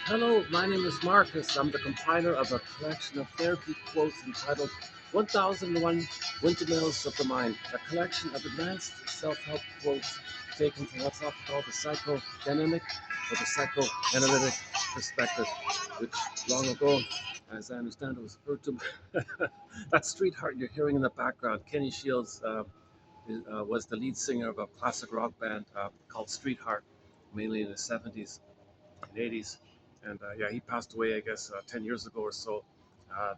Hello, my name is Marcus. I'm the compiler of a collection of therapy quotes entitled 1001 Windmills of the Mind, a collection of advanced self-help quotes taken from what's often called the psychodynamic or the psychoanalytic perspective, which long ago, as I understand it, was referred to. That street heart you're hearing in the background, Kenny Shields was the lead singer of a classic rock band called Street Heart, mainly in the 70s and 80s. And yeah, he passed away, I guess, 10 years ago or so.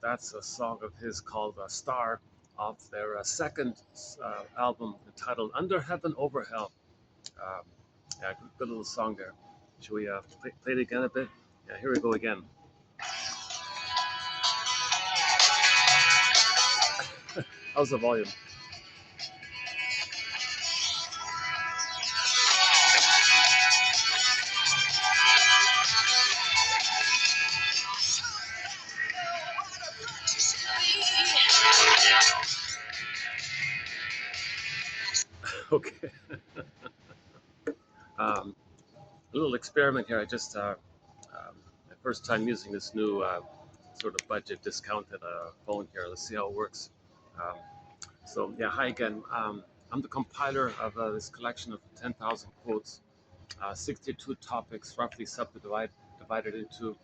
That's a song of his called Star off their second album entitled Under Heaven, Over Hell. Um, yeah, good little song there. Should we play it again a bit? Yeah, here we go again. How's the volume? Okay. Um, a little experiment here. I just my first time using this new sort of budget discounted phone here. Let's see how it works. Um, so yeah, hi again. I'm the compiler of this collection of 10,000 quotes, 62 topics, roughly divided into.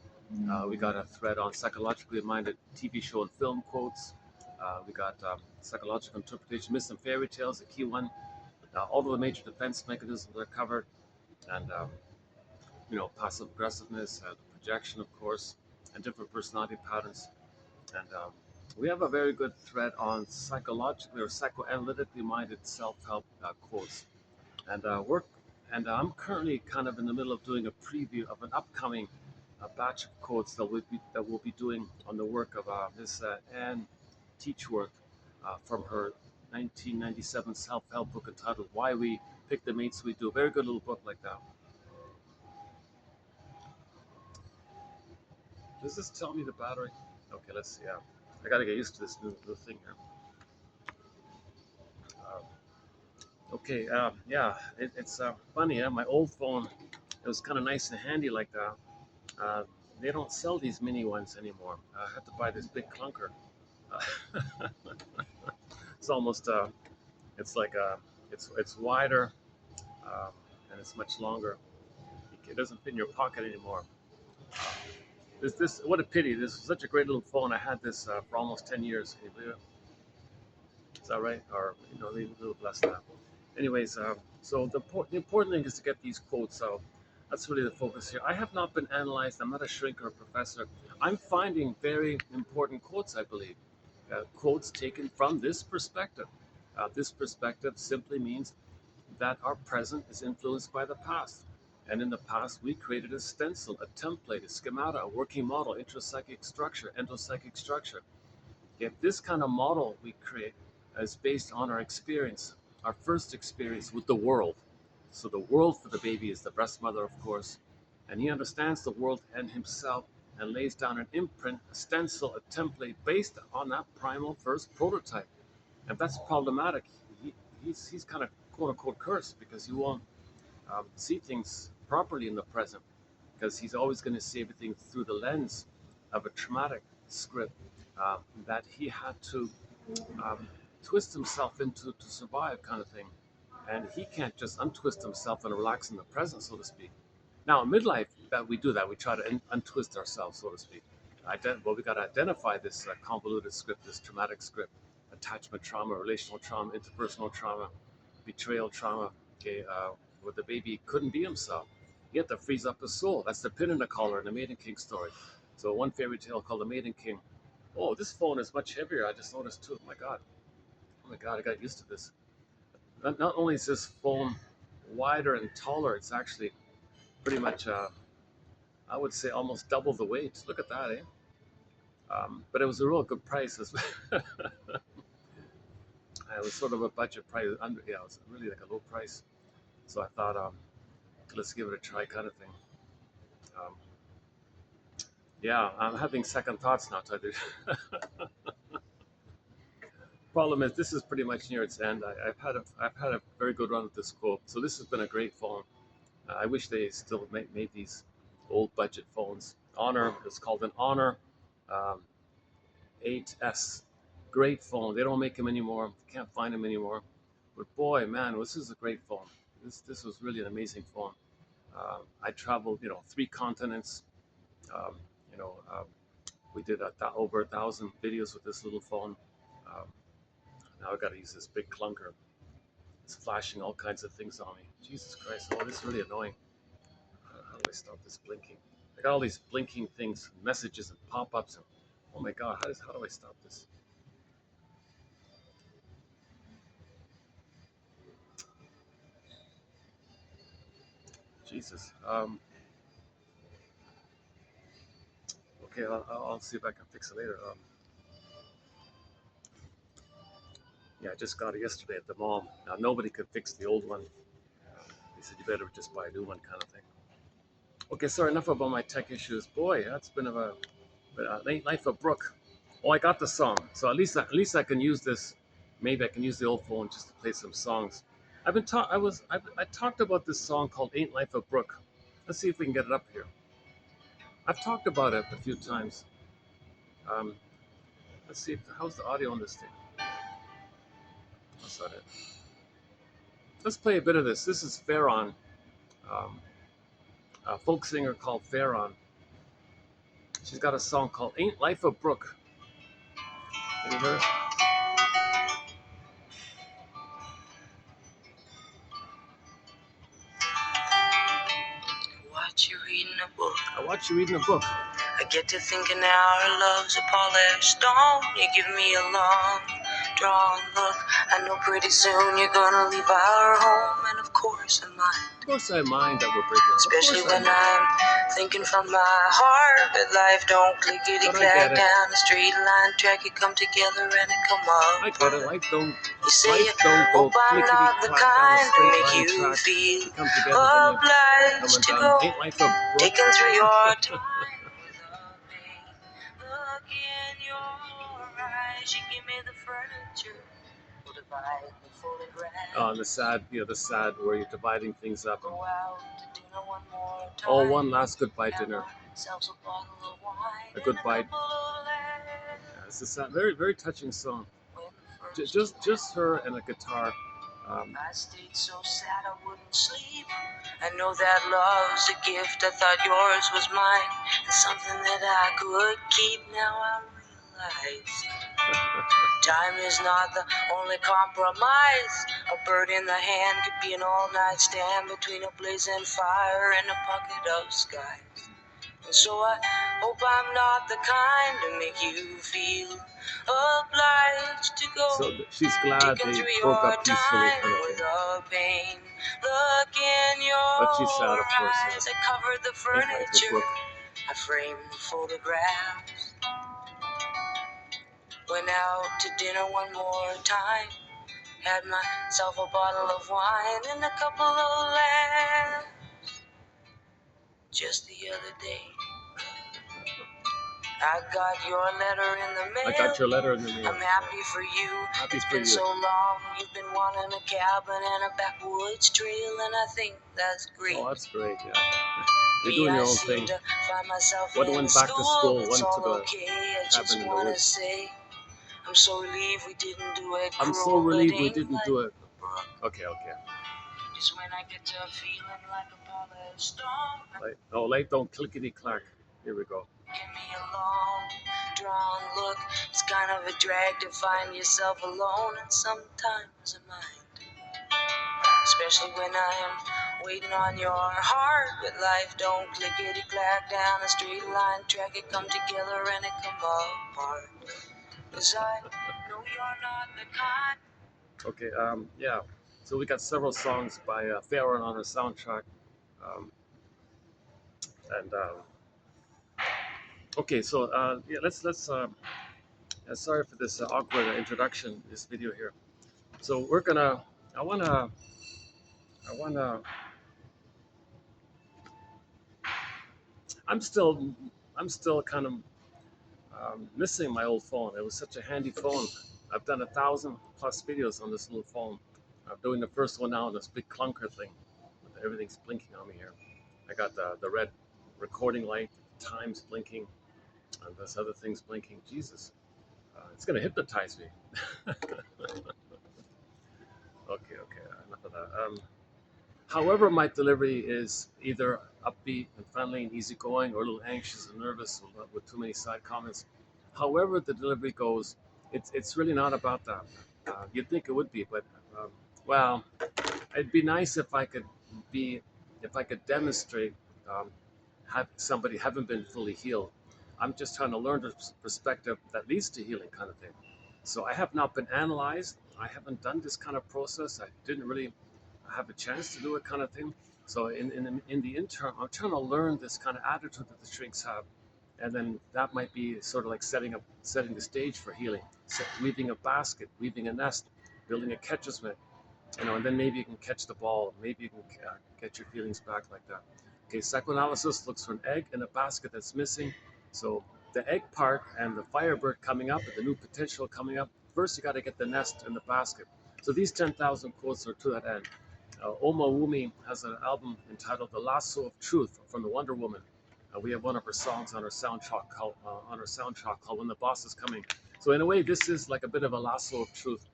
We got a thread on psychologically minded TV show and film quotes. We got psychological interpretation, myths and fairy tales, a key one. All of the major defense mechanisms are covered, and passive aggressiveness, projection, of course, and different personality patterns. And we have a very good thread on psychologically or psychoanalytically minded self-help quotes. And work. And I'm currently kind of in the middle of doing a preview of an upcoming batch of quotes that we'll be doing on the work of Miss Anne Teachworth from her 1997 self-help book entitled "Why We Pick the Mates We Do." A very good little book like that. Does this tell me the battery? Okay, let's see. I got to get used to this new thing here. Um, okay, yeah, it's funny. My old phone, it was kind of nice and handy like that. Uh, they don't sell these mini ones anymore. I had to buy this big clunker. Uh, it's almost, it's like, it's wider and it's much longer. It doesn't fit in your pocket anymore. This, what a pity. This was such a great little phone. I had this for almost 10 years. Can you believe it? Is that right? Or, a little less than that. Anyways, so the important thing is to get these quotes out. That's really the focus here. I have not been analyzed. I'm not a shrink or a professor. I'm finding very important quotes, I believe. Quotes taken from this perspective. This perspective simply means that our present is influenced by the past. And in the past, we created a stencil, a template, a schemata, a working model, intrapsychic structure, endopsychic structure. If this kind of model we create is based on our experience, our first experience with the world. So the world for the baby is the breast mother, of course, and he understands the world and himself and lays down an imprint, a stencil, a template based on that primal first prototype. And that's problematic. He, he's kind of quote unquote cursed because he won't see things properly in the present because he's always going to see everything through the lens of a traumatic script that he had to um, twist himself into to survive, kind of thing. And he can't just untwist himself and relax in the present, so to speak. Now, in midlife, that we do that. We try to untwist ourselves, so to speak. Well, we got to identify this convoluted script, this traumatic script, attachment trauma, relational trauma, interpersonal trauma, betrayal trauma, okay, where the baby couldn't be himself. He had to freeze up his soul. That's the pin in the collar in the Maiden King story. So one fairy tale called The Maiden King. Oh, this phone is much heavier. I just noticed too. Oh my God, I got used to this. Not only is this phone wider and taller, it's actually pretty much, I would say, almost double the weight. Look at that, eh? But it was a real good price. It was sort of a budget price. Yeah, it was really like a low price. So I thought, let's give it a try, kind of thing. Um, yeah, I'm having second thoughts now, Tyler. Problem is, this is pretty much near its end. I've had a very good run with this quote. So this has been a great phone. I wish they still made these. old budget phones. Honor, it's called an Honor um, 8S. Great phone. They don't make them anymore. Can't find them anymore. But boy, man, this is a great phone. This was really an amazing phone. I traveled, 3 continents. Um, you know, um, we did over 1,000 videos with this little phone. Um, Now I got to use this big clunker. It's flashing all kinds of things on me. Jesus Christ! Oh, this is really annoying. How do I stop this blinking? I got all these blinking things, messages and pop-ups, and oh my God, how do I stop this? Jesus. Okay, I'll see if I can fix it later. Yeah, I just got it yesterday at the mall. Now nobody could fix the old one. They said you better just buy a new one, kind of thing. Okay, sorry, enough about my tech issues. Boy, that's been of a late life of Brooke. Oh, I got the song, so at least I can use this. Maybe I can use the old phone just to play some songs. I've been talk. I talked about this song called "Ain't Life a Brooke." Let's see if we can get it up here. I've talked about it a few times. Um, let's see how's the audio on this thing. That's not it. Let's play a bit of this. This is Farron, um, a folk singer called Farron. She's got a song called "Ain't Life a Brooke." Can you hear it? Watch you reading a book. I watch you reading a book. I get to thinking now our love's a polished stone. You give me a long, drawn look. I know pretty soon you're gonna leave our home, and of course I mind. Of course I mind that we're breaking up. Especially when I'm thinking from my heart that life don't clickety clack down the straight line track. You come together and it come up. I get it. Life don't Hope go I'm clickety not the clack down kind a to straight make line you track. feel You come together, then you obliged to come go. undone. Ain't life a Brooke? Taking through your time with a pain. Look in your eyes, you give me the furniture. We'll divide the photograph. Oh, and the sad where you're dividing things up. Go out to dinner one more time. Oh, one last goodbye dinner. A bottle of wine A goodbye. Yeah, it's a sad, very, very touching song. Just her and a guitar. I stayed so sad I wouldn't sleep. I know that love's a gift. I thought yours was mine, and something that I could keep. Now I realize time is not the only compromise. A bird in the hand could be an all-night stand between a blazing fire and a pocket of sky. And so I hope I'm not the kind to make you feel obliged to go. So she's glad they broke up peacefully, kind of thing. Pain. Look in your But she's sad, of course. eyes. I covered the furniture. I framed the photographs. Went out to dinner one more time. Had myself a bottle of wine and a couple of lamps. Just the other day, I got your letter in the mail. I got your letter in the mail. I'm happy for you. It's been so long. You've been wanting a cabin and a backwoods trail, and I think that's great. Oh, that's great, yeah. You're doing your own thing. One went back to school, one to the cabin in the woods. I'm so relieved we didn't do it. I'm so relieved we didn't do it. Okay. Just when I get to feeling like a polished stone. No, light don't clickety clack. Here we go. Give me a long, drawn look. It's kind of a drag to find yourself alone, and sometimes a mind. Especially when I am waiting on your heart, but life don't clickety clack down a straight line track. It come together and it come apart. 'Cause I know you're not the kind. Okay, yeah. So we got several songs by Farron on her soundtrack, and okay, so yeah, let's sorry for this awkward introduction, this video here. So we're gonna, I wanna, I'm still, kind of missing my old phone. It was such a handy phone. I've done 1,000+ videos on this little phone. I'm doing the first one now, this big clunker thing. Everything's blinking on me here. I got the red recording light, time's blinking, and there's other things blinking. Jesus, it's going to hypnotize me. Okay, enough of that. However, my delivery is either upbeat and friendly and easygoing, or a little anxious and nervous with too many side comments. However, the delivery goes, it's really not about that. You'd think it would be, but um, well, it'd be nice if I could be, if I could demonstrate have somebody haven't been fully healed. I'm just trying to learn the perspective that leads to healing, kind of thing. So I have not been analyzed. I haven't done this kind of process. I didn't really have a chance to do it, kind of thing. So in the interim, I'm trying to learn this kind of attitude that the shrinks have, and then that might be sort of like setting the stage for healing. Weaving a basket, weaving a nest, building a catcher's mitt, and then maybe you can catch the ball. Maybe you can get your feelings back like that. Okay, psychoanalysis looks for an egg in a basket that's missing. So the egg part and the firebird coming up, and the new potential coming up. First, you got to get the nest in the basket. So these 10,000 quotes are to that end. Oma Wumi has an album entitled "The Lasso of Truth" from the Wonder Woman. We have one of her songs on our soundtrack called "When the Boss Is Coming." So in a way, this is like a bit of a lasso of truth.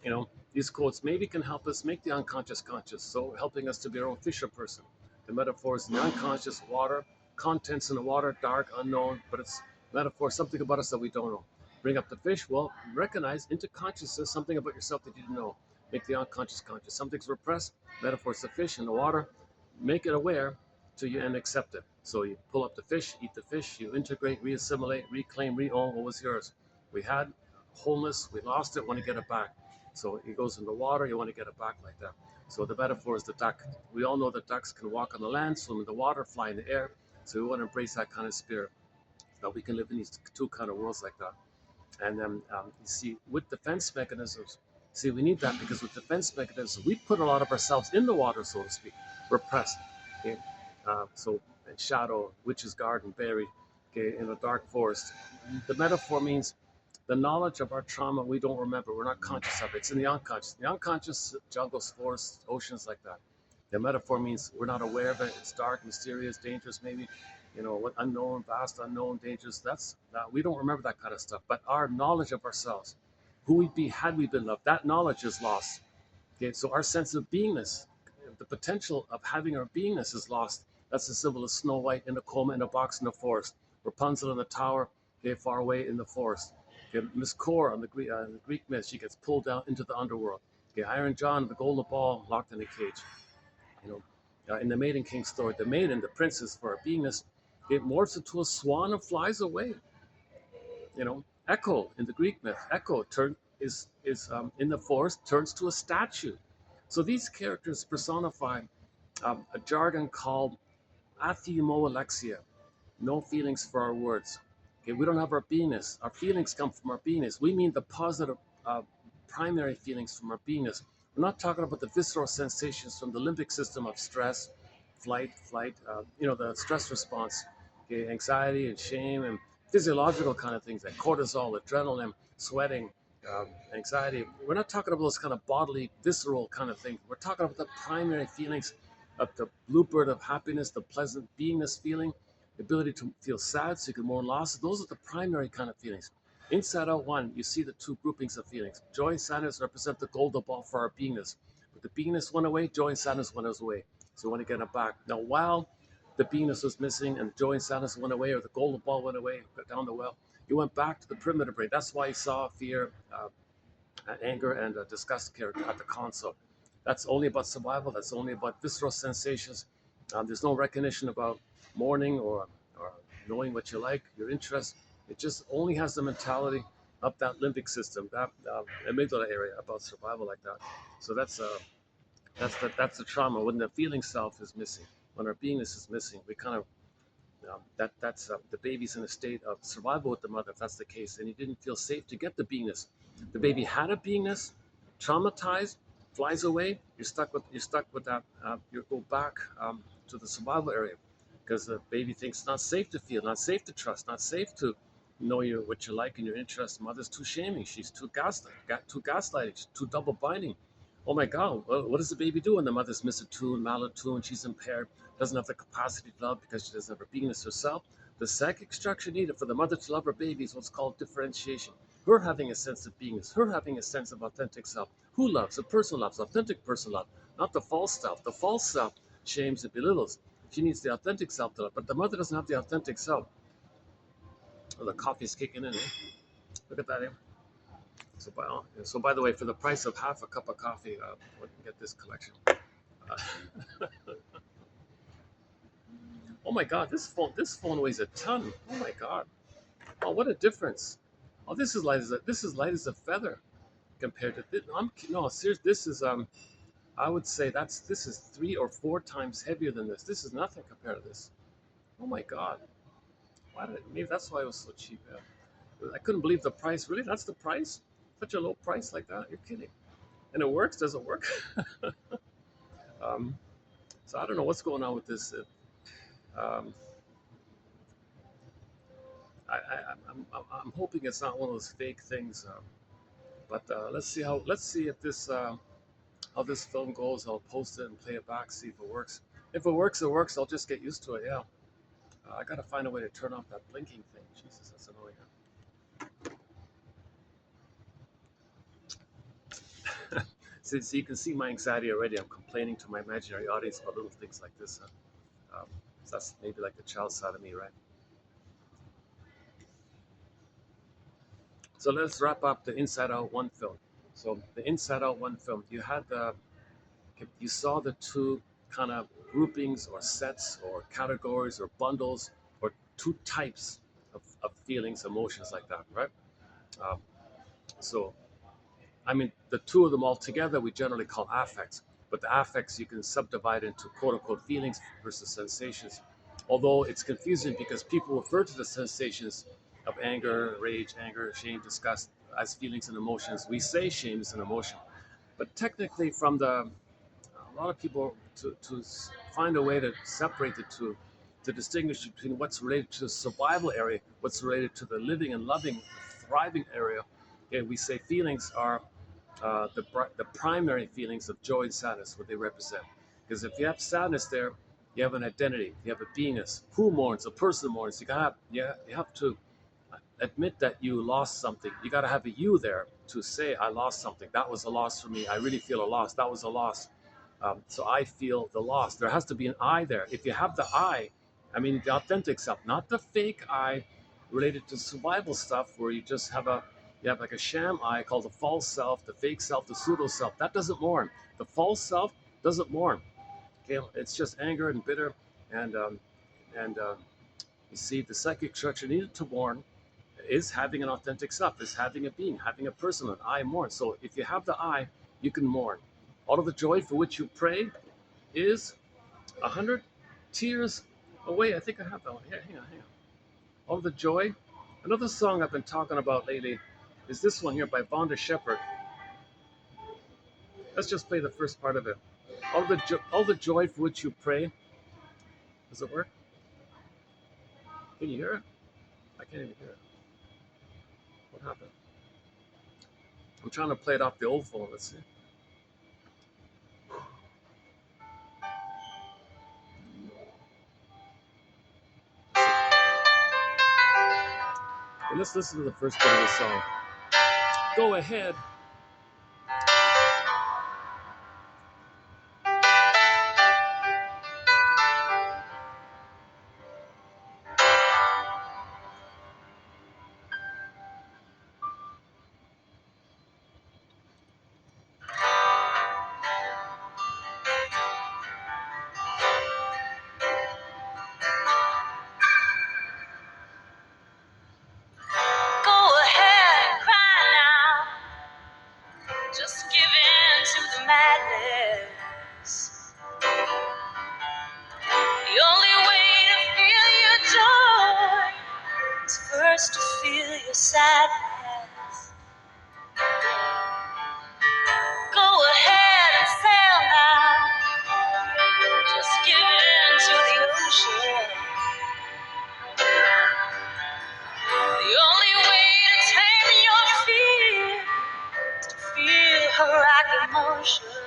You know, these quotes maybe can help us make the unconscious conscious, so helping us to be our own fisher person. The metaphors in the unconscious: water, contents in the water, dark, unknown, but it's metaphor, something about us that we don't know. Bring up the fish, well, recognize into consciousness something about yourself that you didn't know. Make the unconscious conscious. Something's repressed, metaphors the fish in the water, make it aware to you and accept it. So you pull up the fish, eat the fish, you integrate, reassimilate, reclaim, re-own what was yours. We had wholeness, we lost it, want to get it back. So it goes in the water, you want to get it back like that. So the metaphor is the duck. We all know that ducks can walk on the land, swim in the water, fly in the air. So we want to embrace that kind of spirit, that we can live in these two kind of worlds like that. And then you see, with defense mechanisms, see, we need that because with defense mechanisms, we put a lot of ourselves in the water, so to speak, repressed. Okay? So shadow, witch's garden, buried, okay, in a dark forest. The metaphor means the knowledge of our trauma we don't remember. We're not conscious of it. It's in the unconscious. The unconscious, jungles, forests, oceans like that. The metaphor means we're not aware of it. It's dark, mysterious, dangerous, maybe. What unknown, vast, unknown, dangerous. That's that we don't remember that kind of stuff. But our knowledge of ourselves, who we'd be had we been loved, that knowledge is lost. Okay, so our sense of beingness, the potential of having our beingness is lost. That's the symbol of Snow White in a coma in a box in the forest. Rapunzel in the tower, okay, far away in the forest. Okay, Miss Core on the Greek myth, she gets pulled down into the underworld. Okay, Iron John, the golden ball, locked in a cage. In the Maiden King story, the maiden, the princess, for her beingness, it morphs into a swan and flies away. Echo in the Greek myth, Echo is in the forest, turns to a statue. So these characters personify a jargon called atheumoalexia, no feelings for our words. Okay, we don't have our beingness. Our feelings come from our beingness. We mean the positive primary feelings from our beingness. We're not talking about the visceral sensations from the limbic system of stress, flight, the stress response, okay, anxiety and shame and physiological kind of things like cortisol, adrenaline, sweating, anxiety. We're not talking about those kind of bodily, visceral kind of things. We're talking about the primary feelings of the bluebird of happiness, the pleasant beingness feeling, the ability to feel sad so you can mourn loss. Those are the primary kind of feelings. Inside Out One, you see the two groupings of feelings. Joy and sadness represent the golden ball for our beingness. But the beingness went away, joy and sadness went away. So we want to get it back. Now, while the beingness was missing and joy and sadness went away, or the golden ball went away, got down the well, you went back to the primitive brain. That's why you saw fear, anger, and disgust character at the console. That's only about survival. That's only about visceral sensations. There's no recognition about mourning or knowing what you like, your interests. It just only has the mentality of that limbic system, that amygdala area about survival like that. So that's the trauma when the feeling self is missing, when our beingness is missing. We kind of that's the baby's in a state of survival with the mother, if that's the case, and he didn't feel safe to get the beingness. The baby had a beingness, traumatized, flies away. You're stuck with that. You go back to the survival area because the baby thinks it's not safe to feel, not safe to trust, not safe to know what you like and your interests. Mother's too shaming. She's too gaslighting. She's too double binding. Oh my God, what does the baby do when the mother's misattuned, malattuned, she's impaired, doesn't have the capacity to love because she doesn't have her beingness herself? The psychic structure needed for the mother to love her baby is what's called differentiation. Her having a sense of beingness, her having a sense of authentic self. Who loves? A person loves, authentic person loves, not the false self. The false self shames and belittles. She needs the authentic self to love, but the mother doesn't have the authentic self. Oh, the coffee's kicking in, eh? Look at that, eh? So by the way, for the price of half a cup of coffee, we can get this collection. Oh my God, this phone weighs a ton. Oh my God. Oh, what a difference. Oh, this is light as a feather compared to this. No, serious. This is I would say this is 3 or 4 times heavier than this. This is nothing compared to this. Oh my God. Maybe that's why it was so cheap. Yeah. I couldn't believe the price. Really, that's the price? Such a low price like that? You're kidding. And it works? Does it work? um, so I don't know what's going on with this. Um, I'm hoping it's not one of those fake things. But let's see if this how this film goes. I'll post it and play it back, see if it works. If it works, it works. I'll just get used to it. Yeah. I gotta find a way to turn off that blinking thing. Jesus, that's annoying. So you can see my anxiety already. I'm complaining to my imaginary audience about little things like this. So that's maybe like the child side of me, right? So let's wrap up the Inside Out One film. So the Inside Out One film, you saw the two kind of groupings or sets or categories or bundles or two types of feelings, emotions like that, right? Um, so I mean, the two of them all together we generally call affects, but the affects you can subdivide into quote unquote feelings versus sensations. Although it's confusing because people refer to the sensations of anger, rage, anger, shame, disgust as feelings and emotions. We say shame is an emotion, but technically, a lot of people to find a way to separate the two, to distinguish between what's related to the survival area, what's related to the living and loving, thriving area. Okay, we say feelings are the primary feelings of joy and sadness, what they represent. Because if you have sadness there, you have an identity, you have a beingness. Who mourns? A person mourns. You have to admit that you lost something. You got to have a you there to say, I lost something. That was a loss for me. I really feel a loss. That was a loss. So I feel the loss. There has to be an I there. If you have the I mean the authentic self, not the fake I related to survival stuff where you have like a sham I called the false self, the fake self, the pseudo self. That doesn't mourn. The false self doesn't mourn. Okay, it's just anger and bitter, and um, and you see, the psychic structure needed to mourn is having an authentic self, is having a being, having a person, an I mourn. So if you have the I, you can mourn. All of the joy for which you pray is 100 tears away. I think I have that one. Here, hang on. All of the joy. Another song I've been talking about lately is this one here by Vonda Shepherd. Let's just play the first part of it. All the joy for which you pray. Does it work? Can you hear it? I can't even hear it. What happened? I'm trying to play it off the old phone. Let's see. But let's listen to the first part of the song. Go ahead. Go ahead and cry now. Just give in to the madness. The only way to feel your joy is first to feel your sadness. Go ahead and sail now. Just give in to the ocean. The only way to tame your fear is to feel her rock emotion.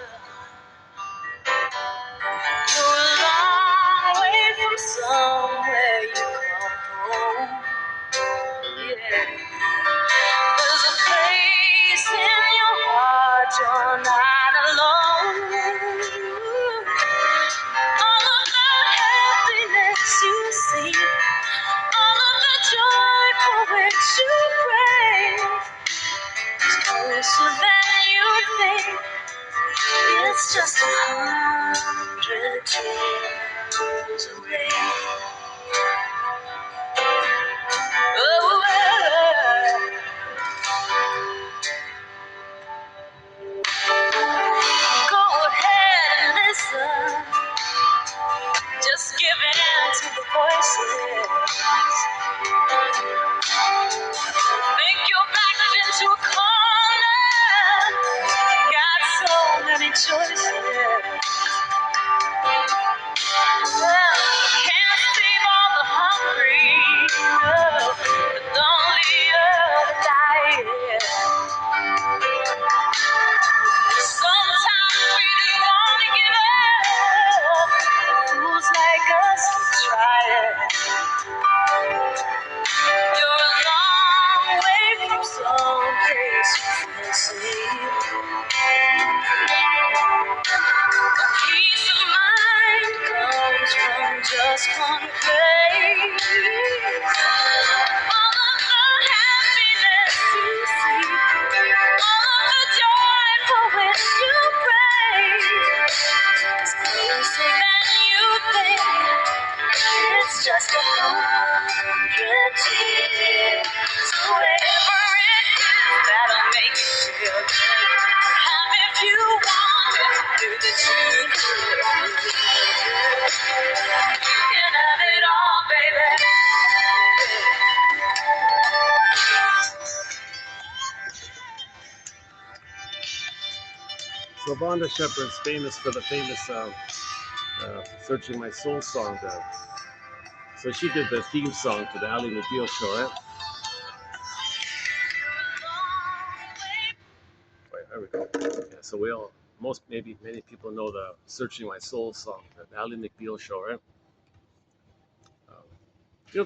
to break. It's closer than you think. It's just 100 tears away. Oh, go ahead and listen. Just give in to the voices. Think you're backed into a corner. Got so many choices. Can't save all the hungry, no, but only the dying. Sometimes we just wanna give up. Fools like us keep trying. You're a long way from someplace you feel safe. Peace of mind comes from just one place. All of the happiness you see, all of the joy for which you pray, is closer than you think. It's just 100 tears away. Whatever it is that'll make you feel good. Have if you want it, do the truth. You can have it all, baby. So Vonda Shepard's famous for the famous "Searching My Soul" song there. So she did the theme song to the Ally McBeal show, right? Wait, there we go. Yeah, so many people know the "Searching My Soul" song, the Ally McBeal show, right? Um,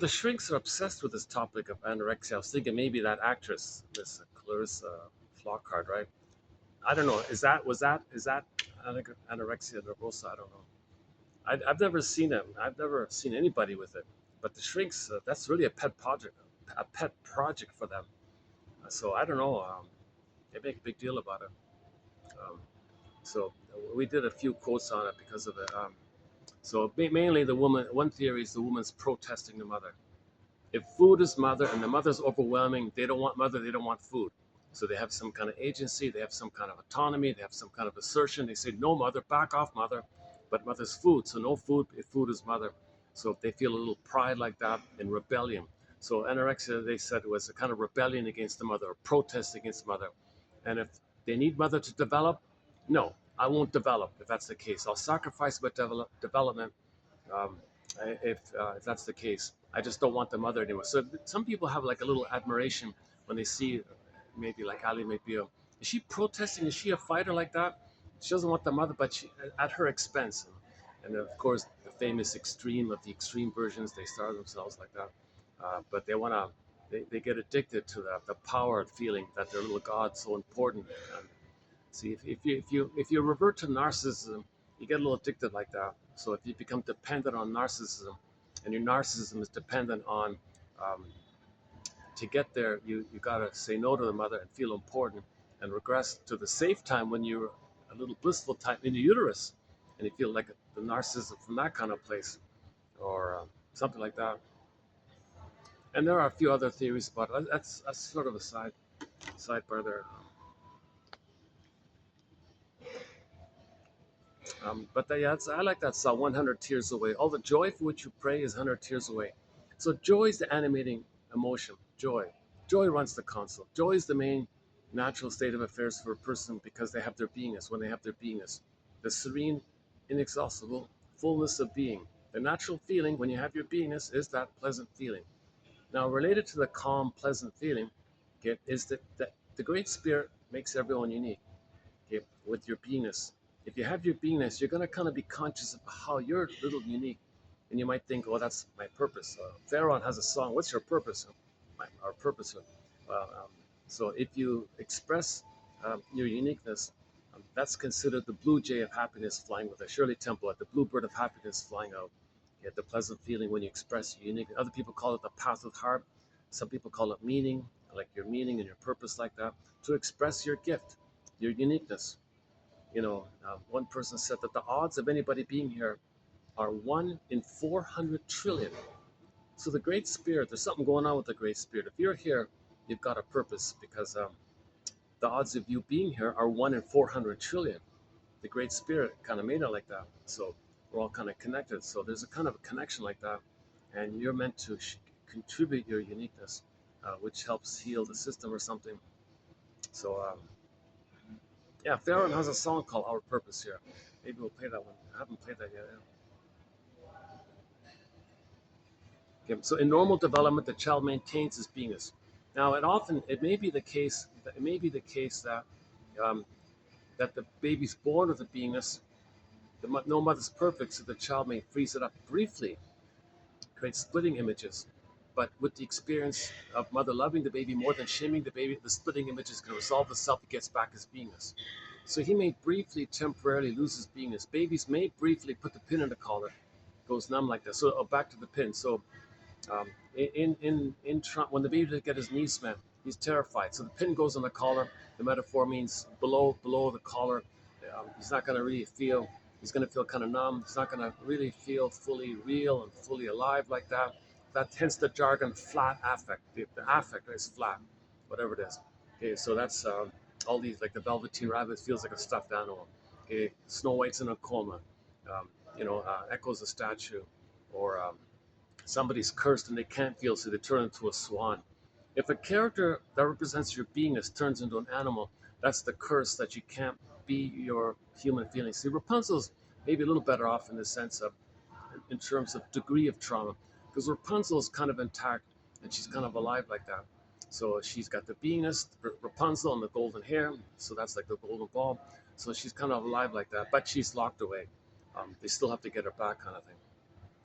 the shrinks are obsessed with this topic of anorexia. I was thinking maybe that actress, Miss Clarissa Flockhart, right? I don't know. Is that anorexia nervosa? I don't know. I've never seen it. I've never seen anybody with it. But the shrinks, that's really a pet project for them. So I don't know. They make a big deal about it. Um, so we did a few quotes on it because of it. So mainly the woman. One theory is the woman's protesting the mother. If food is mother and the mother's overwhelming, they don't want mother. They don't want food. So they have some kind of agency. They have some kind of autonomy. They have some kind of assertion. They say, "No, mother, back off, mother." But mother's food. So no food if food is mother. So they feel a little pride like that in rebellion. So anorexia, they said, was a kind of rebellion against the mother, a protest against mother. And if they need mother to develop, no, I won't develop if that's the case. I'll sacrifice my development um, if that's the case. I just don't want the mother anymore. So some people have like a little admiration when they see maybe like Ali McBeal. Is she protesting? Is she a fighter like that? She doesn't want the mother, but she, at her expense. And of course, the famous extreme of the extreme versions, they style themselves like that. But they want to, they get addicted to the power feeling that their little God's so important. And see, if you revert to narcissism, you get a little addicted like that. So if you become dependent on narcissism, and your narcissism is dependent on, um, to get there, you gotta say no to the mother and feel important, and regress to the safe time when you're a little blissful time in the uterus, and you feel like the narcissism from that kind of place, or something like that. And there are a few other theories about it. That's sort of a sidebar there. Yeah, I like that song, 100 Tears Away. All the joy for which you pray is 100 tears away. So joy is the animating emotion. Joy. Joy runs the console. Joy is the main natural state of affairs for a person because they have their beingness, when they have their beingness. The serene, inexhaustible fullness of being. The natural feeling when you have your beingness is that pleasant feeling. Now, related to the calm, pleasant feeling, is that the Great Spirit makes everyone unique, okay, with your beingness. If you have your beingness, you're going to kind of be conscious of how you're a little unique. And you might think, oh, that's my purpose. Theron has a song, "What's your purpose?" Our purpose. So if you express your uniqueness, that's considered the blue jay of happiness flying with a Shirley Temple at the bluebird of happiness flying out. You get the pleasant feeling when you express your unique. Other people call it the path of heart. Some people call it meaning, like your meaning and your purpose, like that, to express your gift, your uniqueness. One person said that the odds of anybody being here are 1 in 400 trillion. So the Great Spirit, there's something going on with the Great Spirit. If you're here, you've got a purpose, because the odds of you being here are 1 in 400 trillion. The Great Spirit kind of made it like that. So we're all kind of connected. So there's a kind of a connection like that. And you're meant to contribute your uniqueness, which helps heal the system or something. So, yeah, Farron has a song called Our Purpose here. Maybe we'll play that one. I haven't played that yet. Okay, so in normal development, the child maintains his beingness. Now, it may be the case that um, that the baby's born with a beingness. No mother's perfect, so the child may freeze it up briefly, create splitting images. But with the experience of mother loving the baby more than shaming the baby, the splitting images can resolve itself. He gets back his beingness. So he may briefly, temporarily lose his beingness. Babies may briefly put the pin in the collar, goes numb like that. So back to the pin. So when the baby doesn't get his knees smacked, he's terrified. So the pin goes on the collar. The metaphor means below the collar. He's not going to really feel. He's going to feel kind of numb. He's not going to really feel fully real and fully alive like that. That hence the jargon flat affect. The affect is flat, whatever it is. Okay, so that's all these, like the Velveteen Rabbit feels like a stuffed animal. Okay, Snow White's in a coma. Echo's a statue, or somebody's cursed and they can't feel, so they turn into a swan. If a character that represents your beingness turns into an animal, that's the curse that you can't be your human feelings. See, Rapunzel's maybe a little better off in the sense of, in terms of degree of trauma, because Rapunzel's kind of intact and she's kind of alive like that. So she's got the beingness, Rapunzel, and the golden hair. So that's like the golden ball. So she's kind of alive like that, but she's locked away. They still have to get her back, kind of thing.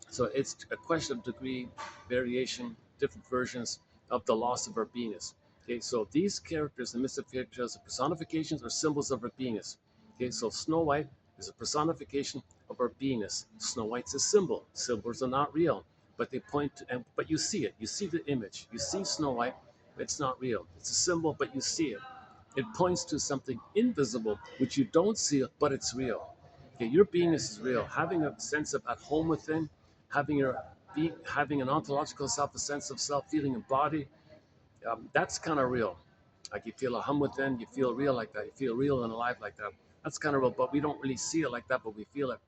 So it's a question of degree, variation, different versions of the loss of our beingness. Okay, so these characters, the mythic characters, are personifications or symbols of our beingness. Okay, so Snow White is a personification of our beingness. Snow White's a symbol. Symbols are not real, but they point to, but you see it. You see the image. You see Snow White. It's not real. It's a symbol, but you see it. It points to something invisible, which you don't see, but it's real. Okay, your beingness is real. Having a sense of at home within, having an ontological self, a sense of self, feeling embodied, that's kind of real. Like you feel a hum within, you feel real like that. You feel real and alive like that. That's kind of real, but we don't really see it like that, but we feel it.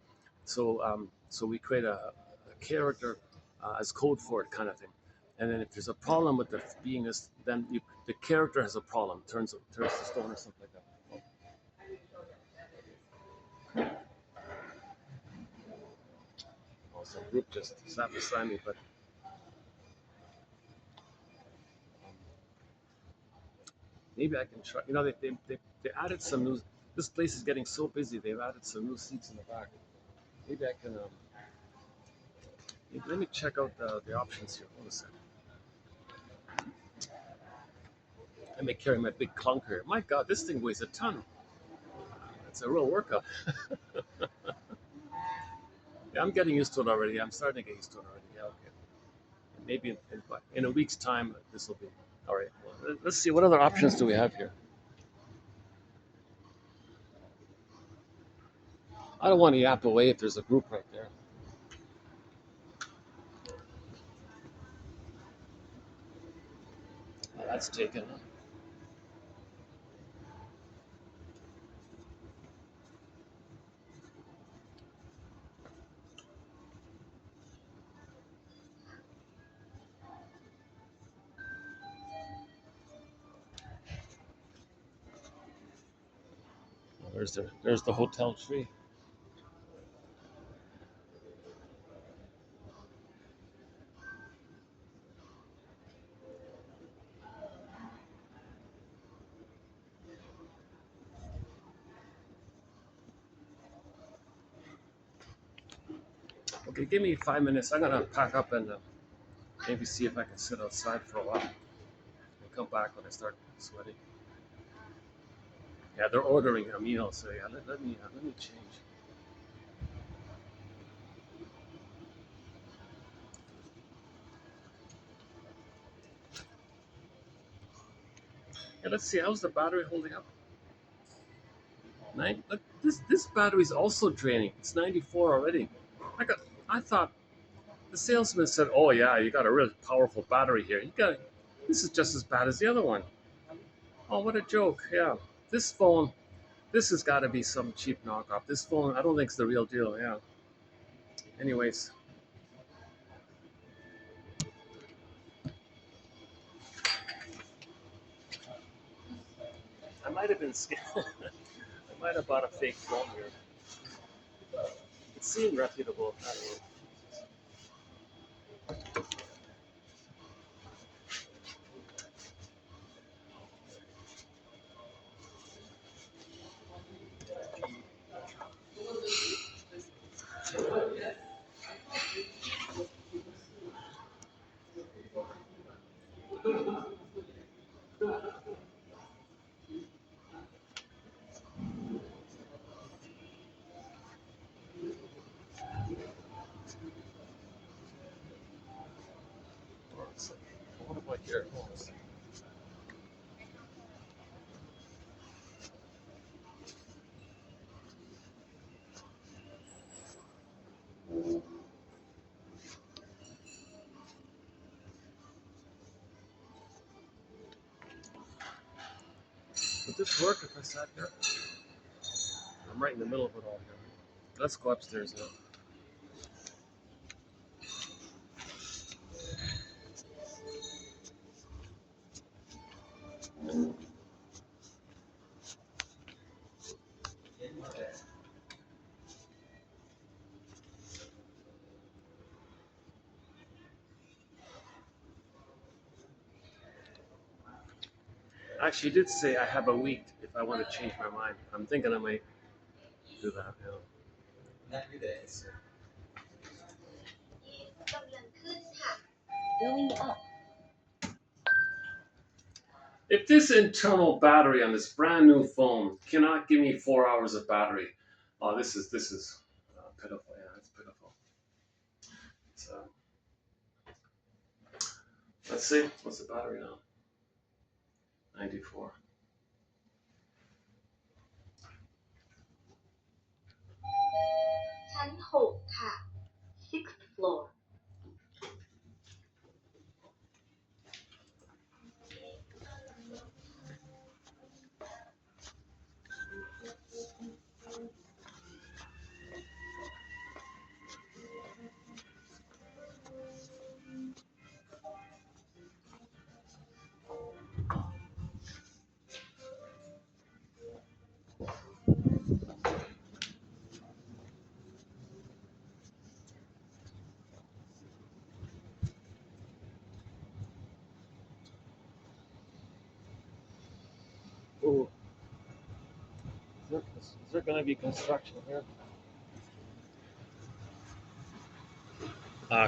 So we create a character as code for it, kind of thing. And then if there's a problem with the beingness, then the character has a problem, turns to stone or something like that. Also, group just sat beside me, but maybe I can try. They added some new. This place is getting so busy. They've added some new seats in the back. Maybe I can. Let me check out the options here. Hold a second. I may carry my big clunker. My God, this thing weighs a ton. It's a real workout. Yeah, I'm getting used to it already. I'm starting to get used to it already. Yeah, okay. Maybe in a week's time, this will be all right. Well, let's see. What other options do we have here? I don't want to yap away if there's a group right there. Oh, that's taken. Well, there's the hotel tree. Okay, give me 5 minutes. I'm gonna pack up and maybe see if I can sit outside for a while and come back when I start sweating. Yeah, they're ordering a meal, so yeah, let me change. Okay, let's see. How's the battery holding up? Look, this battery is also draining. It's 94 already. I got. I thought the salesman said, "Oh yeah, you got a really powerful battery here. You got. This is just as bad as the other one." Oh, what a joke! Yeah, this phone. This has got to be some cheap knockoff. This phone, I don't think it's the real deal. Yeah. Anyways, I might have been scammed. I might have bought a fake phone here. It seemed reputable. I don't know. What about here? Would this work if I sat here? I'm right in the middle of it all here. Let's go upstairs now. Actually, you did say I have a week if I want to change my mind. I'm thinking I might do that. Yeah. Going up. If this internal battery on this brand new phone cannot give me 4 hours of battery, oh, this is pitiful. Yeah, it's pitiful. So let's see, what's the battery now? 94. ชั้น 6 ค่ะ sixth floor. Ooh, is there going to be construction here?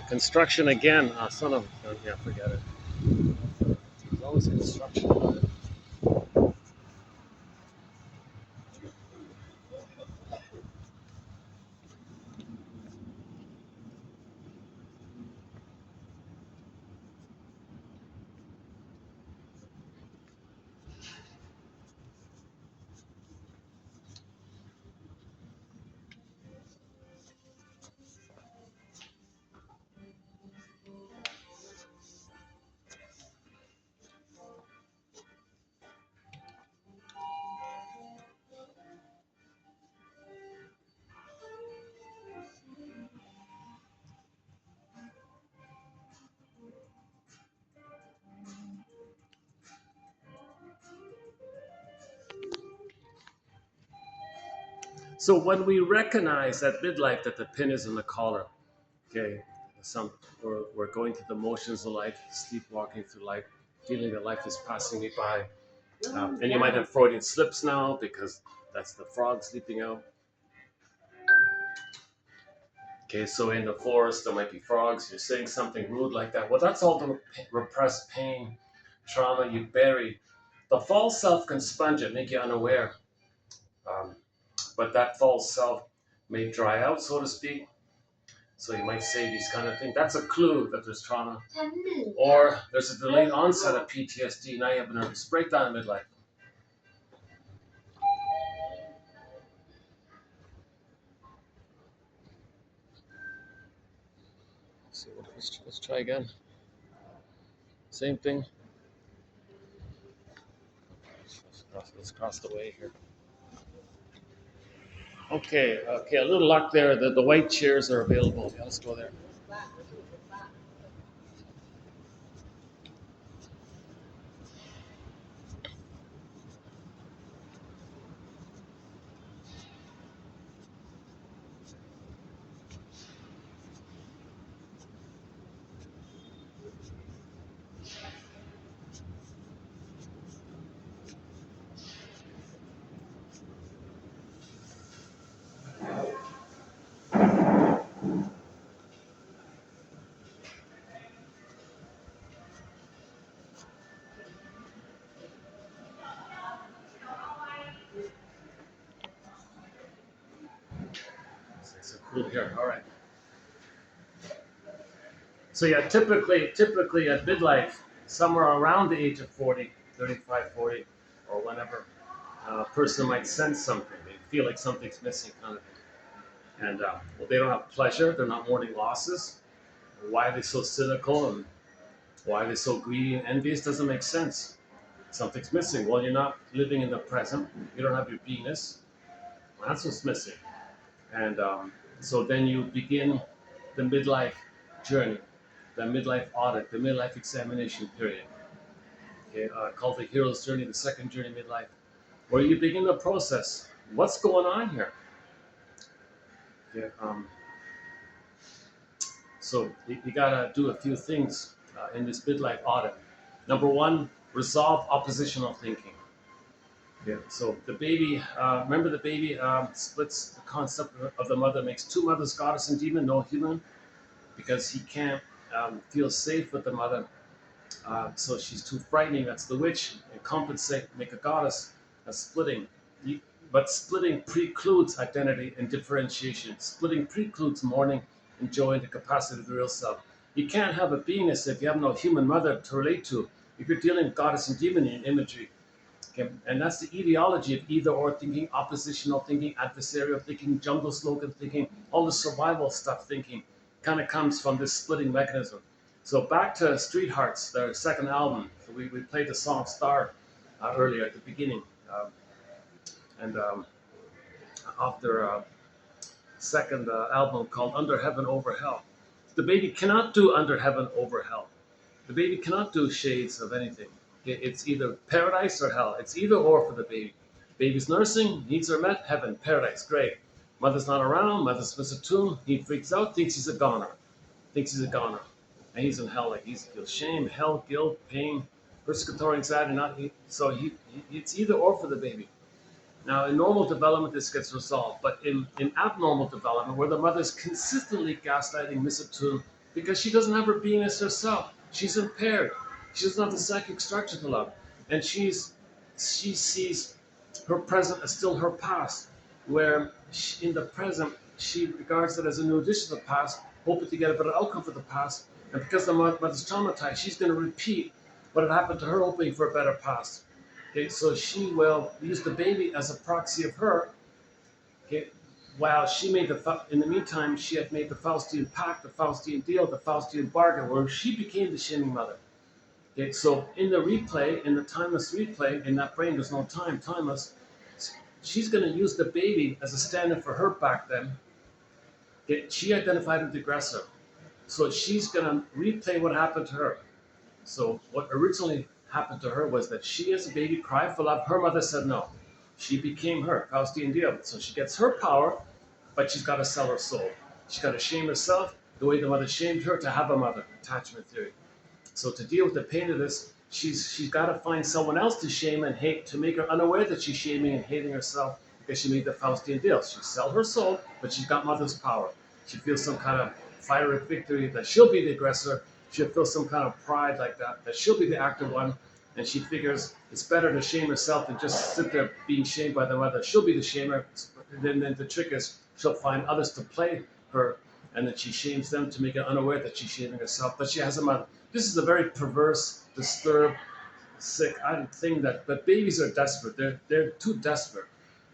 Construction again. Son of. Yeah, forget it. There's always construction. So when we recognize at midlife that the pin is in the collar, okay, some we're going through the motions of life, sleepwalking through life, feeling that life is passing me by, and you might have Freudian slips now because that's the frog sleeping out. Okay, so in the forest there might be frogs. You're saying something rude like that. Well, that's all the repressed pain, trauma you buried. The false self can sponge it, make you unaware, um, but that false self may dry out, so to speak. So you might say these kind of things. That's a clue that there's trauma. Or there's a delayed onset of PTSD. Now you have a nervous breakdown in midlife. Let's try again. Same thing. Let's cross the way here. Okay, a little luck there. The white chairs are available. Yeah, let's go there. So cool here. All right. So yeah, typically at midlife, somewhere around the age of 40, 35, 40, or whenever, a person might sense something. They feel like something's missing, kind of thing. And well, they don't have pleasure. They're not mourning losses. Why are they so cynical and why are they so greedy and envious? Doesn't make sense. Something's missing. Well, you're not living in the present. You don't have your beingness. That's what's missing. And so then you begin the midlife journey, the midlife audit, the midlife examination period, okay, called the hero's journey, the second journey midlife, where you begin the process. What's going on here? Okay, so you gotta do a few things in this midlife audit. Number one, resolve oppositional thinking. Yeah. So the baby, remember the baby splits the concept of the mother, makes two mothers, goddess and demon, no human, because he can't feel safe with the mother. So she's too frightening. That's the witch. And compensate, make a goddess. That's splitting. But splitting precludes identity and differentiation. Splitting precludes mourning and joy and the capacity of the real self. You can't have a beingness if you have no human mother to relate to. If you're dealing with goddess and demon in imagery, okay, and that's the etiology of either or thinking, oppositional thinking, adversarial thinking, jungle slogan thinking, all the survival stuff thinking kind of comes from this splitting mechanism. So back to Street Hearts, their second album. So we played the song Star earlier at the beginning. And off their second album called Under Heaven Over Hell. The baby cannot do Under Heaven Over Hell. The baby cannot do shades of anything. It's either paradise or hell. It's either or for the baby. Baby's nursing, needs are met, heaven, paradise, great. Mother's not around, mother's misattuned, he freaks out, thinks he's a goner. And he's in hell, like he feels shame, hell, guilt, pain, persecutory anxiety, it's either or for the baby. Now, in normal development, this gets resolved, but in abnormal development, where the mother's consistently gaslighting, misattuned, because she doesn't have her beingness herself, she's impaired. She doesn't have the psychic structure to love, and she sees her present as still her past, where in the present she regards it as a new addition to the past, hoping to get a better outcome for the past, and because the mother's traumatized, she's going to repeat what had happened to her, hoping for a better past. Okay, so she will use the baby as a proxy of her. Okay, while she made in the meantime, she had made the Faustian pact, the Faustian deal, the Faustian bargain, where she became the shaming mother. Okay, so in the replay, in the timeless replay, in that brain, there's no time, timeless. She's going to use the baby as a stand-in for her back then. Okay, she identified with the aggressor, so she's going to replay what happened to her. So what originally happened to her was that she, as a baby, cried for love. Her mother said no. She became her, Faustian deal. So she gets her power, but she's got to sell her soul. She's got to shame herself the way the mother shamed her to have a mother, attachment theory. So to deal with the pain of this, she's got to find someone else to shame and hate, to make her unaware that she's shaming and hating herself because she made the Faustian deal. She sell her soul, but she's got mother's power. She feels some kind of fiery victory that she'll be the aggressor. She'll feel some kind of pride like that she'll be the active one. And she figures it's better to shame herself than just sit there being shamed by the mother. She'll be the shamer. Then the trick is she'll find others to play her and then she shames them to make it unaware that she's shaming herself, that she has a mother. This is a very perverse, disturbed, sick thing that, but babies are desperate. They're too desperate.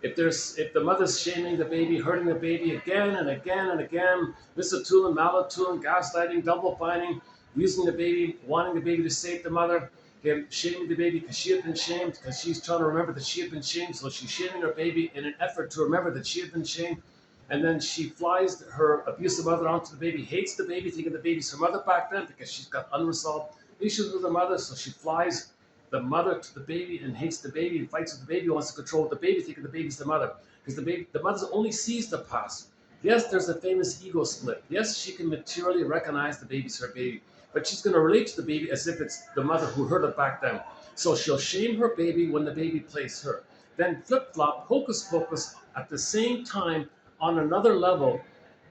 If the mother's shaming the baby, hurting the baby again and again and again, mistletoe and malatoe and gaslighting, double binding, using the baby, wanting the baby to save the mother, okay, shaming the baby because she had been shamed, because she's trying to remember that she had been shamed, so she's shaming her baby in an effort to remember that she had been shamed. And then she flies her abusive mother onto the baby, hates the baby, thinking the baby's her mother back then because she's got unresolved issues with her mother, so she flies the mother to the baby and hates the baby and fights with the baby, wants to control the baby, thinking the baby's the mother. Because the mother only sees the past. Yes, there's a famous ego split. Yes, she can materially recognize the baby's her baby, but she's going to relate to the baby as if it's the mother who hurt her back then. So she'll shame her baby when the baby plays her. Then flip-flop, hocus pocus, at the same time, on another level,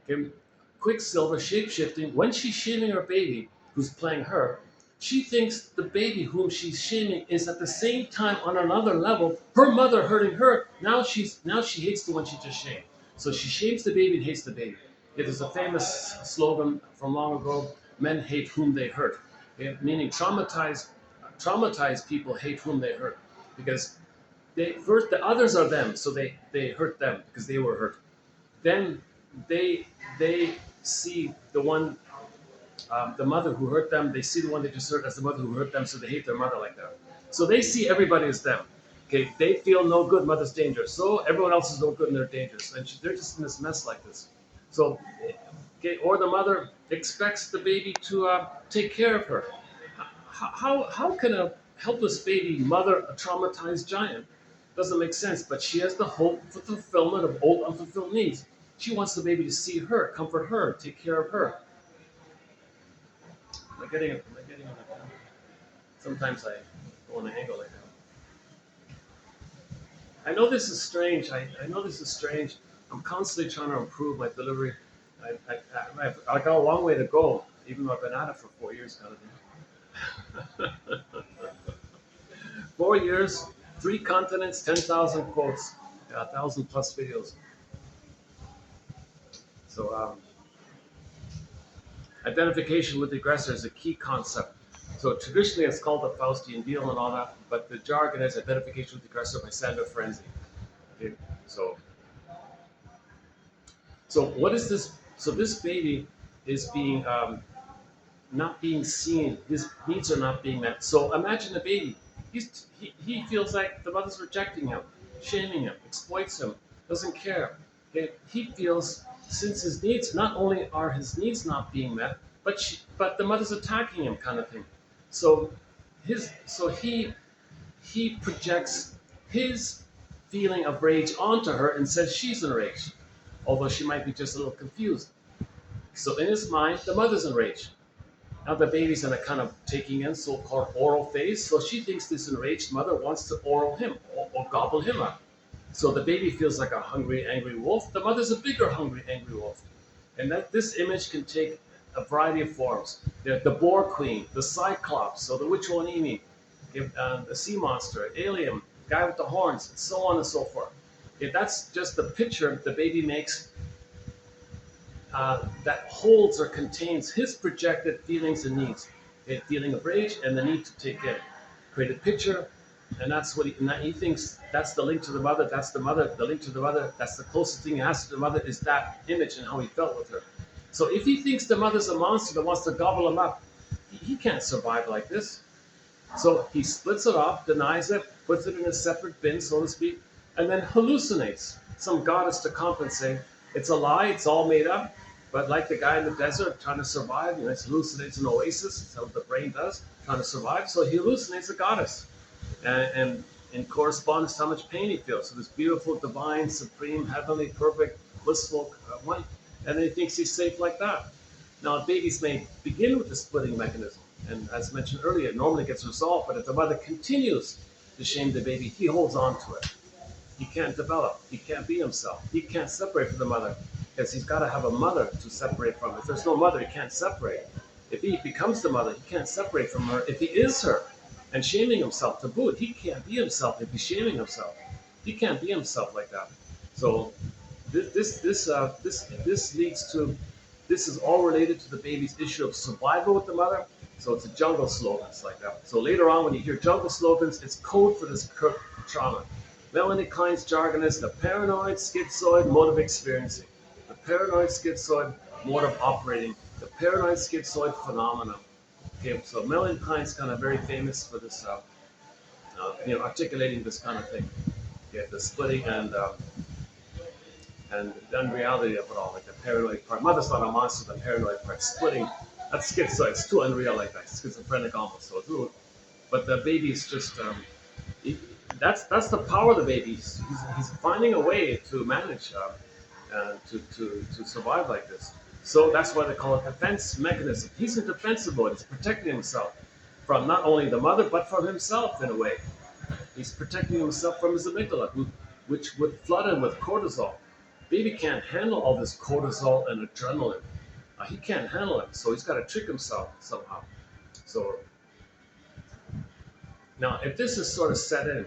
okay, Quicksilver, shape-shifting, when she's shaming her baby, who's playing her, she thinks the baby whom she's shaming is at the same time on another level her mother hurting her. Now she hates the one she just shamed. So she shames the baby and hates the baby. It is a famous slogan from long ago: "Men hate whom they hurt," okay? Meaning traumatized people hate whom they hurt, because they first the others are them, so they hurt them because they were hurt. Then they see the one, the mother who hurt them. They see the one they just hurt as the mother who hurt them, so they hate their mother like that. So they see everybody as them. Okay, they feel no good, mother's dangerous, so everyone else is no good and they're dangerous, and they're just in this mess like this. So, okay, or the mother expects the baby to take care of her. How can a helpless baby mother a traumatized giant? Doesn't make sense. But she has the hope for fulfillment of old unfulfilled needs. She wants the baby to see her, comfort her, take care of her. Am I getting it? Sometimes I go on an angle like that. I know this is strange. I know this is strange. I'm constantly trying to improve my delivery. I got a long way to go, even though I've been at it for 4 years, kind of thing. 4 years, 3 continents, 10,000 quotes, 1,000 plus videos. So identification with the aggressor is a key concept. So traditionally it's called the Faustian deal and all that, but the jargon is identification with the aggressor by Sandra Frenzy. Okay, so what is this? So this baby is being not being seen. His needs are not being met. So imagine the baby. He feels like the mother's rejecting him, shaming him, exploits him, doesn't care. Okay? He feels, since his needs, not only are his needs not being met, but the mother's attacking him, kind of thing. So he projects his feeling of rage onto her and says she's enraged, although she might be just a little confused. So in his mind, the mother's enraged. Now the baby's in a kind of taking in so-called oral phase, so she thinks this enraged mother wants to oral him or gobble him up. So the baby feels like a hungry, angry wolf. The mother's a bigger, hungry, angry wolf. And that this image can take a variety of forms. The boar queen, the cyclops, so the Witch-Onimi, the sea monster, alien, guy with the horns, and so on and so forth. If that's just the picture the baby makes that holds or contains his projected feelings and needs. A feeling of rage and the need to take in. Create a picture, and that's what he thinks that's the link to the mother, that's the mother, the link to the mother, that's the closest thing he has to the mother is that image and how he felt with her. So if he thinks the mother's a monster that wants to gobble him up, he can't survive like this. So he splits it off, denies it, puts it in a separate bin, so to speak, and then hallucinates some goddess to compensate. It's a lie, it's all made up, but like the guy in the desert trying to survive, he hallucinates an oasis, that's what the brain does, trying to survive, so he hallucinates a goddess. And in correspondence to how much pain he feels. So this beautiful, divine, supreme, heavenly, perfect, blissful one, and then he thinks he's safe like that. Now, babies may begin with the splitting mechanism, and as mentioned earlier, it normally gets resolved, but if the mother continues to shame the baby, he holds on to it. He can't develop. He can't be himself. He can't separate from the mother because he's got to have a mother to separate from. If there's no mother, he can't separate. If he becomes the mother, he can't separate from her. If he is her and shaming himself to boot, he can't be himself if he's shaming himself. He can't be himself like that. So this leads to This is all related to the baby's issue of survival with the mother. So it's a jungle slogans like that. So later on, when you hear jungle slogans, it's code for this trauma. Melanie Klein's jargon is the paranoid schizoid mode of experiencing, the paranoid schizoid mode of operating, the paranoid schizoid phenomenon. Okay, so Melanie Klein's kind of very famous for this, articulating this kind of thing. Okay, the splitting and the unreality of it all, like the paranoid part. Mother's not a monster, the paranoid part. Splitting, that's schizoid. It's too unreal like that. Schizophrenic almost. So, but the baby's just, he, that's the power of the baby. He's finding a way to manage, to survive like this. So that's why they call it defense mechanism. He's in defensive mode. He's protecting himself from not only the mother, but from himself in a way. He's protecting himself from his amygdala, which would flood him with cortisol. Baby can't handle all this cortisol and adrenaline. He can't handle it, so he's got to trick himself somehow. So now, if this is sort of set in,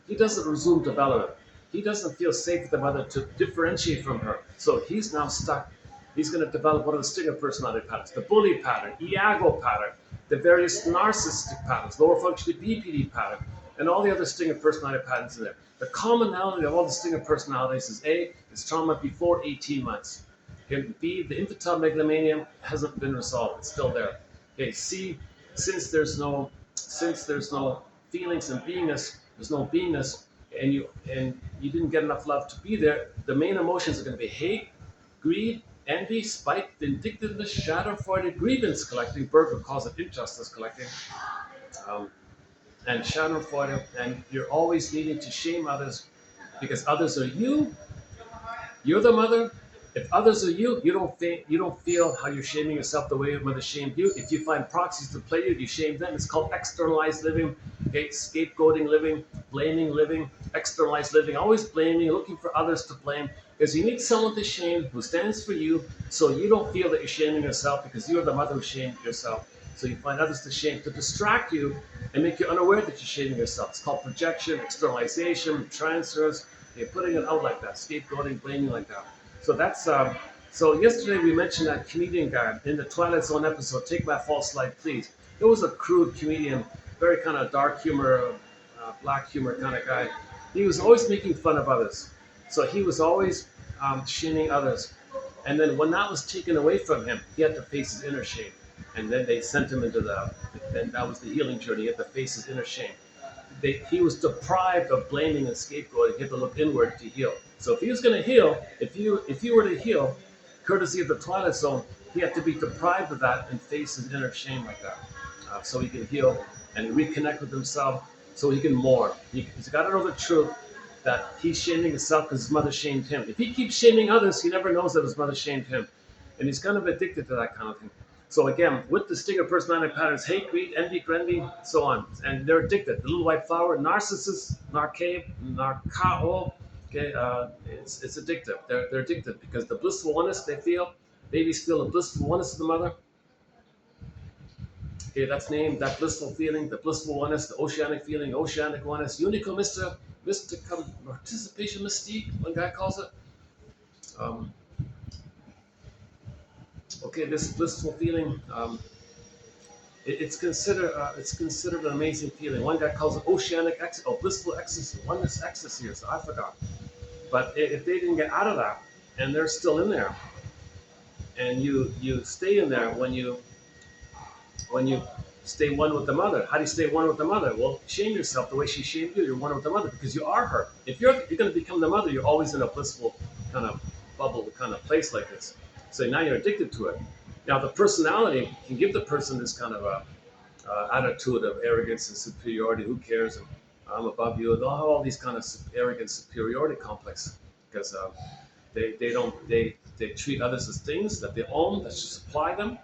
he doesn't resume development. He doesn't feel safe with the mother to differentiate from her. So he's now stuck. He's going to develop one of the stinger personality patterns, the bully pattern, Iago pattern, the various narcissistic patterns, lower functioning BPD pattern, and all the other stinger personality patterns in there. The commonality of all the stinger personalities is A, is trauma before 18 months. Okay, B, the infantile megalomania hasn't been resolved. It's still there. Okay, C, since there's no feelings and beingness, there's no beingness, and you didn't get enough love to be there, the main emotions are going to be hate, greed, envy, spite, vindictiveness, schadenfreude, grievance collecting. Bergler calls it injustice collecting. And schadenfreude, and you're always needing to shame others because others are you. You're the mother. If others are you, you don't feel how you're shaming yourself the way your mother shamed you. If you find proxies to play you shame them. It's called externalized living, okay? Scapegoating living, blaming living, externalized living, always blaming, looking for others to blame. Because you need someone to shame who stands for you, so you don't feel that you're shaming yourself because you're the mother who shamed yourself. So you find others to shame, to distract you and make you unaware that you're shaming yourself. It's called projection, externalization, transfers. You're putting it out like that, scapegoating, blaming like that. So that's so yesterday we mentioned that comedian guy in the Twilight Zone episode, Take My False Light, Please. It was a crude comedian, very kind of dark humor, black humor kind of guy. He was always making fun of others. So he was always shaming others. And then when that was taken away from him, he had to face his inner shame. And then they sent him into then that was the healing journey. He had to face his inner shame. He was deprived of blaming and scapegoating. He had to look inward to heal. So if he was going to heal, if you were to heal, courtesy of the Twilight Zone, he had to be deprived of that and face his inner shame like that, so he can heal and reconnect with himself, so he can mourn. He's got to know the truth that he's shaming himself because his mother shamed him. If he keeps shaming others, he never knows that his mother shamed him, and he's kind of addicted to that kind of thing. So again, with the stinger personality patterns, hate, greed, envy, grenvy, so on, and they're addicted. The little white flower, narcissist, narcao. Okay, it's addictive. They're addicted because the blissful oneness they feel, babies feel the blissful oneness of the mother. Okay, that's named that blissful feeling, the blissful oneness, the oceanic feeling, oceanic oneness, unico mysticum, participation mystique. One guy calls it. Okay, this blissful feeling, it's considered an amazing feeling. One guy calls it oceanic ecstasy, blissful ecstasy, oneness ecstasy, so I forgot. But if they didn't get out of that, and they're still in there, and you stay in there when you stay one with the mother. How do you stay one with the mother? Well, shame yourself the way she shamed you. You're one with the mother because you are her. If you're going to become the mother, you're always in a blissful kind of bubble, kind of place like this. So now you're addicted to it. Now the personality can give the person this kind of attitude of arrogance and superiority. Who cares? And I'm above you. They'll have all these kind of arrogant superiority complex because they treat others as things that they own that should supply them,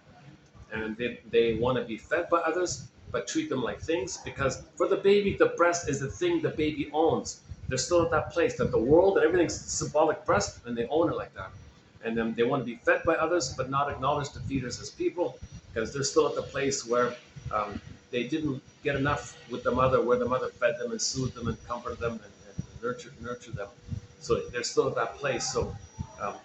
and they want to be fed by others but treat them like things because for the baby the breast is the thing the baby owns. They're still at that place that the world and everything's symbolic breast and they own it like that. And then they want to be fed by others, but not acknowledge the feeders as people, because they're still at the place where they didn't get enough with the mother, where the mother fed them and soothed them and comforted them and nurtured them. So they're still at that place. So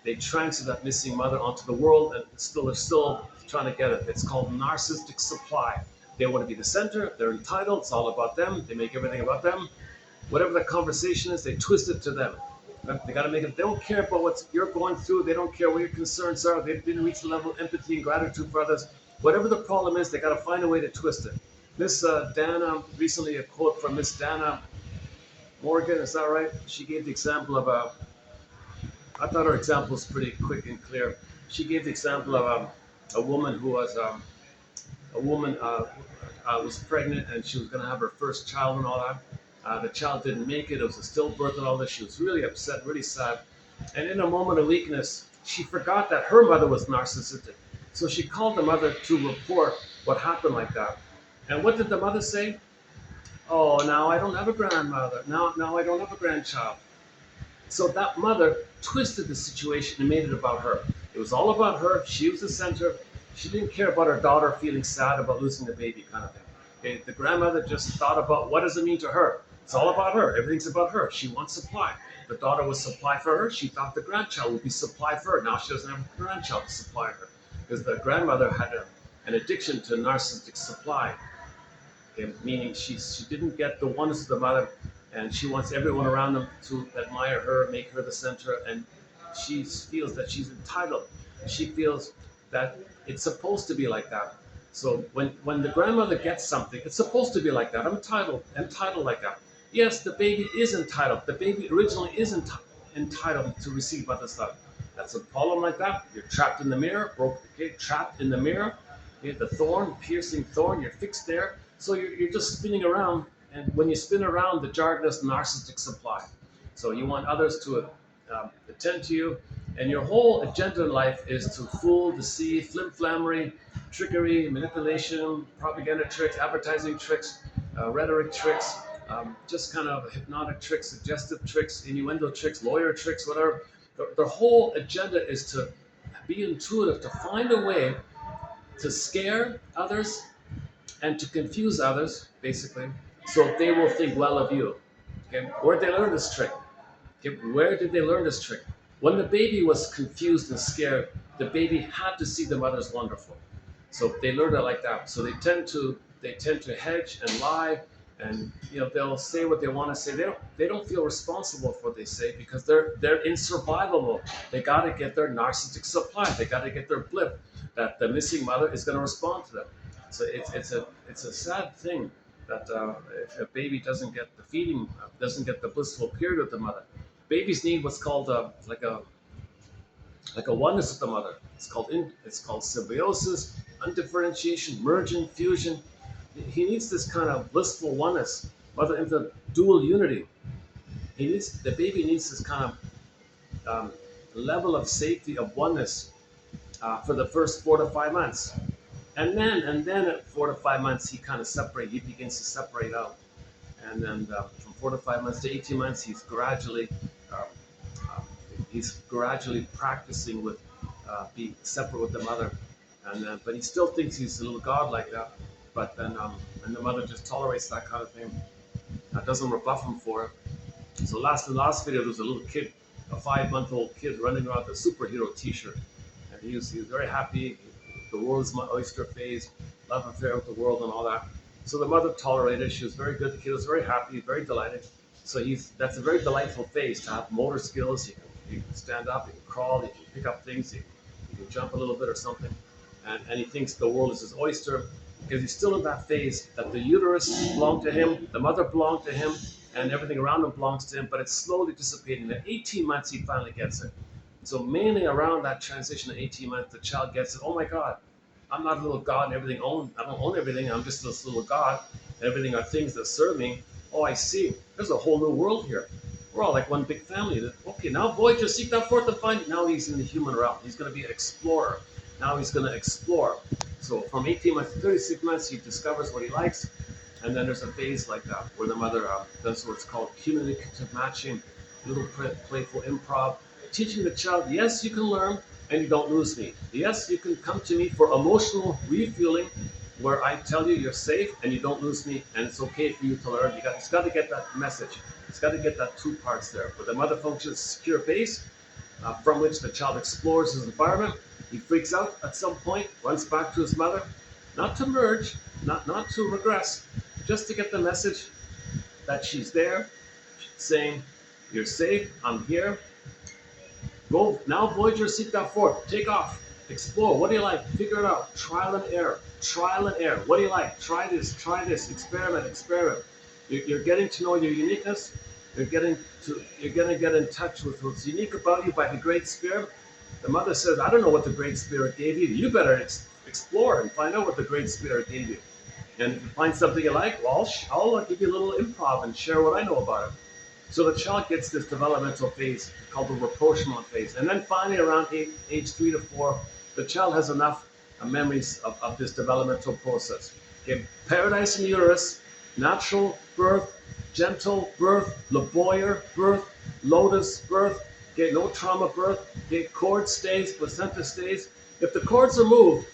They transfer that missing mother onto the world, and they're still trying to get it. It's called narcissistic supply. They want to be the center. They're entitled. It's all about them. They make everything about them. Whatever the conversation is, they twist it to them. They got to make it. They don't care about what you're going through. They don't care what your concerns are. They didn't reach the level of empathy and gratitude for others. Whatever the problem is, they got to find a way to twist it. Miss Dana, recently a quote from Miss Dana Morgan, is that right? She gave the example of I thought her example was pretty quick and clear. She gave the example of a woman who was a woman was pregnant and she was going to have her first child and all that. The child didn't make it. It was a stillbirth and all this. She was really upset, really sad. And in a moment of weakness, she forgot that her mother was narcissistic. So she called the mother to report what happened like that. And what did the mother say? Oh, now I don't have a grandmother. Now I don't have a grandchild. So that mother twisted the situation and made it about her. It was all about her. She was the center. She didn't care about her daughter feeling sad about losing the baby, kind of thing. Okay? The grandmother just thought about what does it mean to her. It's all about her. Everything's about her. She wants supply. The daughter was supply for her. She thought the grandchild would be supply for her. Now she doesn't have a grandchild to supply her because the grandmother had an addiction to narcissistic supply. Okay? Meaning she didn't get the oneness of the mother, and she wants everyone around them to admire her, make her the center, and she feels that she's entitled. She feels that it's supposed to be like that. So when the grandmother gets something, it's supposed to be like that. I'm entitled like that. Yes, the baby is entitled. The baby originally is entitled to receive other stuff. That's a problem like that. You're trapped in the mirror, trapped in the mirror. Okay, the thorn, piercing thorn, you're fixed there. So you're just spinning around. And when you spin around, the jargon is narcissistic supply. So you want others to attend to you. And your whole agenda in life is to fool, deceive, flim-flammery, trickery, manipulation, propaganda tricks, advertising tricks, rhetoric tricks, just kind of hypnotic tricks, suggestive tricks, innuendo tricks, lawyer tricks, whatever. The whole agenda is to be intuitive, to find a way to scare others and to confuse others, basically, so they will think well of you. Okay? Where did they learn this trick? Okay? Where did they learn this trick? When the baby was confused and scared, the baby had to see the mother as wonderful. So they learned it like that. So they tend to hedge and lie, and they'll say what they want to say. They don't feel responsible for what they say because they're in survival mode. They got to get their narcissistic supply. They got to get their blip that the missing mother is going to respond to them. So it's a sad thing that if a baby doesn't get the feeding, doesn't get the blissful period with the mother. Babies need what's called like a oneness with the mother. It's called symbiosis, undifferentiation, merging, fusion. He needs this kind of blissful oneness, mother into dual unity. The baby needs this kind of level of safety of oneness for the first 4 to 5 months. And then at 4 to 5 months, he begins to separate out. And then from 4 to 5 months to 18 months, he's gradually practicing with being separate with the mother. And but he still thinks he's a little god like that. But then and the mother just tolerates that kind of thing. Doesn't rebuff him for it. So the last video, there was a little kid, a 5-month-old kid running around with a superhero T-shirt, and he was very happy. The world is my oyster phase, love affair with the world and all that. So the mother tolerated. She was very good. The kid was very happy, very delighted. So that's a very delightful phase to have motor skills. You can stand up, you can crawl, you can pick up things, you can jump a little bit or something. And he thinks the world is his oyster because he's still in that phase that the uterus belonged to him, the mother belonged to him, and everything around him belongs to him, but it's slowly dissipating. At 18 months, he finally gets it. So mainly around that transition at 18 months, the child gets it. Oh my God, I'm not a little God and everything I don't own everything. I'm just this little God. Everything are things that serve me. Oh, I see. There's a whole new world here. We're all like one big family. Okay, now Voyager seek that forth to find. Now he's in the human realm. He's going to be an explorer. Now he's going to explore. So from 18 months to 36 months, he discovers what he likes. And then there's a phase like that where the mother does what's called communicative matching, little playful improv, teaching the child, yes, you can learn and you don't lose me. Yes, you can come to me for emotional refueling where I tell you you're safe and you don't lose me and it's okay for you to learn. It's got to get that message. It's got to get that 2 parts there. But the mother functions secure base, from which the child explores his environment. He freaks out at some point, runs back to his mother, not to merge, not to regress, just to get the message that she's there, saying, "You're safe, I'm here, go now, Voyager, seek that forth. Take off. Explore. What do you like? Figure it out. Trial and error. Trial and error. What do you like? Try this. Try this. Experiment. Experiment. You're getting to know your uniqueness. You're going to get in touch with what's unique about you by the Great Spirit. The mother says, "I don't know what the Great Spirit gave you. You better explore and find out what the Great Spirit gave you. And if you find something you like, well, I'll give you a little improv and share what I know about it." So the child gets this developmental phase called the rapprochement phase. And then finally, around age 3 to 4, the child has enough memories of this developmental process. Okay, paradise in uterus, natural birth, gentle birth, laboyer birth, lotus birth, okay, no trauma birth, okay, cord stays, placenta stays. If the cords are moved,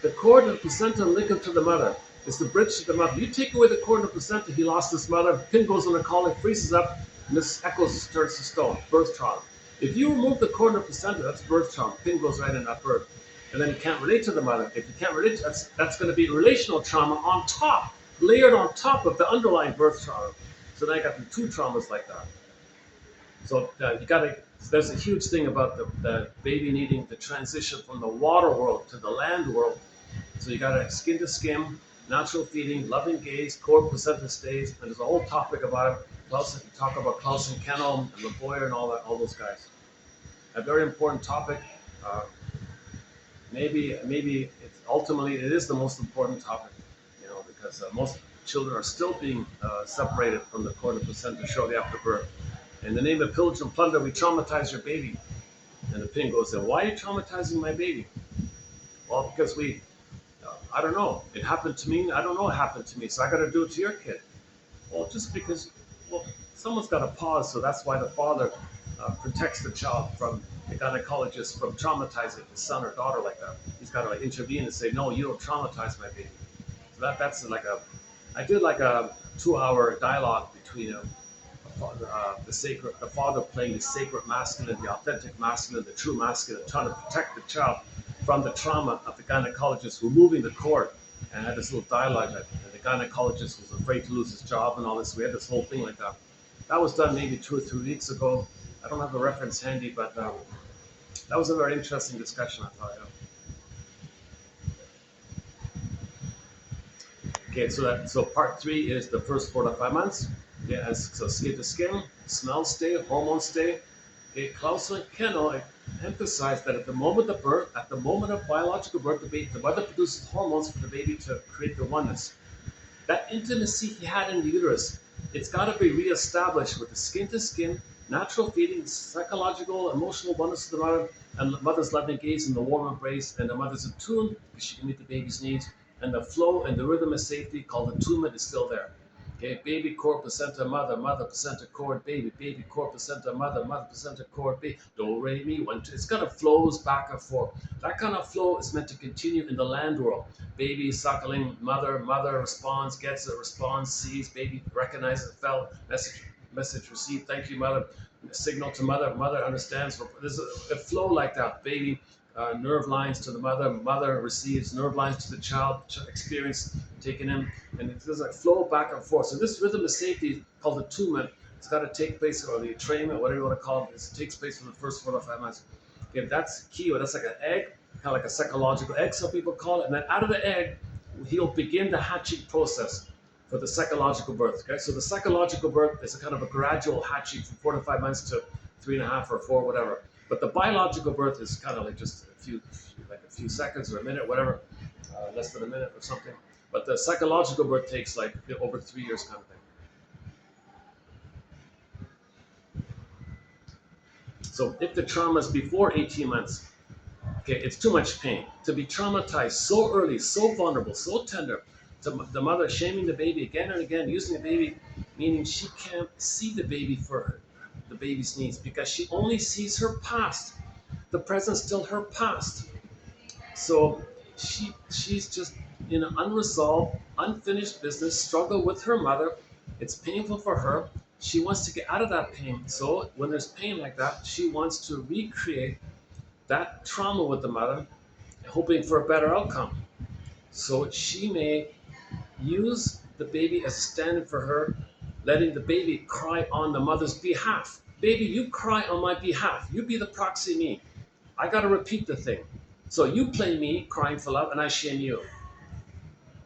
the cord and placenta link him to the mother. It's the bridge to the mother. You take away the cord and the placenta, he lost his mother. Pin goes on the collar, freezes up, and this echoes turns to stone. Birth trauma. If you remove the cord and the placenta, that's birth trauma. Pin goes right in that birth. And then he can't relate to the mother. If you can't relate, that's going to be relational trauma on top, layered on top of the underlying birth trauma. So now you got the two traumas like that. So you got to. There's a huge thing about the baby needing the transition from the water world to the land world. So you got to skin to skin, natural feeding, loving gaze, core placenta stays, and there's a whole topic about it. Klaus, you talk about Klaus and Kennel and LeBoyer and all those guys. A very important topic. Uh, maybe ultimately it is the most important topic, because most children are still being separated from the core and placenta shortly after birth. In the name of pillage and plunder, we traumatize your baby. And the pin goes in. Why are you traumatizing my baby? Well, because I don't know. It happened to me. I don't know what happened to me, so I got to do it to your kid. Well, just because, someone's got to pause, so that's why the father protects the child from the gynecologist from traumatizing his son or daughter like that. He's got to intervene and say, "No, you don't traumatize my baby." So that's like I did like a 2-hour dialogue between the father playing the sacred masculine, the authentic masculine, the true masculine, trying to protect the child from the trauma of the gynecologist removing the cord. And I had this little dialogue that the gynecologist was afraid to lose his job and all this. We had this whole thing like that. That was done maybe 2 or 3 weeks ago. I don't have the reference handy, but that was a very interesting discussion, I thought. Okay, so part 3 is the first 4 to 5 months. Okay, so skin to skin, smell stay, hormone stay. Okay, Klaus and Kennel emphasized that at the moment of birth, at the moment of biological birth, the mother produces hormones for the baby to create the oneness. That intimacy he had in the uterus, it's got to be reestablished with the skin to skin, natural feeding, psychological, emotional oneness to the mother, and the mother's loving gaze and the warm embrace, and the mother's attuned because she can meet the baby's needs, and the flow and the rhythm of safety called attunement is still there. Okay, baby, core, placenta, mother, mother, placenta, cord, baby, baby, core, placenta, mother, mother, placenta, cord, baby, do, re, mi, 1, 2. It's kind of flows back and forth. That kind of flow is meant to continue in the land world. Baby suckling, mother, mother responds, gets it, responds, sees, baby recognizes, felt, message received, thank you, mother, signal to mother, mother understands. There's a flow like that. Baby, nerve lines to the mother, mother receives nerve lines to the child, experience taken in, and there's a flow back and forth. So this rhythm of safety called attunement, it's got to take place, or the entrainment, whatever you want to call it, it takes place for the first 4 to 5 months. Okay, that's key. That's like an egg, kind of like a psychological egg, some people call it, and then out of the egg, he'll begin the hatching process for the psychological birth. Okay, so the psychological birth is a kind of a gradual hatching from 4 to 5 months to 3.5 or 4, whatever. But the biological birth is kind of like just a few seconds or a minute, whatever, less than a minute or something. But the psychological birth takes like over 3 years, kind of thing. So if the trauma is before 18 months, okay, it's too much pain to be traumatized so early, so vulnerable, so tender. To the mother shaming the baby again and again, using the baby, meaning she can't see the baby for the baby's needs because she only sees her past. The present's still her past. So she's just in an unresolved, unfinished business struggle with her mother. It's painful for her. She wants to get out of that pain. So when there's pain like that, she wants to recreate that trauma with the mother, hoping for a better outcome. So she may use the baby as a stand-in for her, letting the baby cry on the mother's behalf. Baby, you cry on my behalf. You be the proxy me. I got to repeat the thing. So you play me crying for love and I shame you.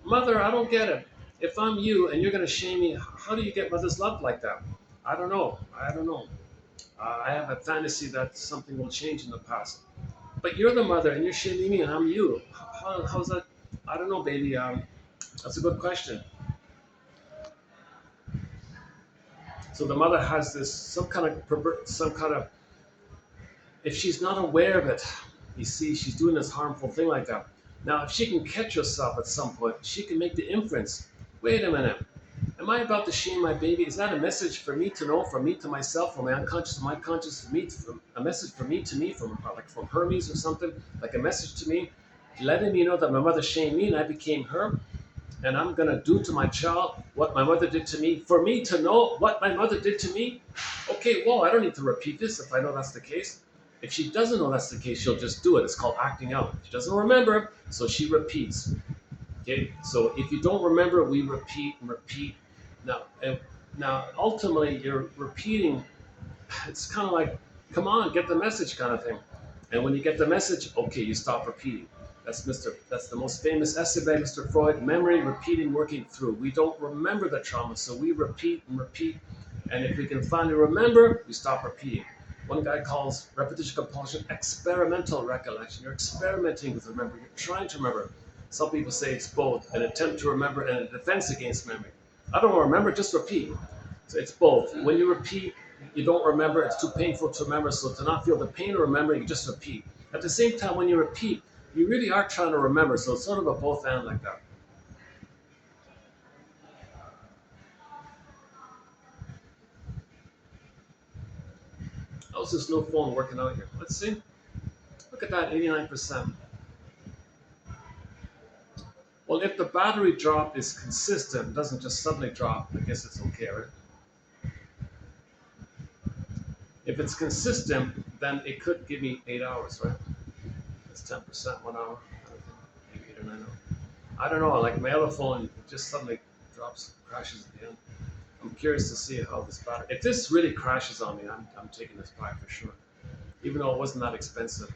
Mother, I don't get it. If I'm you and you're going to shame me, how do you get mother's love like that? I don't know. I don't know. I have a fantasy that something will change in the past. But you're the mother and you're shaming me and I'm you. How's that? I don't know, baby. That's a good question. So the mother has this some kind of some kind of, if she's not aware of it, you see, she's doing this harmful thing like that. Now, if she can catch herself at some point, she can make the inference. Wait a minute. Am I about to shame my baby? Is that a message for me to know, from me to myself, from my unconscious to my conscious, from me to, a message from me, from like from Hermes or something, like a message to me, letting me know that my mother shamed me and I became her, and I'm gonna do to my child what my mother did to me, for me to know what my mother did to me? Okay, well, I don't need to repeat this if I know that's the case. If she doesn't know that's the case, she'll just do it. It's called acting out. She doesn't remember, so she repeats. Okay, so if you don't remember, we repeat and repeat. Now, now, ultimately, you're repeating. It's kind of like, come on, get the message, kind of thing. And when you get the message, okay, you stop repeating. That's the most famous essay by Mr. Freud. Memory, repeating, working through. We don't remember the trauma, so we repeat and repeat. And if we can finally remember, we stop repeating. One guy calls repetition compulsion experimental recollection. You're experimenting with remembering. You're trying to remember. Some people say it's both an attempt to remember and a defense against memory. I don't remember, just repeat. So it's both. When you repeat, you don't remember, it's too painful to remember. So to not feel the pain of remembering, you just repeat. At the same time, when you repeat, you really are trying to remember. So it's sort of a both and like that. How's this new phone working out here? Let's see. Look at that, 89%. Well, if the battery drop is consistent, doesn't just suddenly drop, I guess it's okay, right? If it's consistent, then it could give me 8 hours, right? It's 10%, 1 hour, maybe 8 or 9 hours. I don't know, like my other phone just suddenly drops, crashes at the end. I'm curious to see how this battery, if this really crashes on me, I'm taking this back for sure. Even though it wasn't that expensive,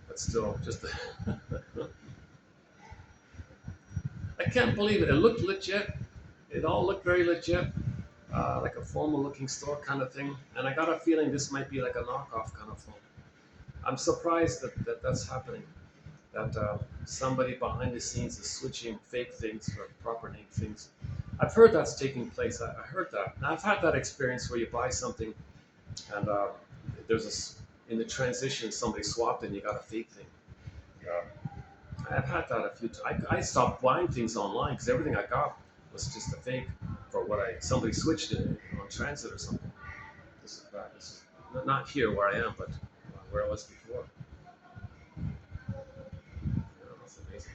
but still, just, I can't believe it. It looked legit. It all looked very legit, like a formal looking store kind of thing. And I got a feeling this might be like a knockoff kind of phone. I'm surprised that that's happening. That somebody behind the scenes is switching fake things for proper name things. I've heard that's taking place. I heard that. And I've had that experience where you buy something and there's in the transition somebody swapped it and you got a fake thing. I've had that a few times. I stopped buying things online because everything I got was just a fake for what somebody switched it on transit or something. This is bad. This is not here where I am, but where I was before. That's amazing.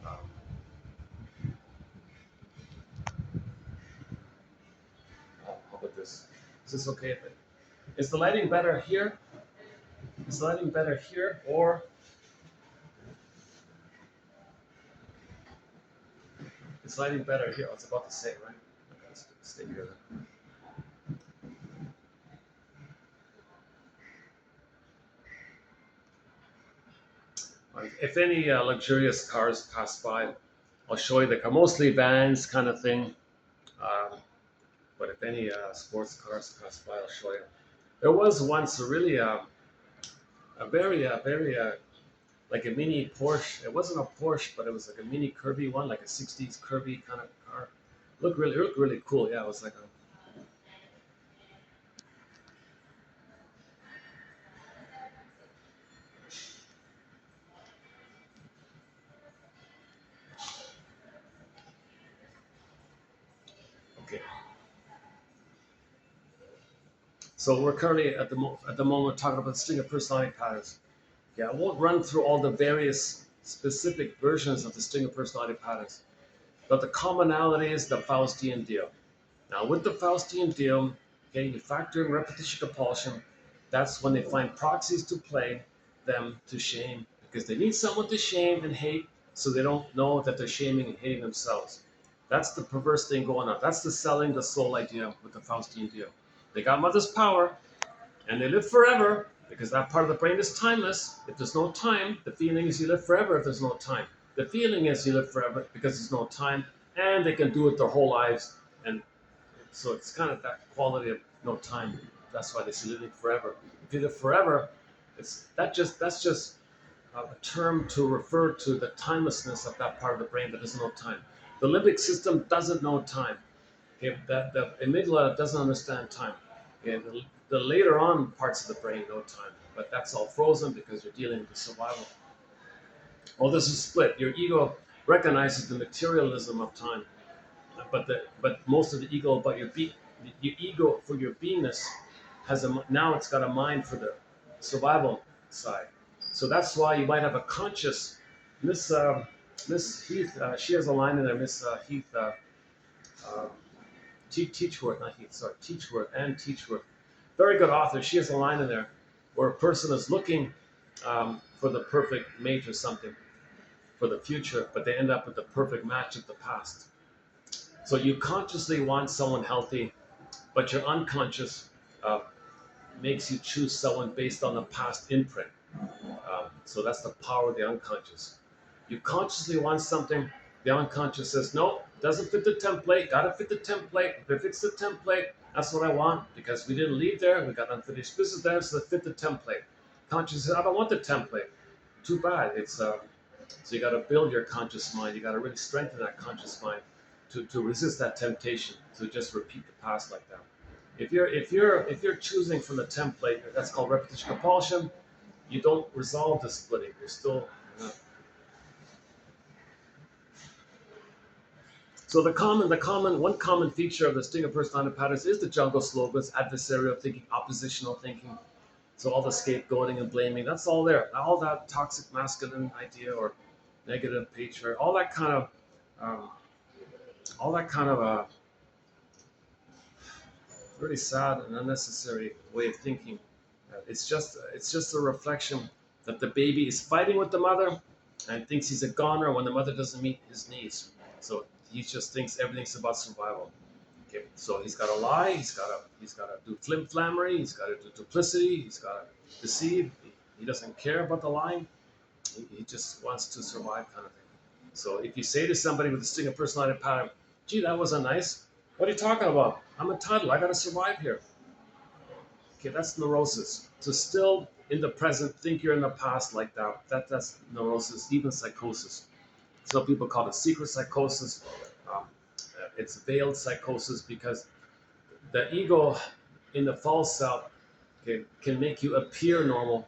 Um, how about this? Is this okay? Is the lighting better here? Is the lighting better here, or is lighting better here? I was about to say, right? Okay, let's stay here then. Right. If any luxurious cars pass by, I'll show you the car. Mostly vans, kind of thing. Um, but if any sports cars pass by, I'll show you. There was once a very like a mini Porsche. It wasn't a Porsche, but it was like a mini curvy one, like a '60s curvy kind of car. Looked really cool. Yeah, it was like a, okay. So we're currently at the moment talking about the string of personality patterns. Yeah, I won't run through all the various specific versions of the string of personality patterns, but the commonality is the Faustian deal. Now, with the Faustian deal, okay, you factor in repetition compulsion. That's when they find proxies to play them to shame, because they need someone to shame and hate, so they don't know that they're shaming and hating themselves. That's the perverse thing going on. That's the selling the soul idea with the Faustian deal. They got mother's power, and they live forever because that part of the brain is timeless. If there's no time, the feeling is you live forever if there's no time. The feeling is you live forever because there's no time, and they can do it their whole lives. And so it's kind of that quality of no time. That's why they say living forever. If you live forever, that's just a term to refer to the timelessness of that part of the brain that doesn't know time. The limbic system doesn't know time. Okay, the amygdala doesn't understand time. Okay, the later on parts of the brain know time, but that's all frozen because you're dealing with the survival. Well, this is split. Your ego recognizes the materialism of time, but most of the ego about your ego for your beingness now it's got a mind for the survival side. So that's why you might have a conscious Miss Heath. She has a line in there. Miss Heath. Uh, Teachworth, not Heath, sorry, Teachworth. Very good author. She has a line in there where a person is looking for the perfect mate or something for the future, but they end up with the perfect match of the past. So you consciously want someone healthy, but your unconscious makes you choose someone based on the past imprint. So that's the power of the unconscious. You consciously want something, the unconscious says, no, doesn't fit the template, gotta fit the template. If it fits the template, that's what I want, because we didn't leave there, we got unfinished business there, so fit the template. Conscious says, I don't want the template. Too bad. So you gotta build your conscious mind, you gotta really strengthen that conscious mind to resist that temptation to just repeat the past like that. If you're choosing from the template, that's called repetition compulsion. You don't resolve the splitting. You're still. So one common feature of the string of personality patterns is the jungle slogans, adversarial thinking, oppositional thinking. So all the scapegoating and blaming, that's all there. All that toxic masculine idea or negative patriarch, um, all that kind of really sad and unnecessary way of thinking. It's just a reflection that the baby is fighting with the mother and thinks he's a goner when the mother doesn't meet his needs. So he just thinks everything's about survival. Okay, so he's got to lie. He's got to do flim-flammery. He's got to do duplicity. He's got to deceive. He doesn't care about the lying. He just wants to survive, kind of thing. So if you say to somebody with a string of personality pattern, "Gee, that wasn't nice. What are you talking about? I'm entitled. I got to survive here." Okay, that's neurosis. So still in the present, think you're in the past like that. That's neurosis, even psychosis. Some people call it secret psychosis. Um, it's veiled psychosis because the ego in the false self, okay, can make you appear normal,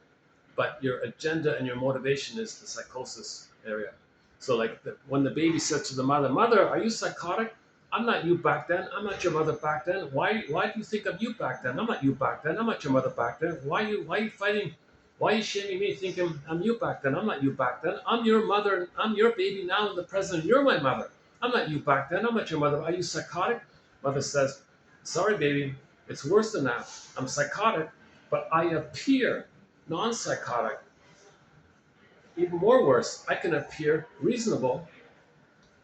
but your agenda and your motivation is the psychosis area. So like when the baby says to the mother, "Mother, are you psychotic? I'm not you back then. I'm not your mother back then. Why do you think I'm you back then? I'm not you back then. I'm not your mother back then. Why are you fighting? Why are you shaming me thinking I'm you back then? I'm not you back then. I'm your mother. I'm your baby now in the present. You're my mother. I'm not you back then. I'm not your mother. Are you psychotic?" Mother says, "Sorry, baby. It's worse than that. I'm psychotic, but I appear non-psychotic. Even more worse, I can appear reasonable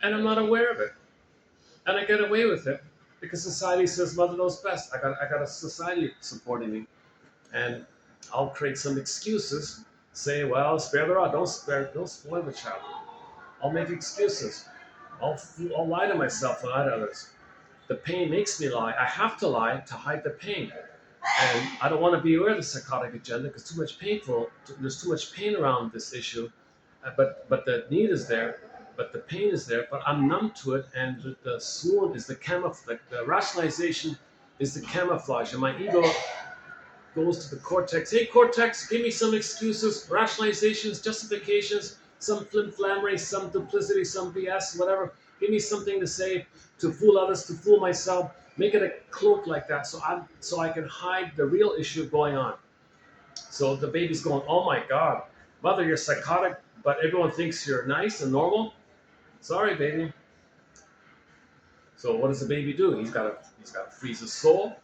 and I'm not aware of it. And I get away with it because society says mother knows best. I got a society supporting me. And I'll create some excuses, say, well, spare the rod, don't spoil the child. I'll make excuses. I'll lie to myself and lie to others. The pain makes me lie. I have to lie to hide the pain. And I don't want to be aware of the psychotic agenda because there's too much pain around this issue. But the need is there, but the pain is there, but I'm numb to it, and the swoon is the camouflage. The rationalization is the camouflage, and my ego goes to the cortex. Hey, cortex, give me some excuses, rationalizations, justifications, some flim-flammery, some duplicity, some BS, whatever. Give me something to say to fool others, to fool myself. Make it a cloak like that, so I can hide the real issue going on. So the baby's going, oh my God, mother, you're psychotic, but everyone thinks you're nice and normal. Sorry, baby. So what does the baby do? He's got to freeze his soul,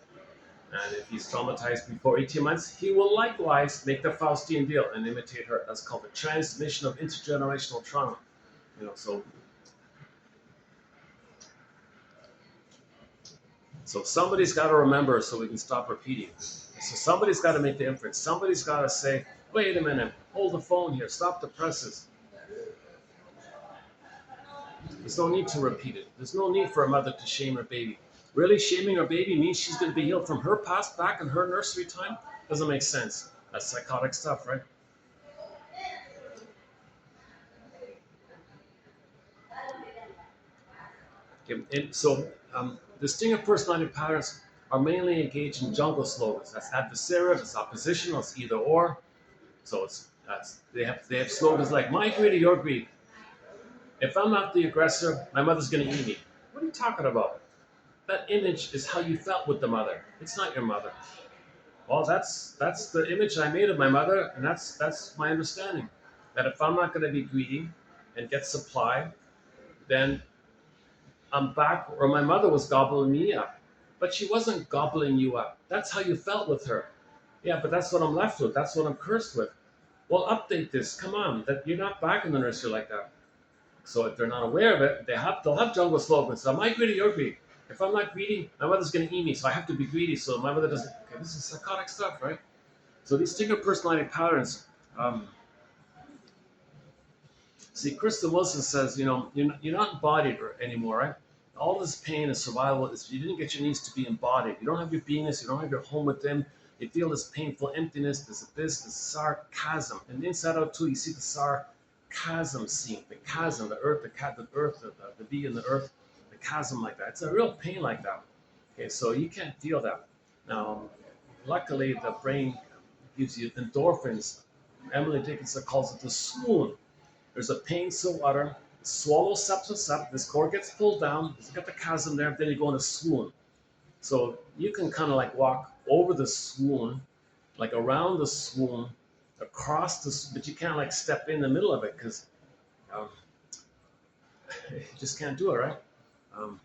and if he's traumatized before 18 months, he will likewise make the Faustian deal and imitate her. That's called the transmission of intergenerational trauma. So somebody's got to remember so we can stop repeating. So somebody's got to make the inference. Somebody's got to say, wait a minute, hold the phone here, stop the presses. There's no need to repeat it. There's no need for a mother to shame her baby. Really, shaming her baby means she's going to be healed from her past back in her nursery time? Doesn't make sense. That's psychotic stuff, right? Okay, distinct personality patterns are mainly engaged in jungle slogans. That's adversarial, that's oppositional, it's either or. So they have slogans like my greed or your greed. If I'm not the aggressor, my mother's going to eat me. What are you talking about? That image is how you felt with the mother. It's not your mother. Well, that's the image I made of my mother, and that's my understanding. That if I'm not going to be greedy and get supply, then I'm back where my mother was gobbling me up. But she wasn't gobbling you up. That's how you felt with her. Yeah, but that's what I'm left with. That's what I'm cursed with. Well, update this. Come on, that you're not back in the nursery like that. So if they're not aware of it, they'll have jungle slogans. Am I greedy or greedy? If I'm not greedy, my mother's going to eat me, so I have to be greedy. So my mother doesn't. Okay, this is psychotic stuff, right? So these single personality patterns. Um, See, Kristen Wilson says, you're not embodied anymore, right? All this pain and survival is you didn't get your needs to be embodied. You don't have your beingness. You don't have your home within. You feel this painful emptiness, this abyss, this sarcasm. And inside out too, you see the sarcasm scene, the chasm, the earth, the bee in the earth, the chasm like that. It's a real pain like that. Okay, so you can't feel that. Now, luckily, the brain gives you endorphins. Emily Dickinson calls it the swoon. There's a pain so utter, swallow substance up, this cord gets pulled down, you got the chasm there, then you go in a swoon. So you can kind of like walk over the swoon, like around the swoon, across the, but you can't like step in the middle of it because um, you just can't do it, right? Um,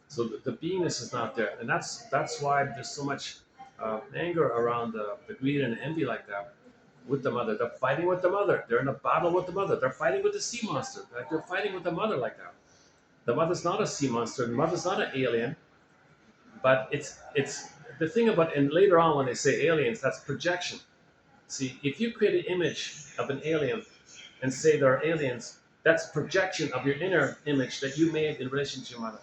so the beingness is not there, and that's why there's so much anger around the greed and envy like that. With the mother. They're fighting with the mother. They're in a battle with the mother. They're fighting with the sea monster. Like they're fighting with the mother like that. The mother's not a sea monster. The mother's not an alien. But it's the thing about, and later on when they say aliens, that's projection. See, if you create an image of an alien and say there are aliens, that's projection of your inner image that you made in relation to your mother.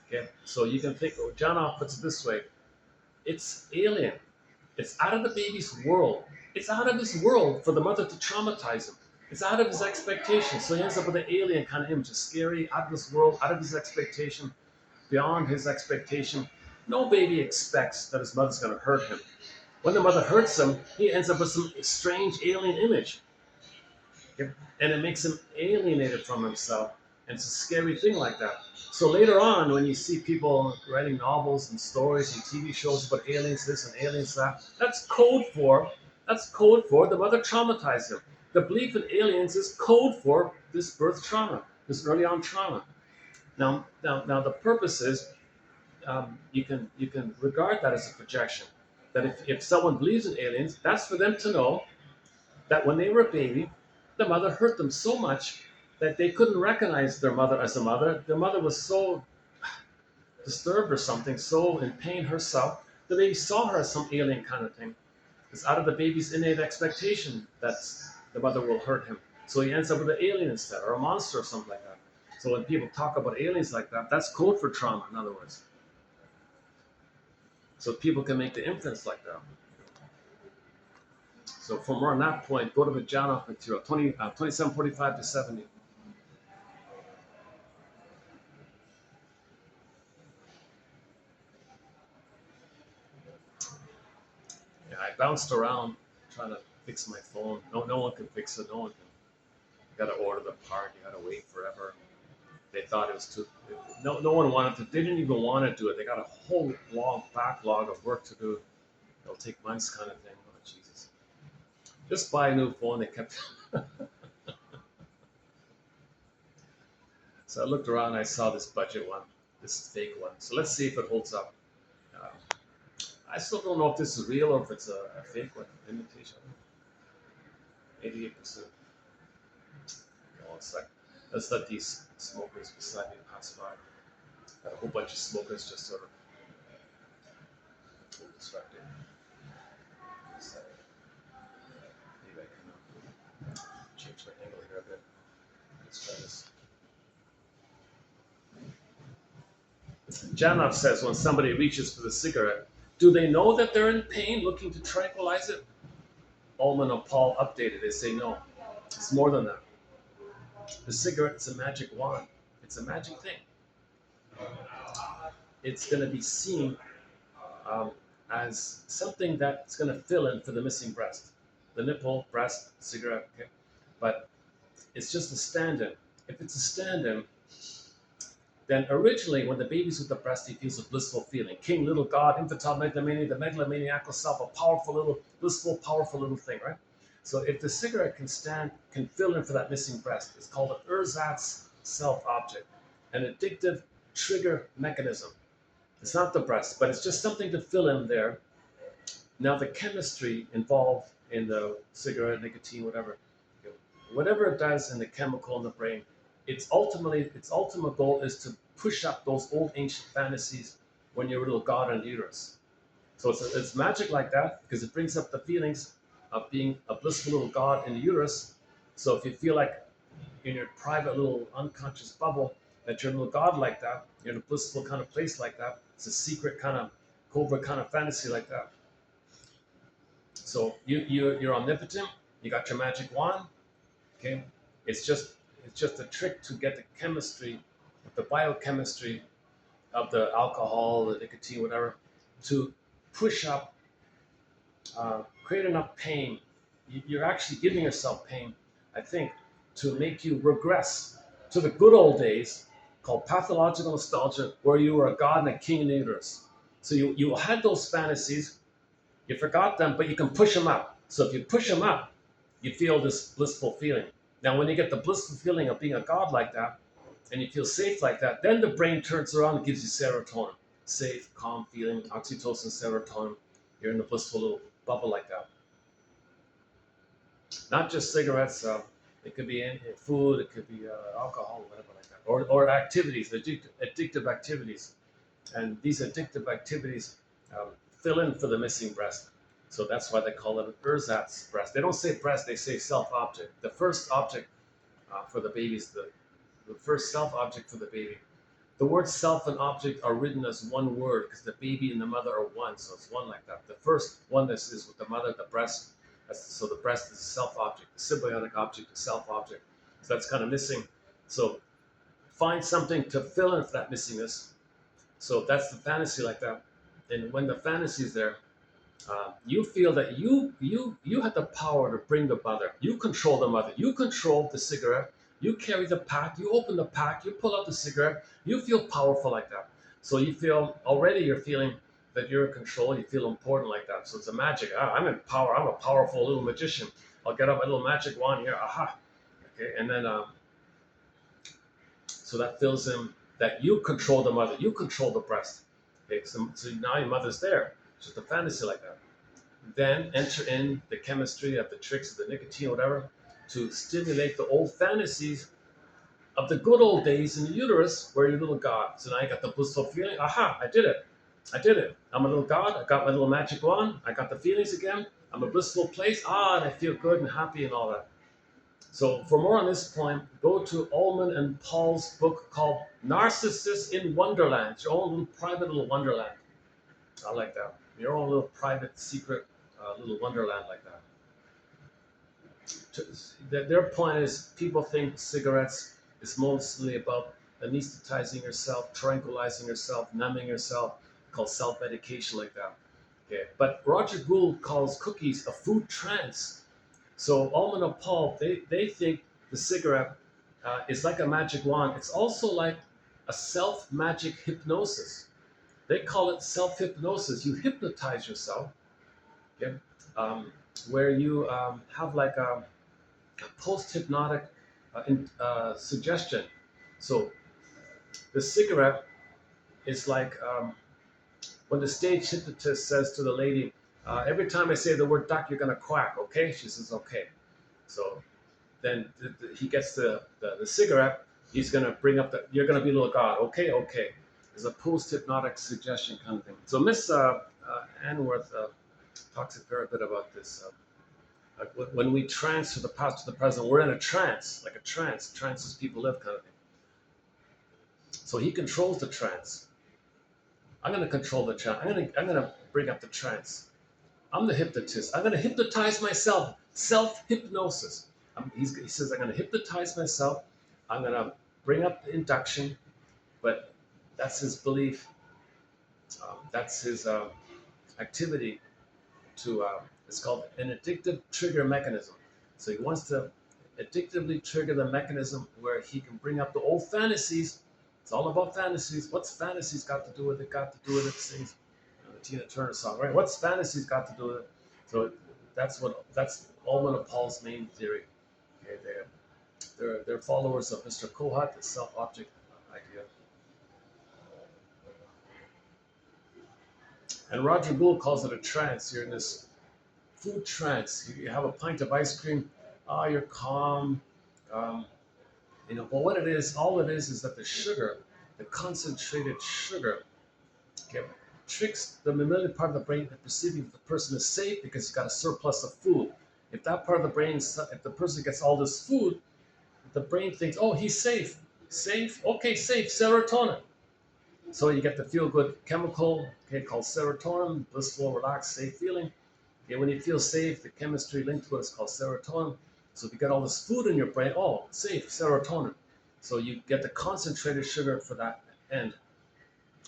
Okay, so you can think. Oh, John Off puts it this way: it's alien. It's out of the baby's world. It's out of his world for the mother to traumatize him. It's out of his expectation. So he ends up with an alien kind of image, a scary, out of this world, out of his expectation, beyond his expectation. No baby expects that his mother's going to hurt him. When the mother hurts him, he ends up with some strange alien image. And it makes him alienated from himself. And it's a scary thing like that. So later on, when you see people writing novels and stories and TV shows about aliens this and aliens that, that's code for the mother traumatized him. The belief in aliens is code for this birth trauma, this early on trauma. Now the purpose is you can regard that as a projection. That if someone believes in aliens, that's for them to know that when they were a baby, the mother hurt them so much that they couldn't recognize their mother as a mother. Their mother was so disturbed or something, so in pain herself, the baby saw her as some alien kind of thing. It's out of the baby's innate expectation that the mother will hurt him. So he ends up with an alien instead, or a monster or something like that. So when people talk about aliens like that, that's code for trauma, in other words. So people can make the inference like that. So from more on that point, go to the Janoff material, 2745 to 70. Yeah, I bounced around trying to fix my phone. No one can fix it. No one can. You got to order the part. You got to wait forever. They thought it was too. No one wanted to. They didn't even want to do it. They got a whole long backlog of work to do. It'll take months, kind of thing. Oh Jesus! Just buy a new phone. They kept. So I looked around. And I saw this budget one, this fake one. So let's see if it holds up. Uh, I still don't know if this is real or if it's a fake one, imitation. 88%. Oh, it's like, let's let these smokers beside me pass by. Got a whole bunch of smokers just sort of distracted. So maybe I can change my angle here a bit. Let's try this. Janov says when somebody reaches for the cigarette, do they know that they're in pain looking to tranquilize it? Ullman and Paul updated. They say no. It's more than that. The cigarette is a magic wand. It's a magic thing. It's going to be seen as something that's going to fill in for the missing breast. The nipple, breast, cigarette. Okay? But it's just a stand-in. If it's a stand-in, then originally when the baby's with the breast, he feels a blissful feeling. King, little God, infantile megalomania, the megalomaniacal self, a powerful little, blissful, powerful little thing, right? So if the cigarette can fill in for that missing breast, it's called an ersatz self-object, an addictive trigger mechanism. It's not the breast, but it's just something to fill in there. Now the chemistry involved in the cigarette, nicotine, whatever it does in the chemical in the brain, its ultimate goal is to push up those old ancient fantasies when you're a little God in the uterus. So it's magic like that because it brings up the feelings of being a blissful little God in the uterus. So if you feel like in your private little unconscious bubble that you're a little God like that, you're in a blissful kind of place like that, it's a secret kind of covert kind of fantasy like that. So you're omnipotent, you got your magic wand, okay? It's just a trick to get the chemistry, the biochemistry of the alcohol, the nicotine, whatever, to push up, create enough pain. You're actually giving yourself pain, I think, to make you regress to the good old days called pathological nostalgia, where you were a god and a king in the uterus. So you had those fantasies, you forgot them, but you can push them up. So if you push them up, you feel this blissful feeling. Now, when you get the blissful feeling of being a god like that, and you feel safe like that, then the brain turns around and gives you serotonin. Safe, calm feeling, oxytocin, serotonin. You're in a blissful little bubble like that. Not just cigarettes. It could be in food. It could be alcohol, whatever like that. Or activities, addictive activities. And these addictive activities fill in for the missing breast. So that's why they call it an ersatz breast. They don't say breast, they say self-object. The first object for the baby is the first self-object for the baby. The words self and object are written as one word because the baby and the mother are one, so it's one like that. The first oneness is with the mother, the breast. So the breast is a self-object. The symbiotic object is self-object. So that's kind of missing. So find something to fill in for that missingness. So that's the fantasy like that. And when the fantasy is there, you feel that you have the power to bring the mother. You control the mother. You control the cigarette. You carry the pack. You open the pack. You pull out the cigarette. You feel powerful like that. So you feel already you're feeling that you're in control. You feel important like that. So it's a magic. I'm in power. I'm a powerful little magician. I'll get out my little magic wand here. Aha. Okay. And then so that fills in that you control the mother. You control the breast. Okay. So now your mother's there. It's just a fantasy like that. Then enter in the chemistry of the tricks of the nicotine, whatever, to stimulate the old fantasies of the good old days in the uterus where you're a little god. So now you got the blissful feeling. Aha, I did it. I did it. I'm a little god. I got my little magic wand. I got the feelings again. I'm a blissful place. And I feel good and happy and all that. So for more on this point, go to Ullman and Paul's book called Narcissus in Wonderland. It's your own little private little wonderland. I like that. Your own little private, secret little wonderland like that. Their point is people think cigarettes is mostly about anesthetizing yourself, tranquilizing yourself, numbing yourself, called self-medication like that. Okay. But Roger Gould calls cookies a food trance. So Ullman and Paul, they think the cigarette is like a magic wand. It's also like a self-magic hypnosis. They call it self-hypnosis. You hypnotize yourself, okay? um, where you have like a post-hypnotic suggestion. So the cigarette is like when the stage hypnotist says to the lady, every time I say the word duck, you're going to quack, okay? She says, okay. So then he gets the cigarette. He's going to bring up you're going to be little God, okay, okay. It's a post-hypnotic suggestion kind of thing. So Miss Anworth talks a fair bit about this. When we trance to the past to the present, we're in a trance, like a trance. Trances people live kind of thing. So he controls the trance. I'm going to control the trance. I'm going to bring up the trance. I'm the hypnotist. I'm going to hypnotize myself. Self-hypnosis. He says, I'm going to hypnotize myself. I'm going to bring up the induction, but that's his belief. That's his activity to, it's called an addictive trigger mechanism. So he wants to addictively trigger the mechanism where he can bring up the old fantasies. It's all about fantasies. What's fantasies got to do with it? Got to do with it. Sings the Tina Turner song, right? What's fantasies got to do with it? So that's Alman of Paul's main theory. Okay, they're followers of Mr. Kohut, the self-object idea. And Roger Gould calls it a trance. You're in this food trance. You have a pint of ice cream. You're calm. But what it is, all it is that the sugar, the concentrated sugar, okay, tricks the mammalian part of the brain into perceiving that the person is safe because he's got a surplus of food. If that part of the brain, if the person gets all this food, the brain thinks, oh, he's safe. Safe? Okay, safe. Serotonin. So you get the feel-good chemical, okay, called serotonin, blissful, relaxed, safe feeling. Okay, when you feel safe, the chemistry linked to it is called serotonin. So if you get all this food in your brain, oh, safe, serotonin. So you get the concentrated sugar for that end.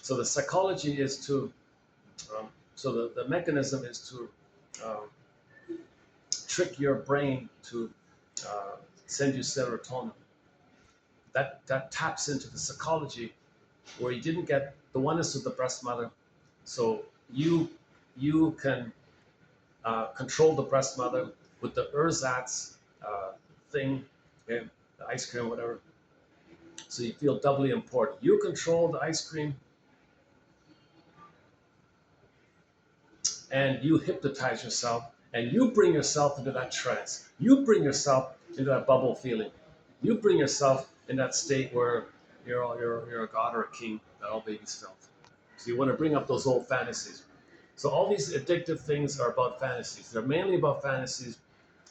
So the psychology is to, the mechanism is to trick your brain to send you serotonin. That taps into the psychology where you didn't get the oneness of the breast mother. So you can control the breast mother with the ersatz thing, okay, the ice cream, whatever. So you feel doubly important. You control the ice cream, and you hypnotize yourself, and you bring yourself into that trance. You bring yourself into that bubble feeling. You bring yourself in that state where you're a god or a king that all babies felt. So you want to bring up those old fantasies. So all these addictive things are about fantasies. They're mainly about fantasies.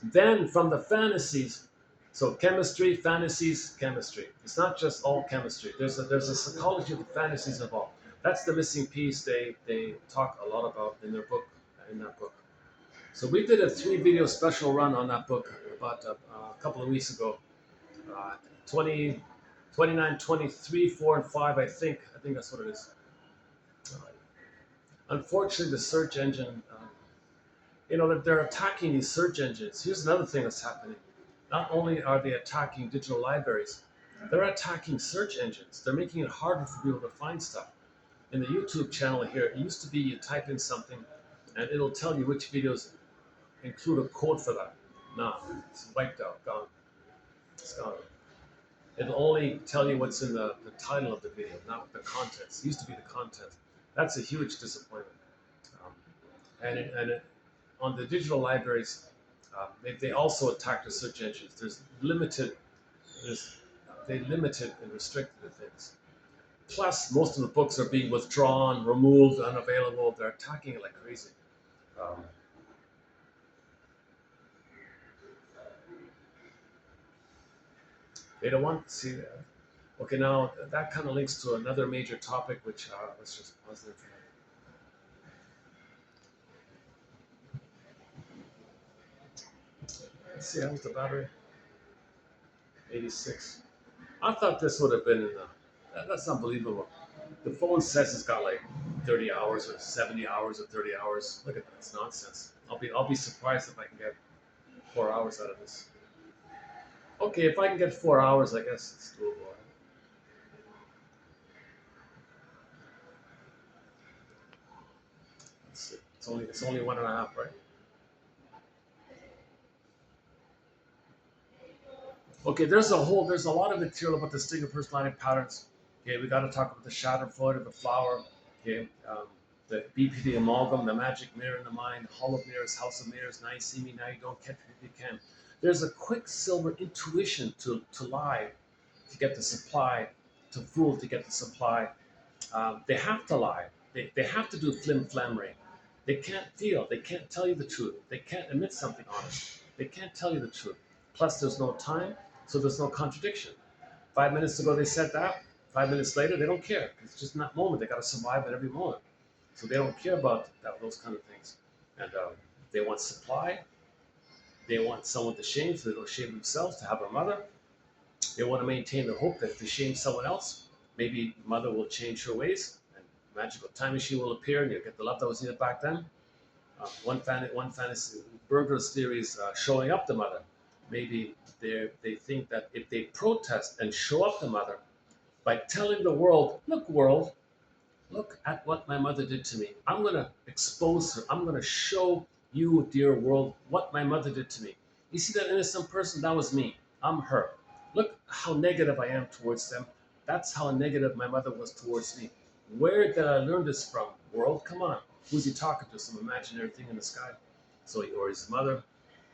Then from the fantasies, so chemistry, fantasies, chemistry. It's not just all chemistry. There's a psychology of the fantasies involved. That's the missing piece they talk a lot about in that book. So we did a 3-video special run on that book about a couple of weeks ago. 20, 29, 23, 4, and 5, I think that's what it is. Unfortunately, the search engine, they're attacking these search engines. Here's another thing that's happening. Not only are they attacking digital libraries, they're attacking search engines. They're making it harder for people to find stuff. In the YouTube channel here, it used to be you type in something and it'll tell you which videos include a code for that. Now, it's wiped out, gone. It's gone. It'll only tell you what's in the title of the video, not the contents. It used to be the content. That's a huge disappointment. On the digital libraries, they also attack the search engines. They limited and restricted the things. Plus, most of the books are being withdrawn, removed, unavailable. They're attacking it like crazy. They don't want to see that. Okay, now that kind of links to another major topic, which let's just pause there for a minute. Let's see, how's the battery? 86. I thought this would have been in that's unbelievable. The phone says it's got like 30 hours or 70 hours or 30 hours. Look at that, it's nonsense. I'll be surprised if I can get 4 hours out of this. Okay, if I can get 4 hours, I guess it's doable. It's only 1.5, right? Okay, there's a lot of material about the distinct personality patterns. Okay, we got to talk about the shattered Freud of the flower. Okay, the BPD amalgam, the magic mirror in the mind, hall of mirrors, house of mirrors. Now you see me, now you don't catch me if you can. There's a quicksilver intuition to lie, to get the supply, to fool to get the supply. They have to lie. They have to do flim flammery. They can't feel. They can't tell you the truth. They can't admit something honest. They can't tell you the truth. Plus, there's no time, so there's no contradiction. 5 minutes ago, they said that. 5 minutes later, they don't care. It's just in that moment. They got to survive at every moment. So they don't care about those kind of things. And they want supply. They want someone to shame, so they don't shame themselves, to have a mother. They want to maintain the hope that if they shame someone else, maybe mother will change her ways and magical time machine will appear and you'll get the love that was needed back then. One fantasy, Bergler's theory is showing up the mother. Maybe they think that if they protest and show up the mother by telling the world, look at what my mother did to me. I'm going to expose her. I'm going to show you, dear world, what my mother did to me. You see that innocent person? That was me. I'm her. Look how negative I am towards them. That's how negative my mother was towards me. Where did I learn this from? World, come on. Who's he talking to? Some imaginary thing in the sky? So, or his mother.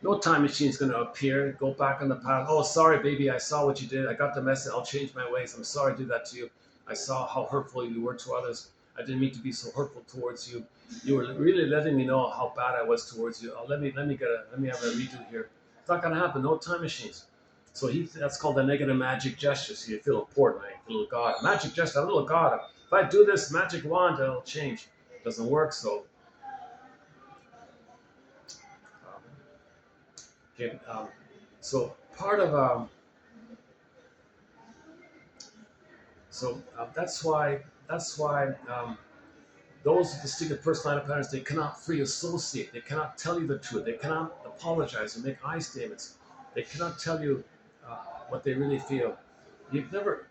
No time machine's going to appear, go back on the path. Oh, sorry, baby, I saw what you did. I got the message. I'll change my ways. I'm sorry I did that to you. I saw how hurtful you were to others. I didn't mean to be so hurtful towards you. You were really letting me know how bad I was towards you. Oh, let me have a redo here. It's not going to happen. No time machines. So that's called the negative magic gesture. So you feel important, right? A little god, magic gesture, a little god. If I do this magic wand, it'll change. It doesn't work. So um, okay, so part of that's why those distinctive personality patterns, they cannot free associate. They cannot tell you the truth. They cannot apologize and make I statements. They cannot tell you what they really feel. You've never,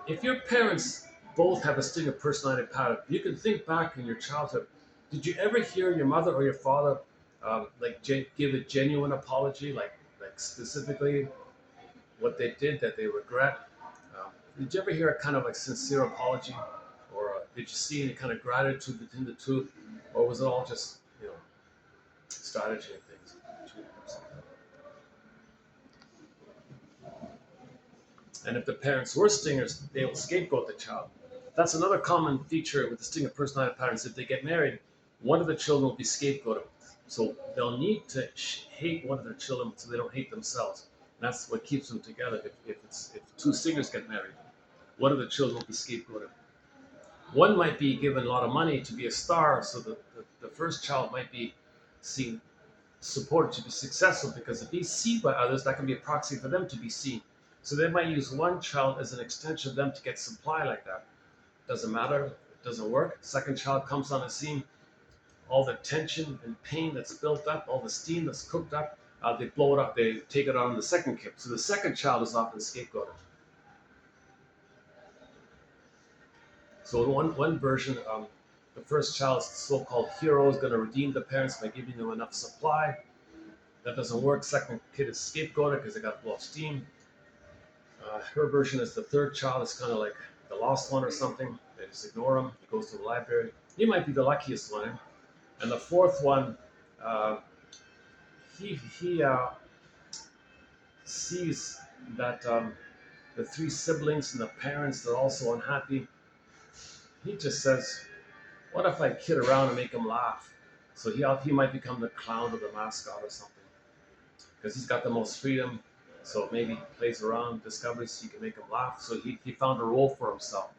if your parents both have a distinctive personality pattern, you can think back in your childhood. Did you ever hear your mother or your father give a genuine apology, like specifically what they did that they regret? Did you ever hear a kind of like sincere apology, or did you see any kind of gratitude between the two, or was it all just strategy and things? And if the parents were stingers, they will scapegoat the child. That's another common feature with the stinger personality patterns. If they get married, one of the children will be scapegoated. So they'll need to hate one of their children so they don't hate themselves. And that's what keeps them together. If two singers get married, one of the children will be scapegoated. One might be given a lot of money to be a star, so the first child might be seen, supported to be successful, because if he's seen by others, that can be a proxy for them to be seen. So they might use one child as an extension of them to get supply like that. Doesn't matter, it doesn't work. Second child comes on the scene, all the tension and pain that's built up, all the steam that's cooked up, they blow it up, they take it on the second kid. So the second child is often scapegoated. So in one version, the first child's so-called hero is going to redeem the parents by giving them enough supply. That doesn't work. Second kid is scapegoated because they got to blow off steam. Her version is the third child is kind of like the lost one or something. They just ignore him. He goes to the library. He might be the luckiest one. And the fourth one, uh, he sees that the three siblings and the parents, they're also unhappy. He just says, what if I kid around and make him laugh? So he might become the clown or the mascot or something, because he's got the most freedom. So maybe he plays around, discovers he can make him laugh. So he found a role for himself,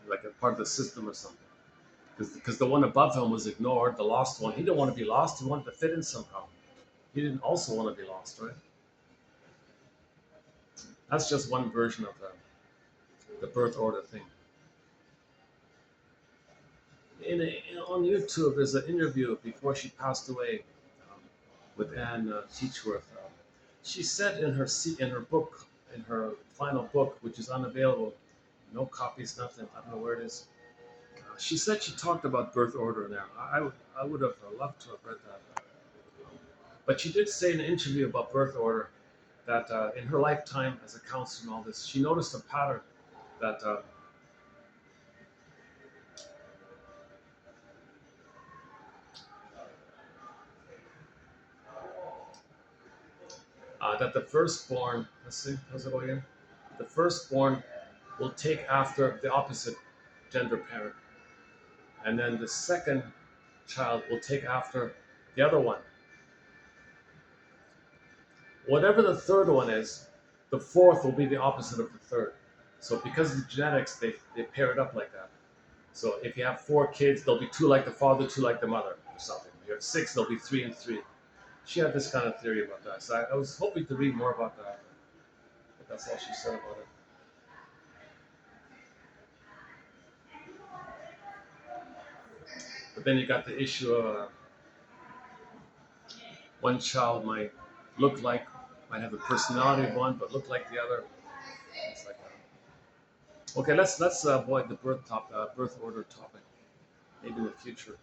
like a part of the system or something. Because the one above him was ignored, the lost one. He didn't want to be lost. He wanted to fit in somehow. He didn't also want to be lost, right? That's just one version of the birth order thing. On YouTube, there's an interview before she passed away, with Anne Teachworth. She said in her book, in her final book, which is unavailable, no copies, nothing. I don't know where it is. She said she talked about birth order in there. I would have loved to have read that. But she did say in an interview about birth order that in her lifetime as a counselor and all this, she noticed a pattern that that the firstborn, let's see, how's it go again? The firstborn will take after the opposite gender parent, and then the second child will take after the other one. Whatever the third one is, the fourth will be the opposite of the third. So because of the genetics, they pair it up like that. So if you have 4 kids, there'll be 2 like the father, 2 like the mother, or something. If you have 6, there'll be 3 and 3. She had this kind of theory about that. So I was hoping to read more about that. But that's all she said about it. But then you got the issue of one child might have the personality of one, but look like the other. It's like okay, let's avoid the birth order topic. Maybe in the future.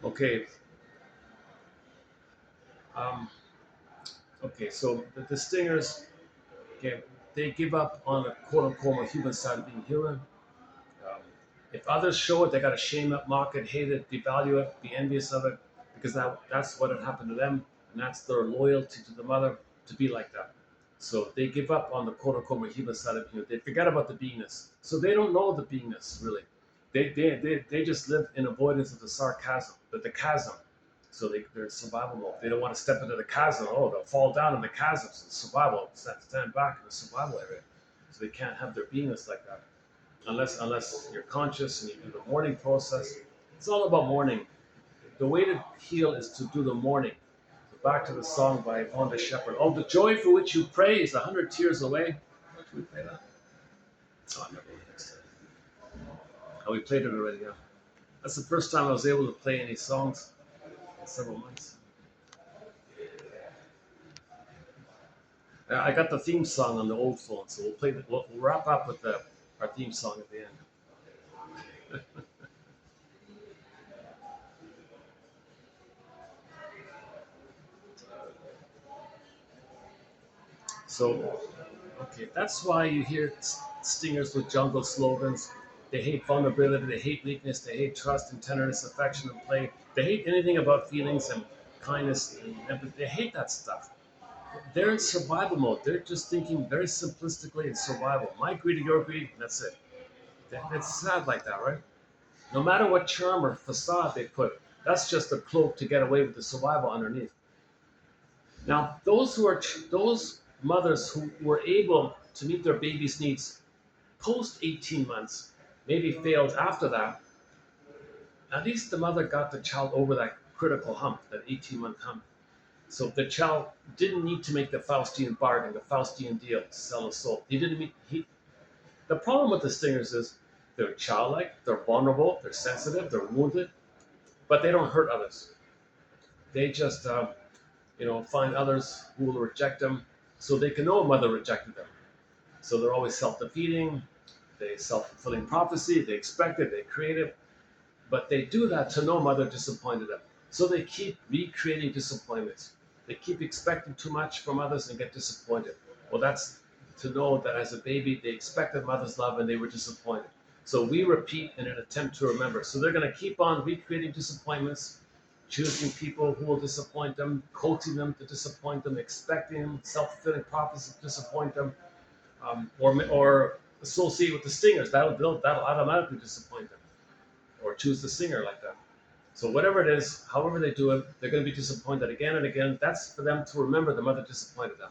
Okay. Um, okay. So the stingers, okay, they give up on the quote unquote human side of being human. Um, if others show it, they got to shame it, mock it, hate it, devalue it, be envious of it, because that's what had happened to them, and that's their loyalty to the mother to be like that. So they give up on the quote unquote human side of human. They forget about the beingness. So they don't know the beingness really. They just live in avoidance of the sarcasm, the chasm. So they're in survival mode. They don't want to step into the chasm. Oh, they'll fall down in the chasms in survival. Stand back in the survival area. So they can't have their beingness like that. Unless you're conscious and you do the mourning process. It's all about mourning. The way to heal is to do the mourning. So back to the song by Von de Shepherd. Oh, the joy for which you pray is 100 tears away. Should we play that? Oh, I never next time. Oh, we played it already, yeah. That's the first time I was able to play any songs in several months. I got the theme song on the old phone, so we'll wrap up with our theme song at the end. So, okay, that's why you hear stingers with jungle slogans. They hate vulnerability, they hate weakness, they hate trust and tenderness, affection and play. They hate anything about feelings and kindness and empathy. They hate that stuff. They're in survival mode. They're just thinking very simplistically in survival. My greed, your greed, that's it. It's sad like that, right? No matter what charm or facade they put, that's just a cloak to get away with the survival underneath. Now, those mothers who were able to meet their baby's needs post 18 months, maybe failed after that, at least the mother got the child over that critical hump, that 18-month hump. So the child didn't need to make the Faustian bargain, the Faustian deal to sell his soul. He didn't. The problem with the stingers is they're childlike, they're vulnerable, they're sensitive, they're wounded, but they don't hurt others. They just, find others who will reject them, so they can know a mother rejected them. So they're always self-defeating. They self-fulfilling prophecy. They expect it. They create it, but they do that to no mother disappointed them. So they keep recreating disappointments. They keep expecting too much from others and get disappointed. Well, that's to know that as a baby, they expected mother's love and they were disappointed. So we repeat in an attempt to remember. So they're going to keep on recreating disappointments, choosing people who will disappoint them, coaching them to disappoint them, expecting them, self-fulfilling prophecy to disappoint them, or associate with the stingers. That'll automatically disappoint them, or choose the singer like that. So whatever it is, however they do it, they're going to be disappointed again and again. That's for them to remember the mother disappointed them.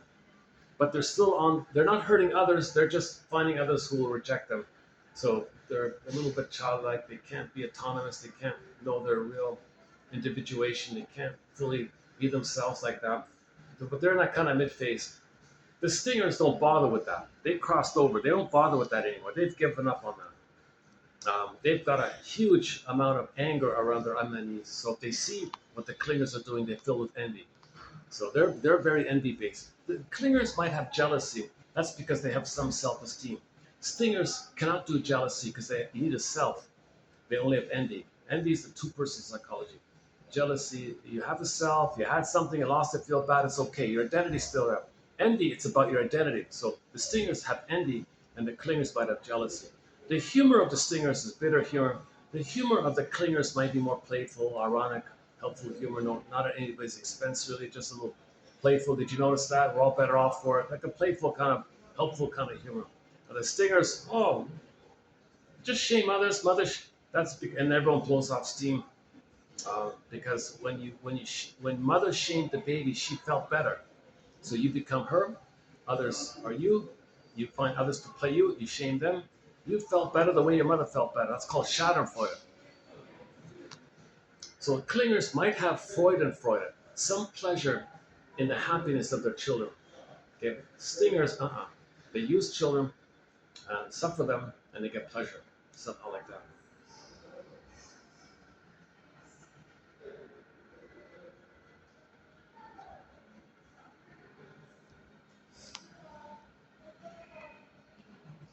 But they're still on. They're not hurting others. They're just finding others who will reject them. So they're a little bit childlike. They can't be autonomous. They can't know their real individuation. They can't fully be themselves like that. But they're in that kind of mid-phase. The stingers don't bother with that. They've crossed over. They don't bother with that anymore. They've given up on that. they've got a huge amount of anger around their enemies. So if they see what the clingers are doing, they fill with envy. So they're very envy based. The clingers might have jealousy. That's because they have some self esteem. Stingers cannot do jealousy because they need a self. They only have envy. Envy is the two-person psychology. Jealousy, you have a self, you had something, you lost it, feel bad, it's okay. Your identity's still there. Envy, it's about your identity. So the stingers have envy and the clingers might have jealousy. The humor of the stingers is bitter humor. The humor of the clingers might be more playful, ironic, helpful humor, no, not at anybody's expense, really, just a little playful. Did you notice that? We're all better off for it. Like a playful kind of, helpful kind of humor. And the stingers, oh, just shame others. Mothers, and everyone blows off steam because when mother shamed the baby, she felt better. So you become her, others are you. You find others to play you. You shame them. You felt better the way your mother felt better. That's called Schadenfreude. So clingers might have Freudenfreude, some pleasure in the happiness of their children. Okay, stingers, they use children and suffer them, and they get pleasure, somehow like that.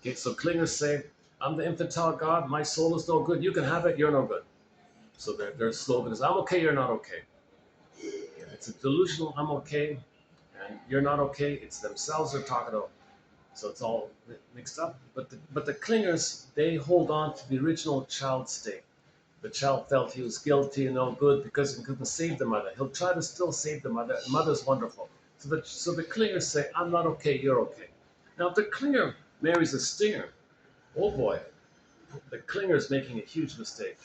Okay, so clingers say, I'm the infantile God, my soul is no good. You can have it, you're no good. So their slogan is, I'm okay, you're not okay. It's a delusional, I'm okay, and you're not okay. It's themselves they're talking about. So it's all mixed up. But the clingers, they hold on to the original child state. The child felt he was guilty and no good because he couldn't save the mother. He'll try to still save the mother. The mother's wonderful. So the clingers say, I'm not okay, you're okay. Now, if the clinger marries a stinger, oh boy, the clinger is making a huge mistake.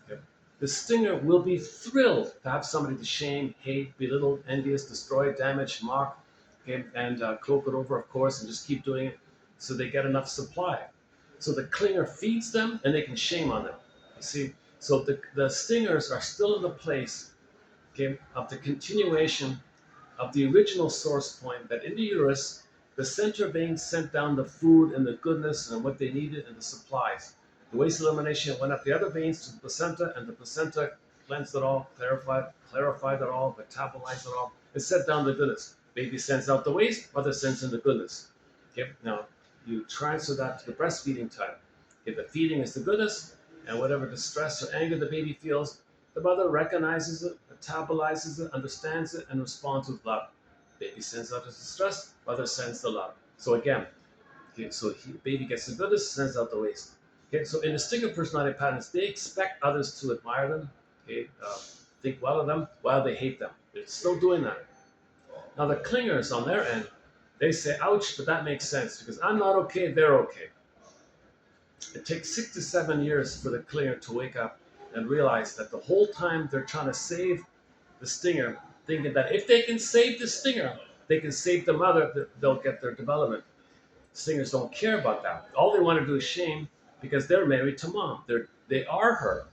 Okay? The stinger will be thrilled to have somebody to shame, hate, belittle, envious, destroy, damage, mock, okay, and cloak it over, of course, and just keep doing it so they get enough supply. So the clinger feeds them and they can shame on them. You see, so the stingers are still in the place, okay, of the continuation of the original source point that in the uterus, the center vein sent down the food and the goodness and what they needed and the supplies. The waste elimination went up the other veins to the placenta, and the placenta cleansed it all, clarified it all, metabolized it all. It sent down the goodness. Baby sends out the waste, mother sends in the goodness. Okay, now you transfer that to the breastfeeding time. Okay, the feeding is the goodness, and whatever distress or anger the baby feels, the mother recognizes it, metabolizes it, understands it, and responds with love. Baby sends out the distress, mother sends the love. So again, okay, so baby gets the goodness, sends out the waste. Okay, so in the stinger personality patterns, they expect others to admire them, okay, think well of them, while they hate them. They're still doing that. Now the clingers on their end, they say, ouch, but that makes sense because I'm not okay, they're okay. It takes 6 to 7 years for the clinger to wake up and realize that the whole time they're trying to save the stinger, thinking that if they can save the stinger, they can save the mother, they'll get their development. Stingers don't care about that. All they want to do is shame because they're married to mom. They are her.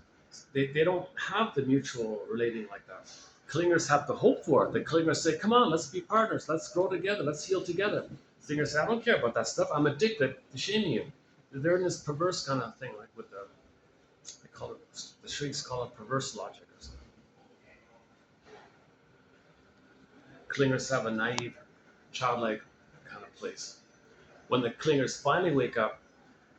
They don't have the mutual relating like that. Clingers have the hope for it. The clingers say, come on, let's be partners. Let's grow together. Let's heal together. Stingers say, I don't care about that stuff. I'm addicted to shaming you. They're in this perverse kind of thing, like with they call it, the shrieks call it perverse logic or something. Clingers have a naive, childlike kind of place. When the clingers finally wake up,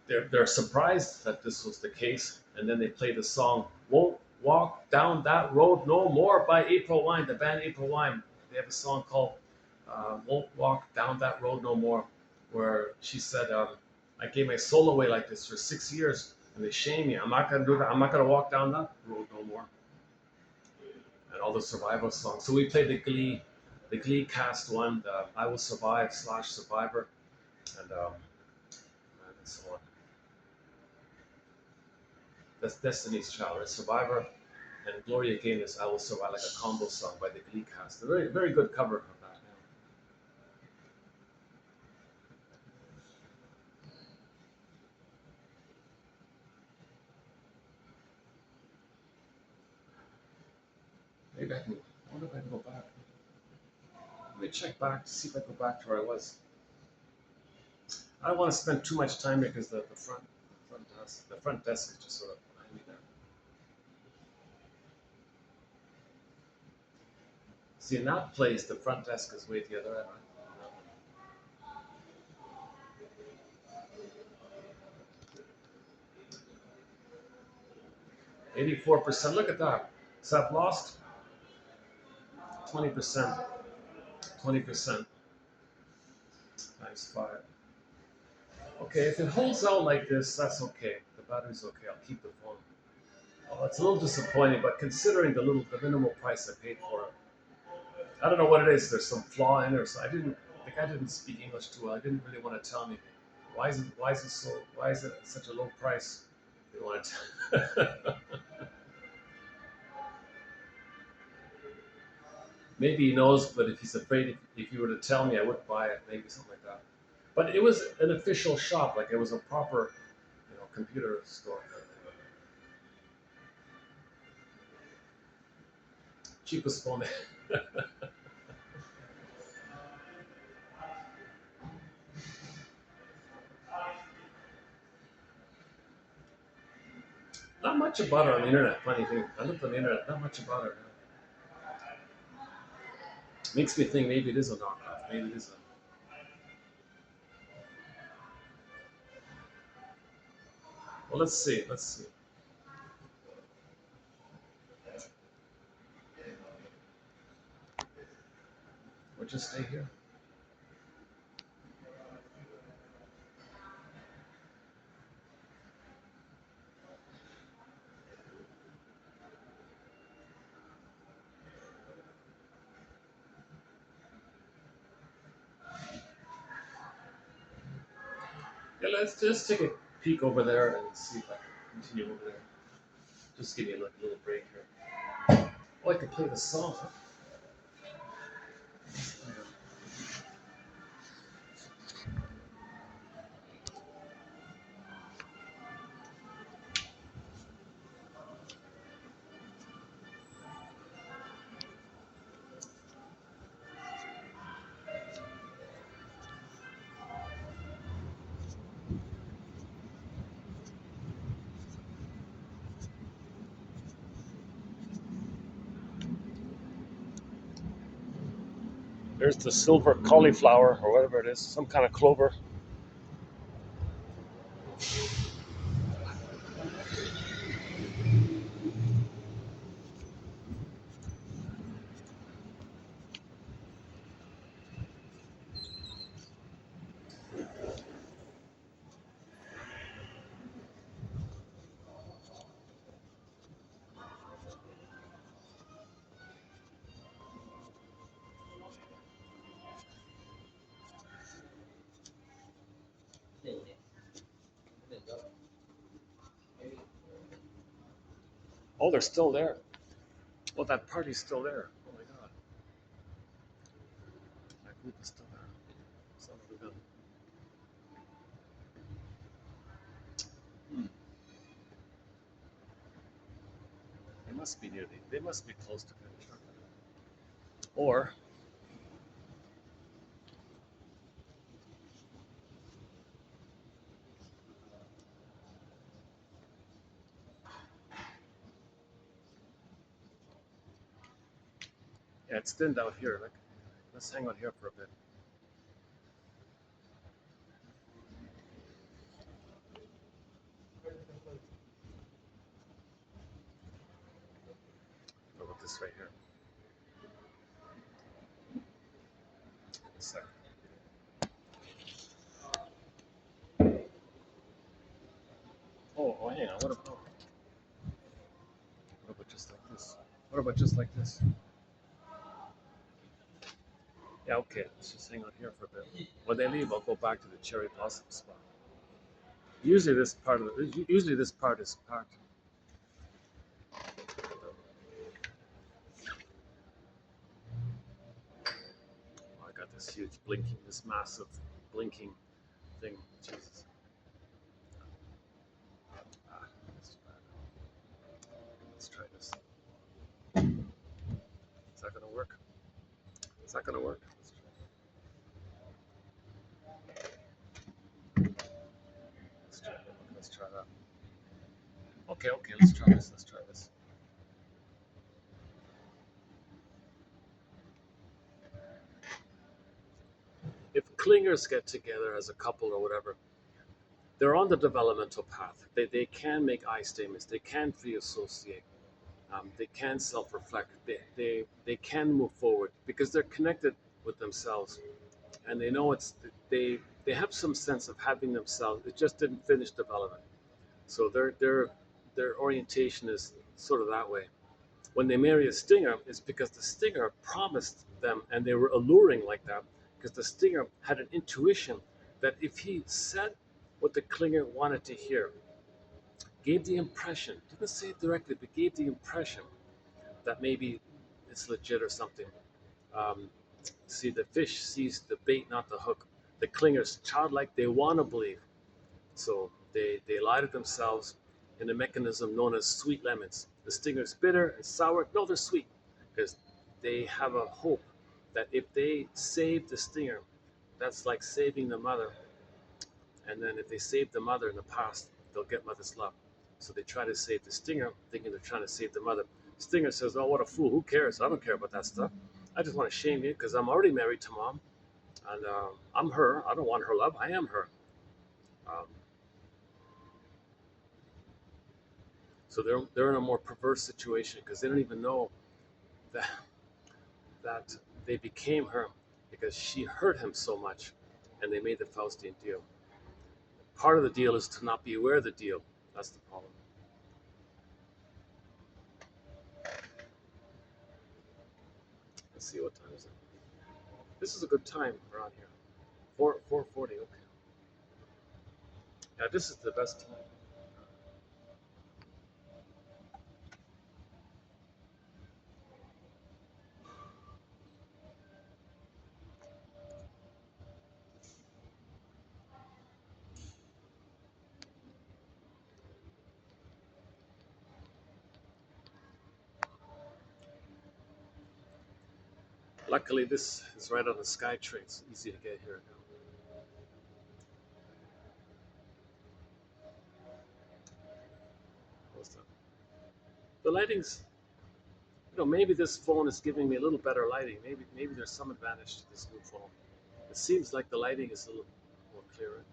they're surprised that this was the case, and then they play the song "Won't Walk Down That Road No More" by April Wine, the band April Wine. They have a song called "Won't Walk Down That Road No More," where she said, "I gave my soul away like this for 6 years, and they shame me. I'm not gonna do that. I'm not gonna walk down that road no more." And all the survival songs. So we played the Glee cast one, the "I Will Survive" slash Survivor, and so on. That's Destiny's Child, right? Survivor, and Gloria Gaynor is "I Will Survive," like a combo song by the Glee cast. A very, very good cover of that. Yeah. Maybe I can. I wonder if I can go back. Let me check back to see if I go back to where I was. I don't want to spend too much time here because the front The front desk is just sort of behind me there. See, in that place, the front desk is way at the other end, right? 84%. Look at that. So I've lost 20%. 20% times 5. Okay, if it holds out like this, that's okay. The battery's okay. I'll keep the phone. Oh, it's a little disappointing, but considering the minimal price I paid for it, I don't know what it is. There's some flaw in it, so the guy didn't speak English too well. I didn't really want to tell me why is it such a low price? They want to. Maybe he knows, but if he's afraid, if you were to tell me, I would buy it. Maybe something like that. But it was an official shop, like it was a proper, computer store. Cheapest phone. Not much about her on the internet. Funny thing, I looked on the internet. Not much about her. Makes me think maybe it is a knockoff. Maybe it is a. Well, let's see. Let's see. We'll just stay here. Yeah, let's just take a peek over there and see if I can continue over there. Just give me a little break here. Oh, I can play the song. Huh? There's the silver cauliflower or whatever it is, some kind of clover. Oh, they're still there. Oh, that party's still there. Oh my god, that group is still there. Son of a gun. They must be near They must be close to finish. Or yeah, it's thinned out here. Like, let's hang out here for a bit. What about this right here? A second. Oh, hang on. What about just like this? What about just like this? Yeah, okay. Let's just hang out here for a bit. When they leave, I'll go back to the cherry blossom spot. Usually this part is packed. Oh, I got this huge blinking, this massive blinking thing. Jesus. Ah, let's try this. Is that gonna work? Is that gonna work? Let's try that. Okay, okay, let's try this. Let's try this. If clingers get together as a couple or whatever, they're on the developmental path. They can make I statements. They can free associate. They can self-reflect. They can move forward because they're connected with themselves, and they know they have some sense of having themselves. It just didn't finish development, so their orientation is sort of that way. When they marry a stinger, it's because the stinger promised them, and they were alluring like that because the stinger had an intuition that if he said what the clinger wanted to hear, gave the impression, didn't say it directly, but gave the impression that maybe it's legit or something. Um, See, the fish sees the bait, not the hook. The clingers, childlike, they want to believe. So they lie to themselves in a mechanism known as sweet lemons. The stinger's bitter and sour. No, they're sweet because they have a hope that if they save the stinger, that's like saving the mother. And then if they save the mother in the past, they'll get mother's love. So they try to save the stinger, thinking they're trying to save the mother. Stinger says, "Oh, what a fool! Who cares? I don't care about that stuff. I just want to shame you because I'm already married to mom, and I'm her. I don't want her love. I am her." Um, so they're in a more perverse situation because they don't even know that that they became her because she hurt him so much, and they made the Faustian deal. Part of the deal is to not be aware of the deal. That's the problem. Let's see what time is it. This is a good time around here. 4:40. Okay. Yeah, this is the best time. Luckily, this is right on the SkyTrain. It's easy to get here. The lighting's, maybe this phone is giving me a little better lighting. Maybe there's some advantage to this new phone. It seems like the lighting is a little more clearer.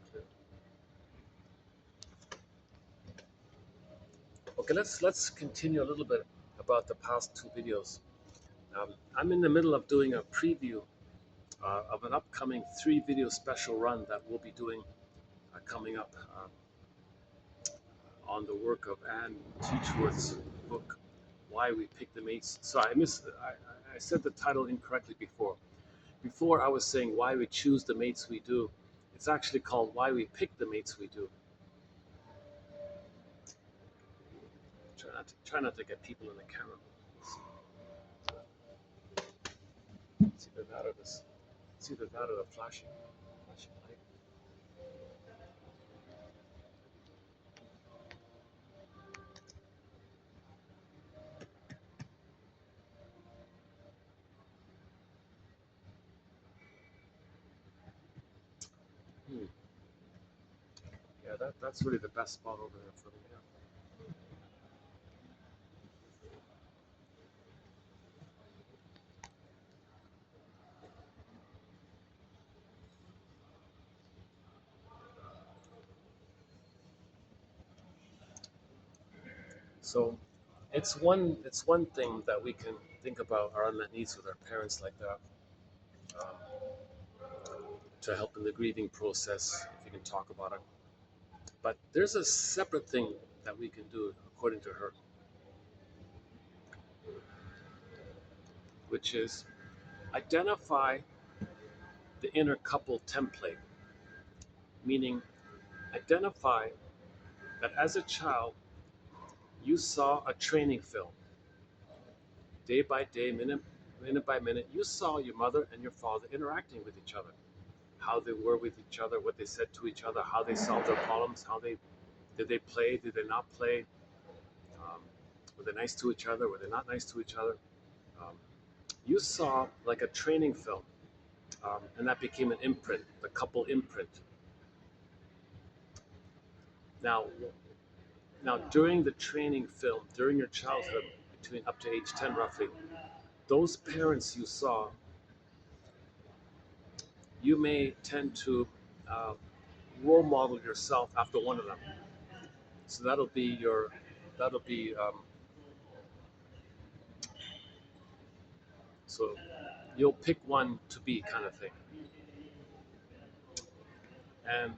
Okay, let's continue a little bit about the past two videos. I'm in the middle of doing a preview of an upcoming 3 video special run that we'll be doing coming up on the work of Anne Teachworth's book, Why We Pick the Mates. Sorry, I said the title incorrectly before. Before I was saying why we choose the mates we do. It's actually called Why We Pick the Mates We Do. Try not to get people in the camera. It's either that or this. It's either that or the flashing light. Hmm. Yeah, that's really the best spot over there for me. Yeah. So it's one thing that we can think about our unmet needs with our parents like that, to help in the grieving process if you can talk about it. But there's a separate thing that we can do according to her, which is identify the inner couple template, meaning identify that as a child you saw a training film day by day, minute by minute. You saw your mother and your father interacting with each other, how they were with each other, what they said to each other, how they solved their problems, how they did they play, did they not play, um, were they nice to each other, were they not nice to each other. Um, you saw like a training film, and that became an imprint, the couple imprint. Now, Now, during the training film, during your childhood, between up to age 10 roughly, those parents you saw, you may tend to uh, role model yourself after one of them. So that'll be, so you'll pick one to be kind of thing. And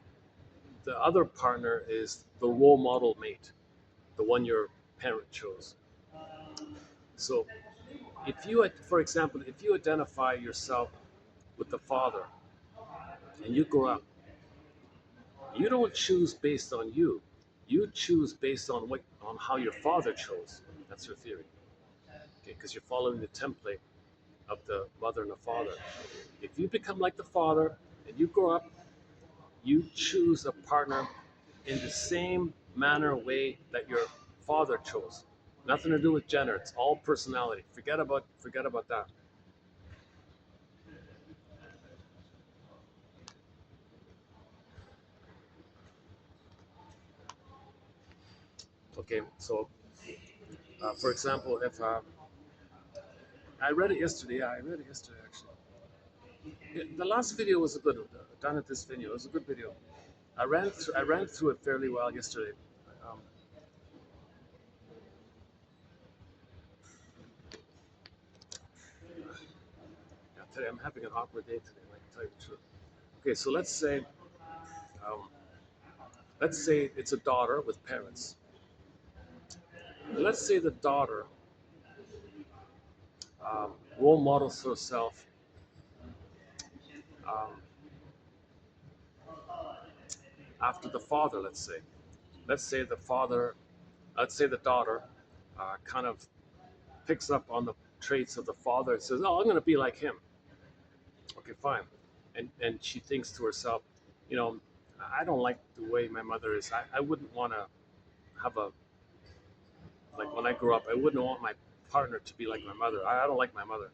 the other partner is the role model mate, the one your parent chose. So if you, for example, if you identify yourself with the father and you grow up, you don't choose based on you. You choose based on how your father chose. That's your theory. Okay, because you're following the template of the mother and the father. If you become like the father and you grow up, you choose a partner in the same manner way that your father chose. Nothing to do with gender. It's all personality. Forget about that. Okay, so for example, if I read it yesterday, yeah, I read it yesterday actually. The last video was a good one. Done at this video, it was a good video. I ran through it fairly well yesterday. Um, yeah, today I'm having an awkward day today. I can tell you the truth. Okay, so um, let's say it's a daughter with parents. Let's say the daughter role models herself um, after the father. Let's say the daughter kind of picks up on the traits of the father and says, "Oh, I'm going to be like him." Okay, fine. And she thinks to herself, you know, I don't like the way my mother is. I wouldn't want to have a like when I grew up. I wouldn't want my partner to be like my mother. I don't like my mother,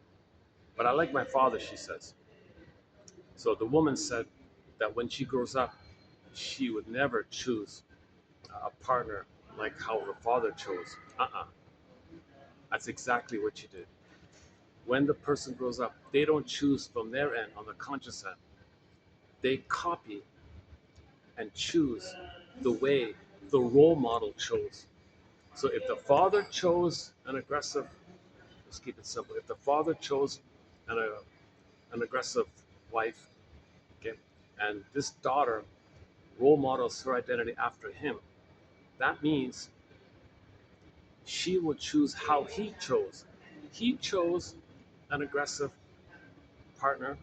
but I like my father. She says. So the woman said that when she grows up, she would never choose a partner like how her father chose. That's exactly what she did. When the person grows up, they don't choose from their end on the conscious end. They copy and choose the way the role model chose. So if the father chose an aggressive, let's keep it simple. If the father chose an aggressive wife, okay, and this daughter role models her identity after him, that means she will choose how he chose. He chose an aggressive partner.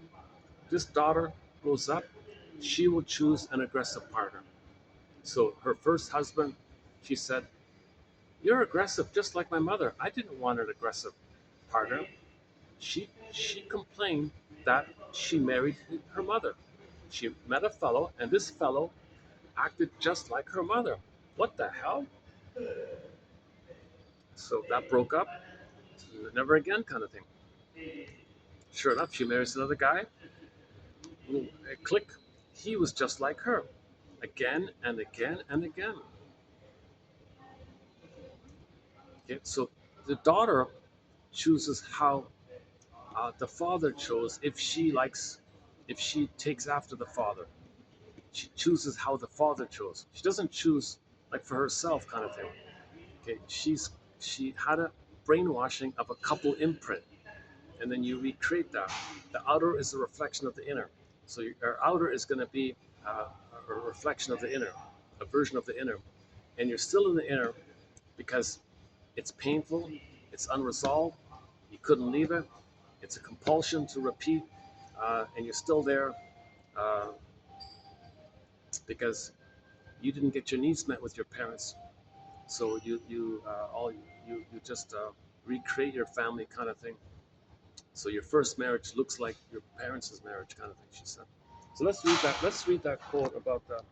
This daughter grows up, she will choose an aggressive partner. So her first husband, she said, "You're aggressive just like my mother. I didn't want an aggressive partner." She complained that she married her mother. She met a fellow, and this fellow acted just like her mother. What the hell? So that broke up. Never again, kind of thing. Sure enough, she marries another guy. Click. He was just like her. Again and again and again. Okay, so the daughter chooses how the father chose if she takes after the father. She chooses how the father chose. She doesn't choose like for herself kind of thing. Okay, she had a brainwashing of a couple imprint, and then you recreate that. The outer is a reflection of the inner. So your outer is going to be a reflection of the inner, a version of the inner, and you're still in the inner because it's painful, it's unresolved, you couldn't leave it, it's a compulsion to repeat, and you're still there uh, because you didn't get your needs met with your parents. So you just recreate your family kind of thing. So your first marriage looks like your parents' marriage kind of thing. She said. So let's read that. Let's read that quote about that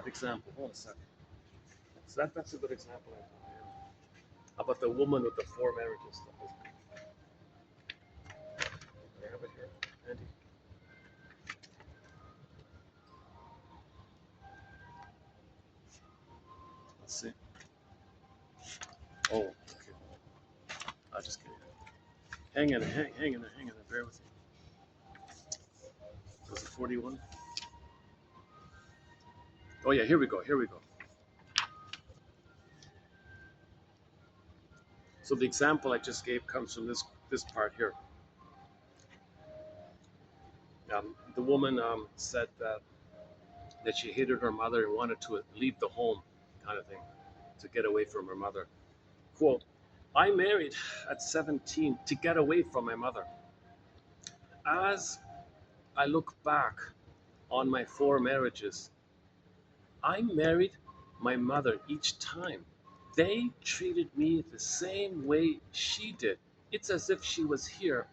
example. Hold on a second. So that's a good example. About the woman with the four marriages. I have it here, Andy. Let's see. hang in, bear with me. Was it 41? Oh yeah, here we go, here we go. So the example I just gave comes from this part here. The woman said that she hated her mother and wanted to leave the home, kind of thing, to get away from her mother. Quote, I married at 17 to get away from my mother. As I look back on my 4 marriages, I married my mother each time. They treated me the same way she did. It's as if she was here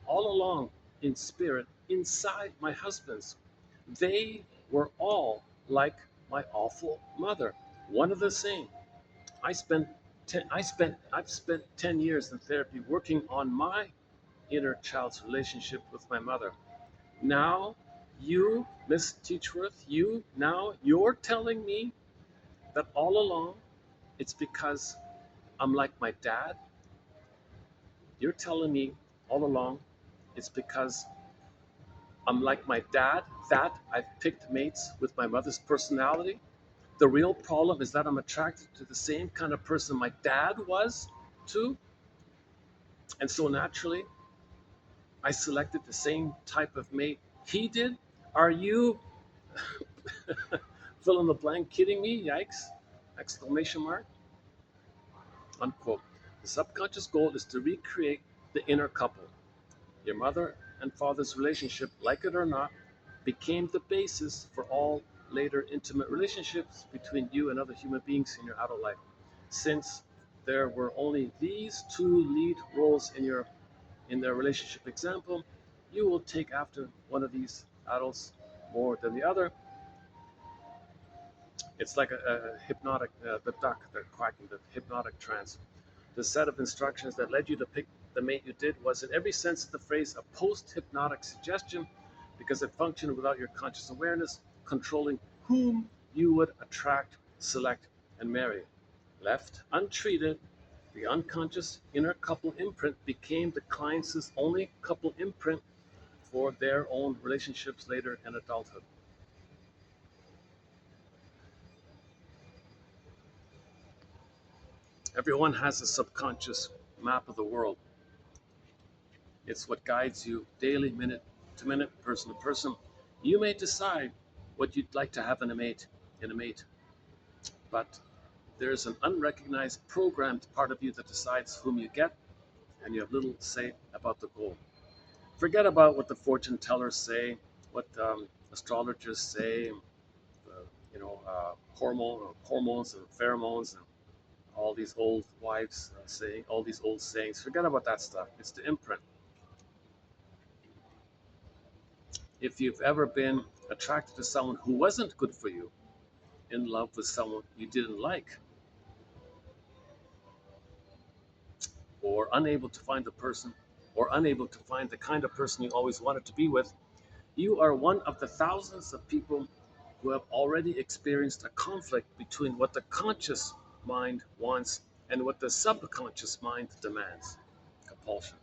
all along in spirit inside my husband's. They were all like my awful mother, one of the same. I've spent 10 years in therapy working on my inner child's relationship with my mother. Now, you, Miss Teachworth, you're telling me that all along it's because I'm like my dad. You're telling me all along it's because I'm like my dad that I've picked mates with my mother's personality. The real problem is that I'm attracted to the same kind of person my dad was too. And so naturally, I selected the same type of mate he did. Are you fill in the blank kidding me? Yikes! Exclamation mark. Unquote. The subconscious goal is to recreate the inner couple. Your mother and father's relationship, like it or not, became the basis for all later intimate relationships between you and other human beings in your adult life. Since there were only these two lead roles in their relationship example, you will take after one of these adults more than the other. It's like a hypnotic, the duck, the quacking, the hypnotic trance. The set of instructions that led you to pick the mate you did was, in every sense of the phrase, a post hypnotic suggestion because it functioned without your conscious awareness, controlling whom you would attract, select, and marry. Left untreated, the unconscious inner couple imprint became the client's only couple imprint for their own relationships later in adulthood. Everyone has a subconscious map of the world. It's what guides you daily, minute to minute, person to person. You may decide what you'd like to have in a mate, but there's an unrecognized programmed part of you that decides whom you get, and you have little say about the goal. Forget about what the fortune tellers say, what astrologers say, hormones and pheromones, and all these old wives saying all these old sayings. Forget about that stuff. It's the imprint. If you've ever been attracted to someone who wasn't good for you, in love with someone you didn't like, or unable to find the person, or unable to find the kind of person you always wanted to be with, you are one of the thousands of people who have already experienced a conflict between what the conscious mind wants and what the subconscious mind demands. Compulsion.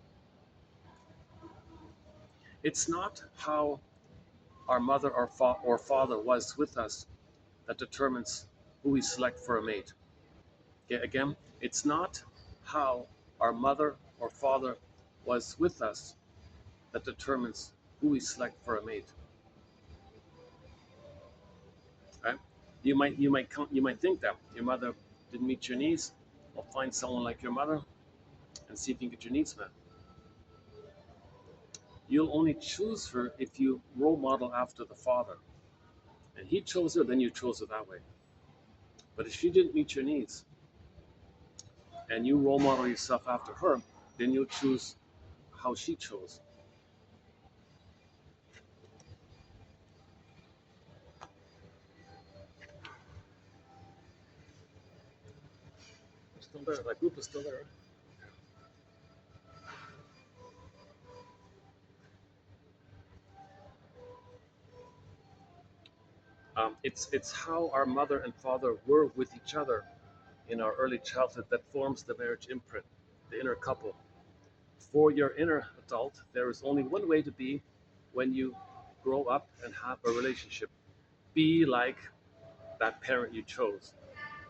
It's not how our mother or father was with us that determines who we select for a mate. Okay, again, it's not how our mother or father was with us that determines who we select for a mate. Right? You might think that your mother didn't meet your needs. Well, find someone like your mother and see if you can get your needs met. You'll only choose her if you role model after the father. And he chose her, then you chose her that way. But if she didn't meet your needs and you role model yourself after her, then you'll choose how she chose. Still there. That group is still there. It's how our mother and father were with each other in our early childhood that forms the marriage imprint, the inner couple. For your inner adult, there is only one way to be when you grow up and have a relationship. Be like that parent you chose.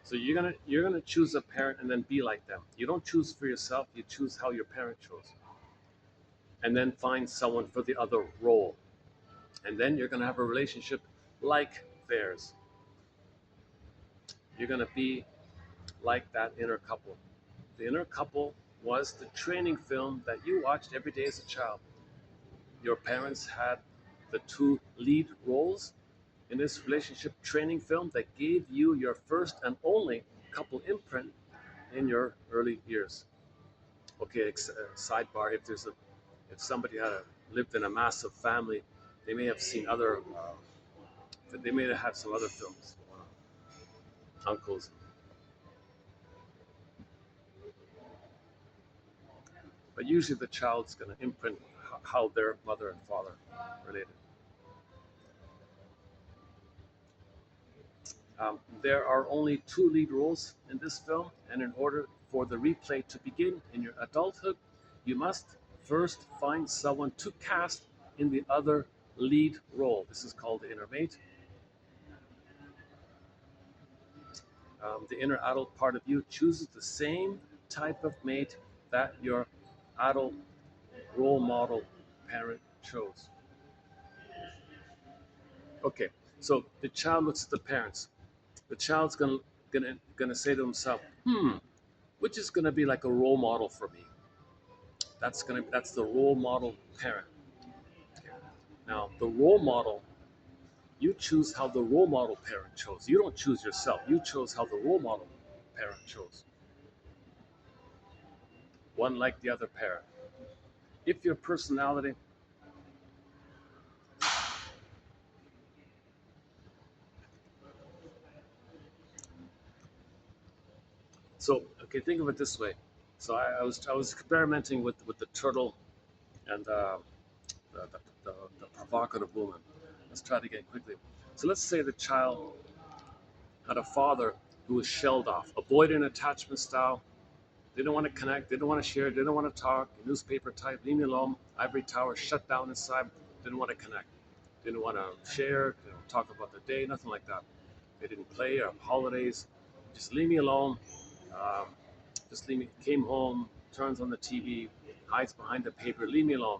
So you're gonna choose a parent and then be like them. You don't choose for yourself. You choose how your parent chose, and then find someone for the other role, and then you're gonna have a relationship like theirs. You're gonna be like that inner couple. The inner couple was the training film that you watched every day as a child. Your parents had the two lead roles in this relationship training film that gave you your first and only couple imprint in your early years. Okay, sidebar: if somebody lived in a massive family, they may have seen other, they may have had some other films, uncles. But usually the child's going to imprint how their mother and father related. There are only two lead roles in this film, and in order for the replay to begin in your adulthood, you must first find someone to cast in the other lead role. This is called the inner mate. The inner adult part of you chooses the same type of mate that your adult role model parent chose. Okay, so the child looks at the parents. The child's gonna say to himself, which is gonna be like a role model for me? That's the role model parent. Now the role model, you choose how the role model parent chose. You don't choose yourself. You chose how the role model parent chose. One like the other parent. If your personality, so okay, think of it this way. So I was experimenting with the turtle and the, the, the provocative woman. Let's try it again quickly. So let's say the child had a father who was shelled off, avoidant attachment style. They don't want to connect, they don't want to share, they don't want to talk, newspaper type, leave me alone, ivory tower, shut down inside, didn't want to connect, didn't want to share, talk about the day, nothing like that. They didn't play or holidays, just leave me alone. Um, just leave me, came home, turns on the TV, hides behind the paper, leave me alone.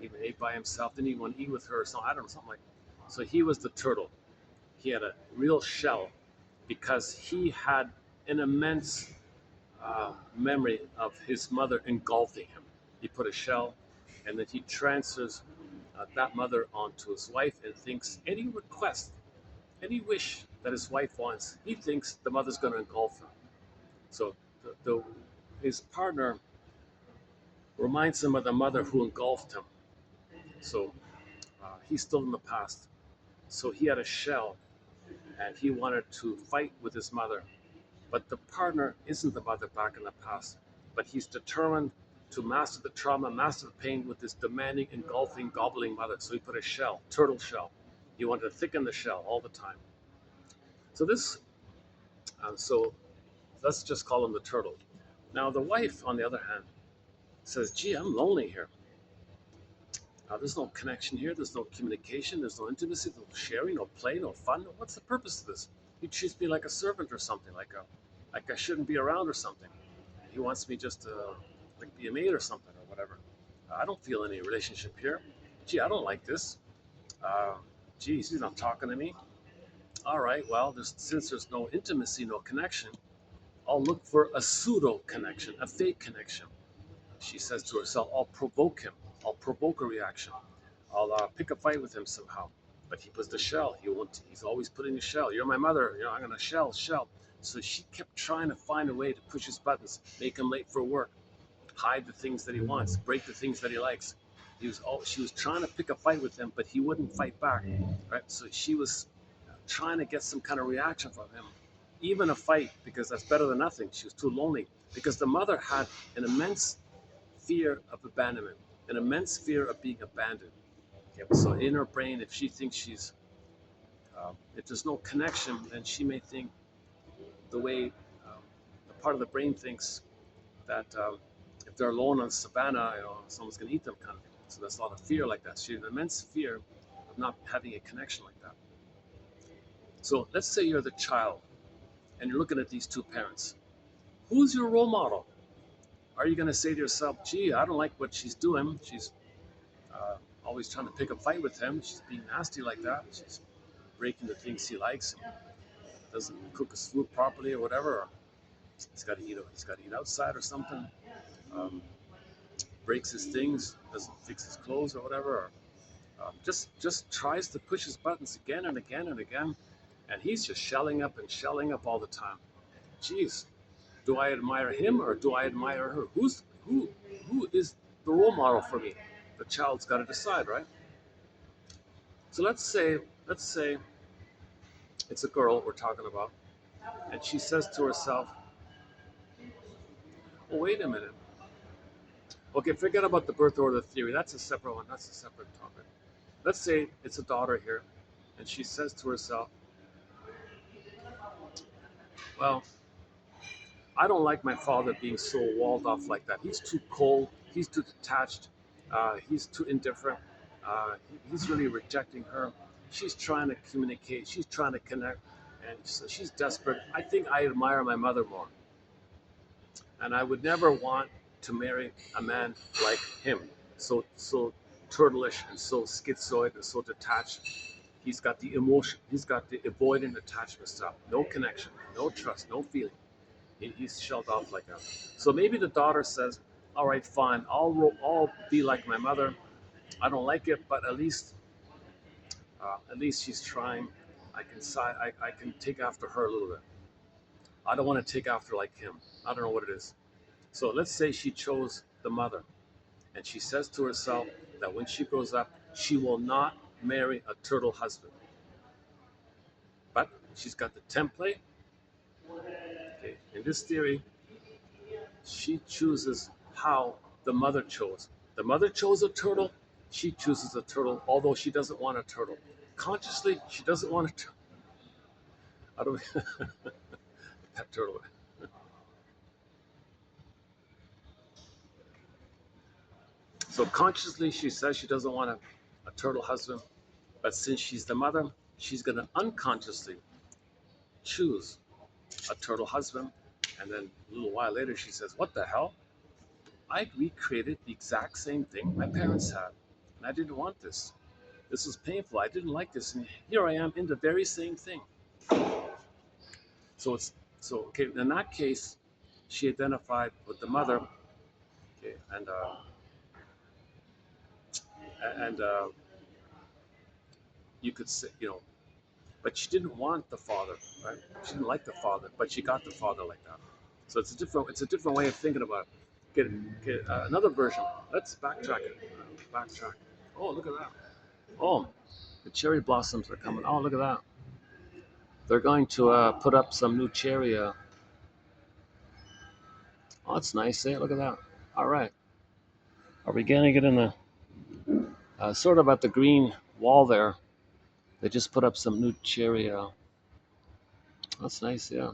Even ate by himself, didn't even want to eat with her, so I don't know, something like that. So he was the turtle. He had a real shell because he had an immense memory of his mother engulfing him. He put a shell, and then he transfers that mother onto his wife and thinks any request, any wish that his wife wants, he thinks the mother's going to engulf him. So his partner reminds him of the mother who engulfed him. So he's still in the past. So he had a shell, and he wanted to fight with his mother. But the partner isn't the mother back in the past, but he's determined to master the trauma, master the pain with this demanding, engulfing, gobbling mother. So he put a shell, turtle shell. He wanted to thicken the shell all the time. So so let's just call him the turtle. Now the wife, on the other hand, says, "Gee, I'm lonely here. There's no connection here. There's no communication. There's no intimacy. No sharing. No play. No fun. What's the purpose of this? He treats me like a servant or something, like I shouldn't be around or something. He wants me just to like be a maid or something or whatever. I don't feel any relationship here. Gee, I don't like this. Uh, Geez, he's not talking to me. All right, well, since there's no intimacy, no connection, I'll look for a pseudo connection, a fake connection." She says to herself, "I'll provoke him. I'll provoke a reaction. I'll pick a fight with him somehow." But he was the shell. He's always putting the shell. You're my mother. I'm gonna shell. So she kept trying to find a way to push his buttons, make him late for work, hide the things that he wants, break the things that he likes. She was trying to pick a fight with him, but he wouldn't fight back. Right? So she was trying to get some kind of reaction from him, even a fight, because that's better than nothing. She was too lonely because the mother had an immense fear of abandonment, an immense fear of being abandoned. Okay, so in her brain, if she thinks if there's no connection, then she may think the way the part of the brain thinks that if if they're alone on the savannah, someone's going to eat them, kind of thing. So there's a lot of fear like that. She had an immense fear of not having a connection like that. So let's say you're the child and you're looking at these two parents. Who's your role model? Are you going to say to yourself, gee, I don't like what she's doing. She's always trying to pick a fight with him. She's being nasty like that. She's breaking the things he likes. Doesn't cook his food properly or whatever. Or he's got to eat outside or something. Breaks his things, doesn't fix his clothes or whatever. Or, just tries to push his buttons again and again and again. And he's just shelling up and shelling up all the time. Geez, do I admire him or do I admire her? Who is the role model for me? The child's got to decide, right? So let's say it's a girl we're talking about, and she says to herself, "Oh, wait a minute. Okay, forget about the birth order theory. That's a separate one. That's a separate topic. Let's say it's a daughter here, and she says to herself, well, I don't like my father being so walled off like that. He's too cold. He's too detached. He's too indifferent. He's really rejecting her. She's trying to communicate. She's trying to connect. And so she's desperate. I think I admire my mother more. And I would never want to marry a man like him. So turtleish and so schizoid and so detached. He's got the emotion. He's got the avoidant attachment stuff. No connection, no trust, no feeling. He's shelled off like that. So maybe the daughter says, "All right, fine. I'll be like my mother. I don't like it, but at least she's trying. I can take after her a little bit. I don't want to take after like him. I don't know what it is." So let's say she chose the mother, and she says to herself that when she grows up, she will not marry a turtle husband. But she's got the template. Okay. In this theory, she chooses how the mother chose. The mother chose a turtle. She chooses a turtle, although she doesn't want a turtle. Consciously, she doesn't want a turtle. I don't that turtle. So consciously, she says she doesn't want a turtle husband, but since she's the mother, she's going to unconsciously choose a turtle husband. And then a little while later, she says, "What the hell? I recreated the exact same thing my parents had, and I didn't want this. This was painful. I didn't like this, and here I am in the very same thing." So it's okay. In that case, she identified with the mother, okay, and you could say, but she didn't want the father, right? She didn't like the father, but she got the father like that. So it's a different way of thinking about it. Get another version. Let's backtrack it. Backtrack. Oh, look at that. Oh, the cherry blossoms are coming. Oh, look at that. They're going to put up some new cherry. Oh, that's nice. Eh? Look at that. All right. Are we getting it in the sort of at the green wall there? They just put up some new cherry. That's nice. Yeah.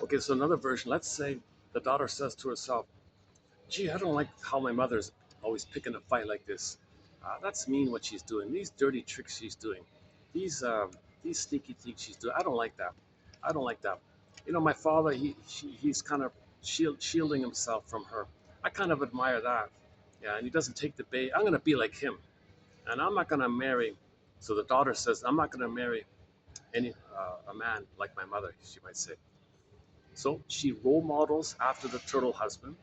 Okay. So another version. Let's say the daughter says to herself, "Gee, I don't like how my mother's always picking a fight like this. That's mean what she's doing. These dirty tricks she's doing. These uh, these sneaky things she's doing. I don't like that. I don't like that. My father, he's kind of shielding himself from her. I kind of admire that. Yeah, and he doesn't take the bait. I'm gonna be like him, and I'm not gonna marry." So the daughter says, "I'm not gonna marry a man like my mother," she might say. So she role models after the turtle husband.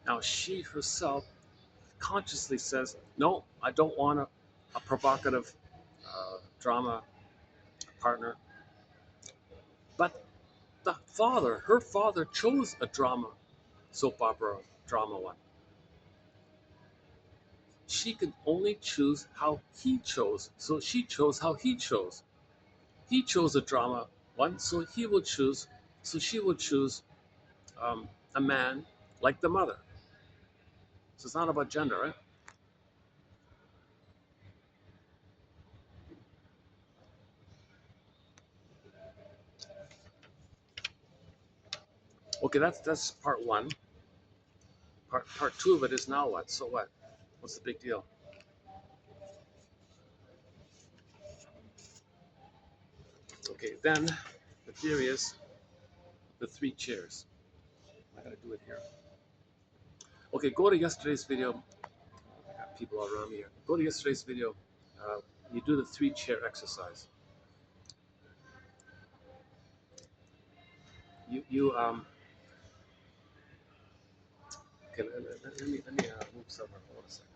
Now she herself consciously says, "No, I don't want a provocative drama partner." But her father chose a soap opera drama one. She could only choose how he chose. So she chose how he chose. He chose a drama one, so she will choose a man like the mother. So it's not about gender, right? Okay, that's part one. Part two of it is now what? So what? What's the big deal? Okay, then the theory is the three chairs. I gotta do it here. Okay, go to yesterday's video. I got people all around me here. Go to yesterday's video. You do the three chair exercise. You. Okay, let me move somewhere. Hold on a second.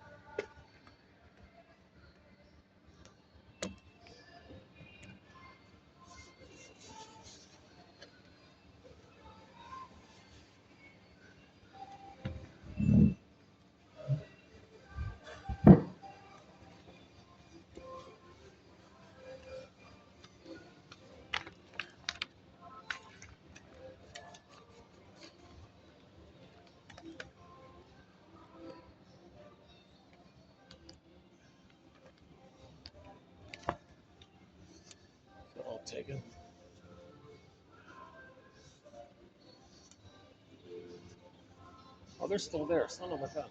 They're all taken. Oh, they're still there. Son of a gun.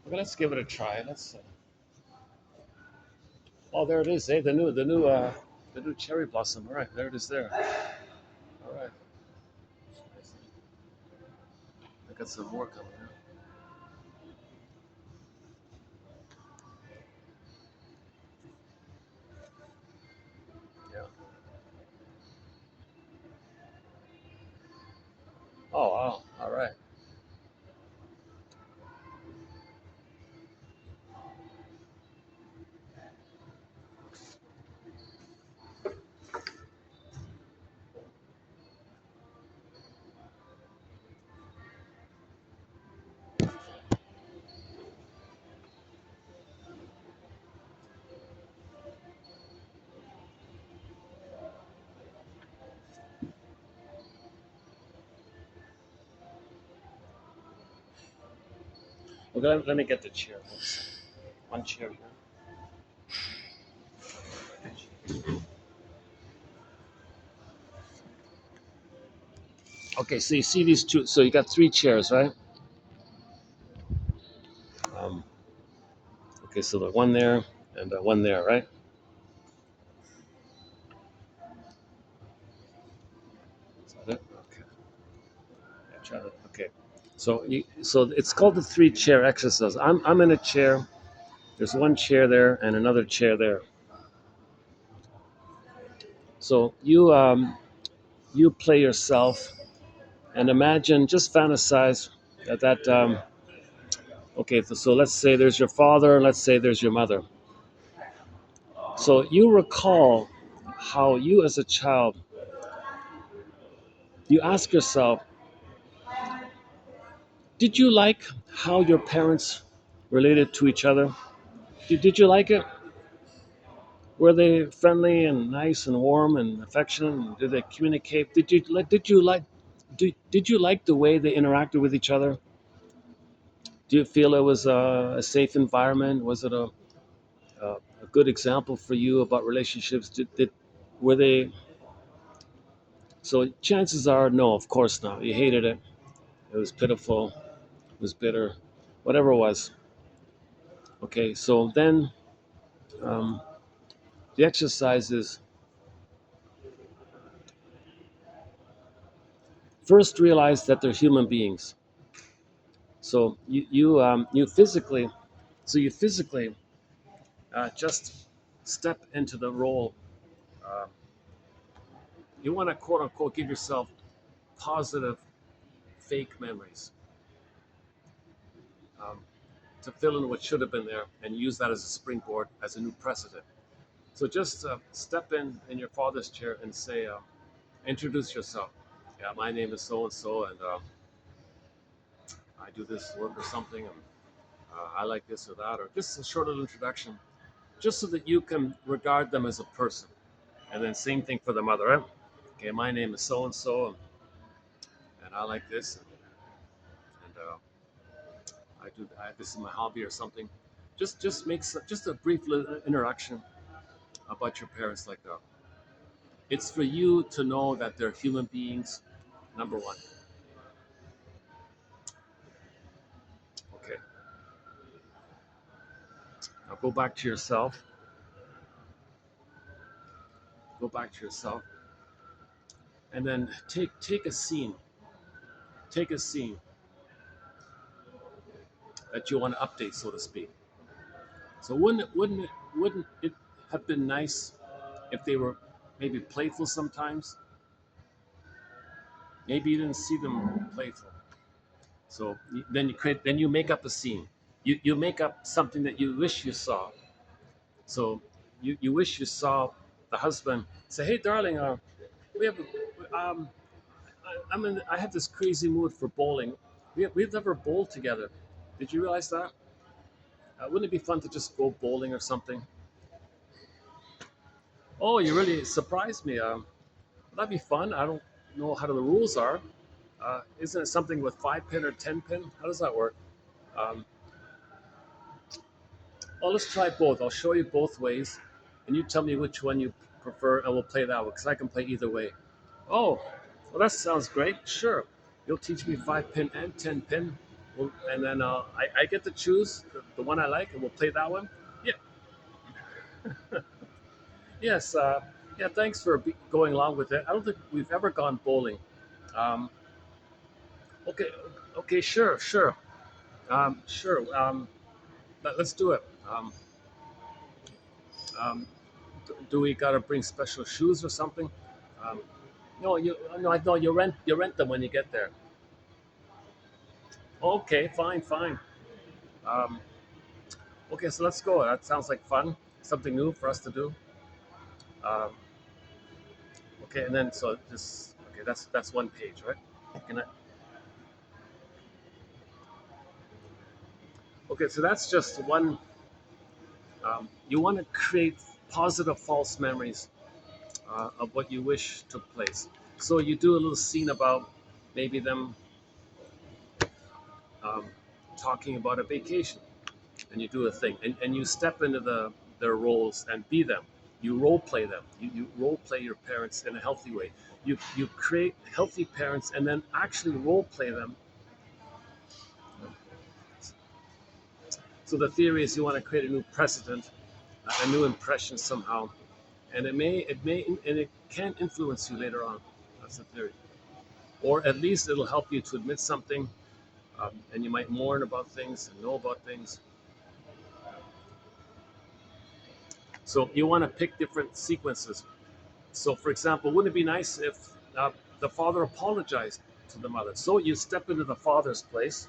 Okay, let's give it a try. Let's. Oh, there it is. Hey, the new cherry blossom. All right, there it is. There. All right. I got some more coming. Yeah. Oh, wow. All right. Okay, let me get the chair. One chair here. Okay, so you see these two. So you got three chairs, right? Um, okay, so the one there and one there, right? Is that it? Okay. Yeah, try that. Okay. So it's called the three chair exercise. I'm in a chair. There's one chair there and another chair there. So you play yourself and imagine, just fantasize that. Okay, so let's say there's your father, let's say there's your mother. So you recall how you as a child, you ask yourself, did you like how your parents related to each other? Did you like it? Were they friendly and nice and warm and affectionate? Did they communicate? Did you like the way they interacted with each other? Do you feel it was a safe environment? Was it a good example for you about relationships? Were they? So chances are, no, of course not. You hated it. It was pitiful. It was bitter. Whatever it was. Okay, so then um, the exercise is first realize that they're human beings. So you physically just step into the role. Uh, you want to quote unquote give yourself positive fake memories um, to fill in what should have been there and use that as a springboard, as a new precedent. So just step in your father's chair and say, introduce yourself. Yeah, my name is so and so, and I do this work or something. And I like this or that, or just a short little introduction, just so that you can regard them as a person. And then same thing for the mother. Right? Okay, my name is so and so, and I like this, and this is my hobby or something. Just makes just a brief little interaction about your parents like that. It's for you to know that they're human beings. Number one. Okay. Now go back to yourself. Go back to yourself, and then take a scene. Take a scene that you want to update, so to speak. So wouldn't it have been nice if they were maybe playful sometimes? Maybe you didn't see them playful. So then you make up a scene. You make up something that you wish you saw. So you wish you saw the husband say, "Hey, darling, we have I have this crazy mood for bowling. We've never bowled together. Did you realize that? Wouldn't it be fun to just go bowling or something?" Oh, you really surprised me. That'd be fun. I don't know how the rules are. Isn't it something with 5 pin or 10 pin? How does that work? Um, well, let's try both. I'll show you both ways, and you tell me which one you prefer, and we'll play that one because I can play either way. Oh, well, that sounds great. Sure, you'll teach me 5 pin and 10 pin, and then I get to choose the one I like, and we'll play that one. Yeah, yes, yeah. Thanks for going along with it. I don't think we've ever gone bowling. Um, okay, okay, sure. Sure. Let's do it. Um, do we gotta bring special shoes or something? Um, no, I know you rent them when you get there. Okay, fine. Um, okay, so let's go. That sounds like fun. Something new for us to do. Um, okay, and then so this. Okay, that's one page, right? Can I, okay, so that's just one. You want to create positive false memories of what you wish took place. So you do a little scene about maybe them um, talking about a vacation, and you do a thing, and you step into their roles and be them. You role play them. You role play your parents in a healthy way. You create healthy parents, and then actually role play them. So the theory is you want to create a new precedent, a new impression somehow, and it can influence you later on. That's the theory, or at least it'll help you to admit something, and you might mourn about things and know about things. So you want to pick different sequences. So, for example, wouldn't it be nice if the father apologized to the mother? So you step into the father's place,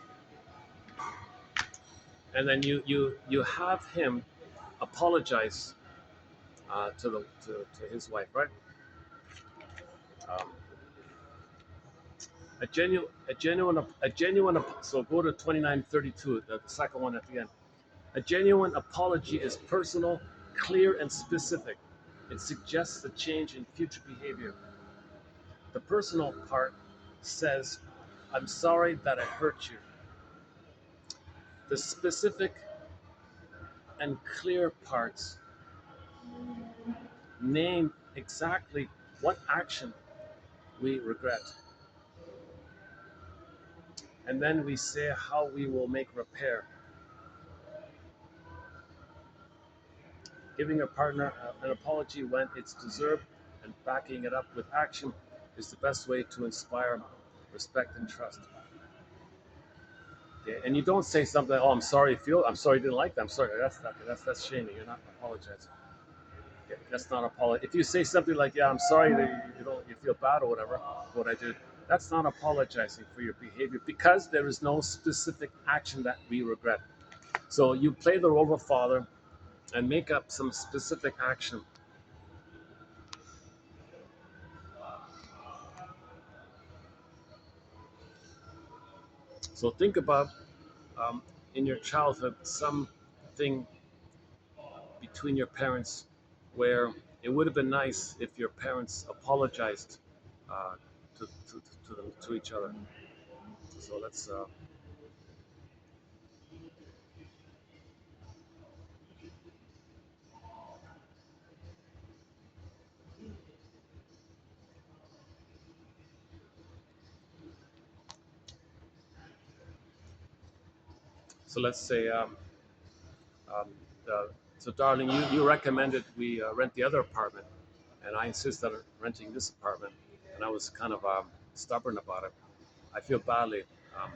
and then you have him apologize to his wife, right? Um, a genuine. So go to 2932, the second one at the end. A genuine apology is personal, clear, and specific. It suggests a change in future behavior. The personal part says, "I'm sorry that I hurt you." The specific and clear parts name exactly what action we regret. And then we say how we will make repair. Giving a partner an apology when it's deserved and backing it up with action is the best way to inspire respect and trust. Okay? And you don't say something, "Oh, I'm sorry you feel, I'm sorry you didn't like that, I'm sorry." That's shaming. You're not apologizing. Okay? That's not apology. If you say something like, "Yeah, I'm sorry that you feel bad or whatever, what I did," that's not apologizing for your behavior because there is no specific action that we regret. So you play the role of father and make up some specific action. So think about, um, in your childhood something between your parents where it would have been nice if your parents apologized uh, to each other. So let's say um, uh, so darling, you recommended we rent the other apartment, and I insisted on renting this apartment, and I was kind of stubborn about it. I feel badly. Um,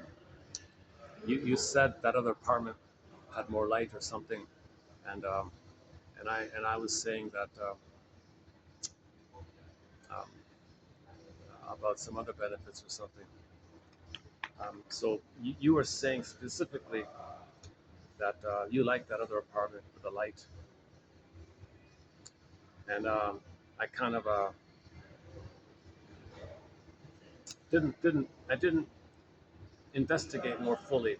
you said that other apartment had more light or something, and I was saying that um, about some other benefits or something. So you were saying specifically that you like that other apartment with the light, and I kind of didn't investigate more fully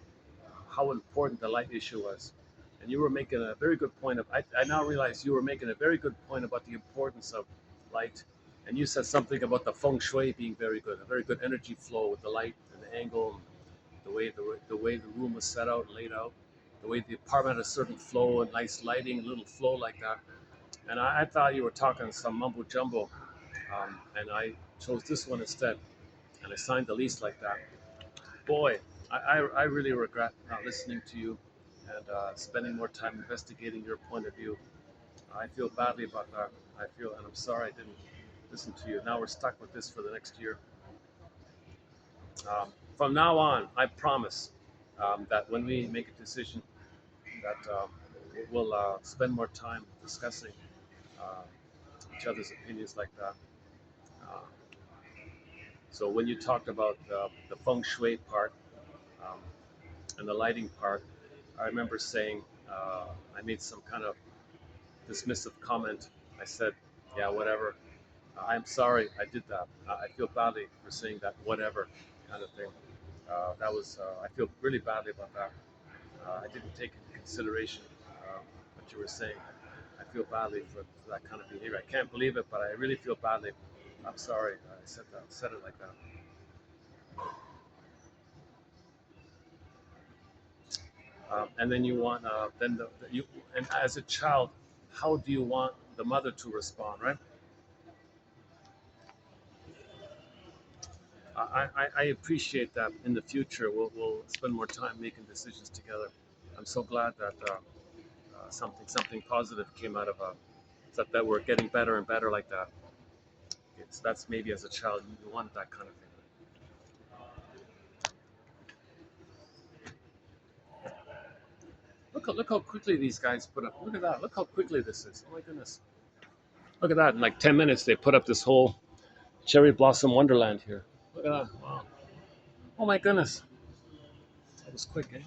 how important the light issue was. And you were making a very good point of. I now realize you were making a very good point about the importance of light, and you said something about the feng shui being very good, a very good energy flow with the light and the angle, and the way the room was set out and laid out, the way the apartment had a certain flow and nice lighting, a little flow like that. And I thought you were talking some mumbo jumbo, and I chose this one instead, and I signed the lease like that. Boy, I really regret not listening to you and spending more time investigating your point of view. I feel badly about that. And I'm sorry I didn't listen to you. Now we're stuck with this for the next year. From now on, I promise that when we make a decision, that we'll spend more time discussing uh, each other's opinions like that. Uh, so when you talked about the feng shui part um, and the lighting part, I remember saying I made some kind of dismissive comment. I said, "Yeah, whatever." I'm sorry I did that. I feel badly for saying that, whatever kind of thing. I feel really badly about that. I didn't take into consideration what you were saying. I feel badly for that kind of behavior. I can't believe it, but I really feel badly. I'm sorry I said it like that. And then you want then you and as a child, how do you want the mother to respond, right? I appreciate that. In the future, we'll spend more time making decisions together. I'm so glad that something positive came out of that we're getting better and better like that. That's maybe as a child you wanted that kind of thing. Look how quickly these guys put up. Look at that. Look how quickly this is. Oh my goodness. Look at that. In like 10 minutes, they put up this whole cherry blossom wonderland here. Look at that. Wow. Oh my goodness. That was quick, eh?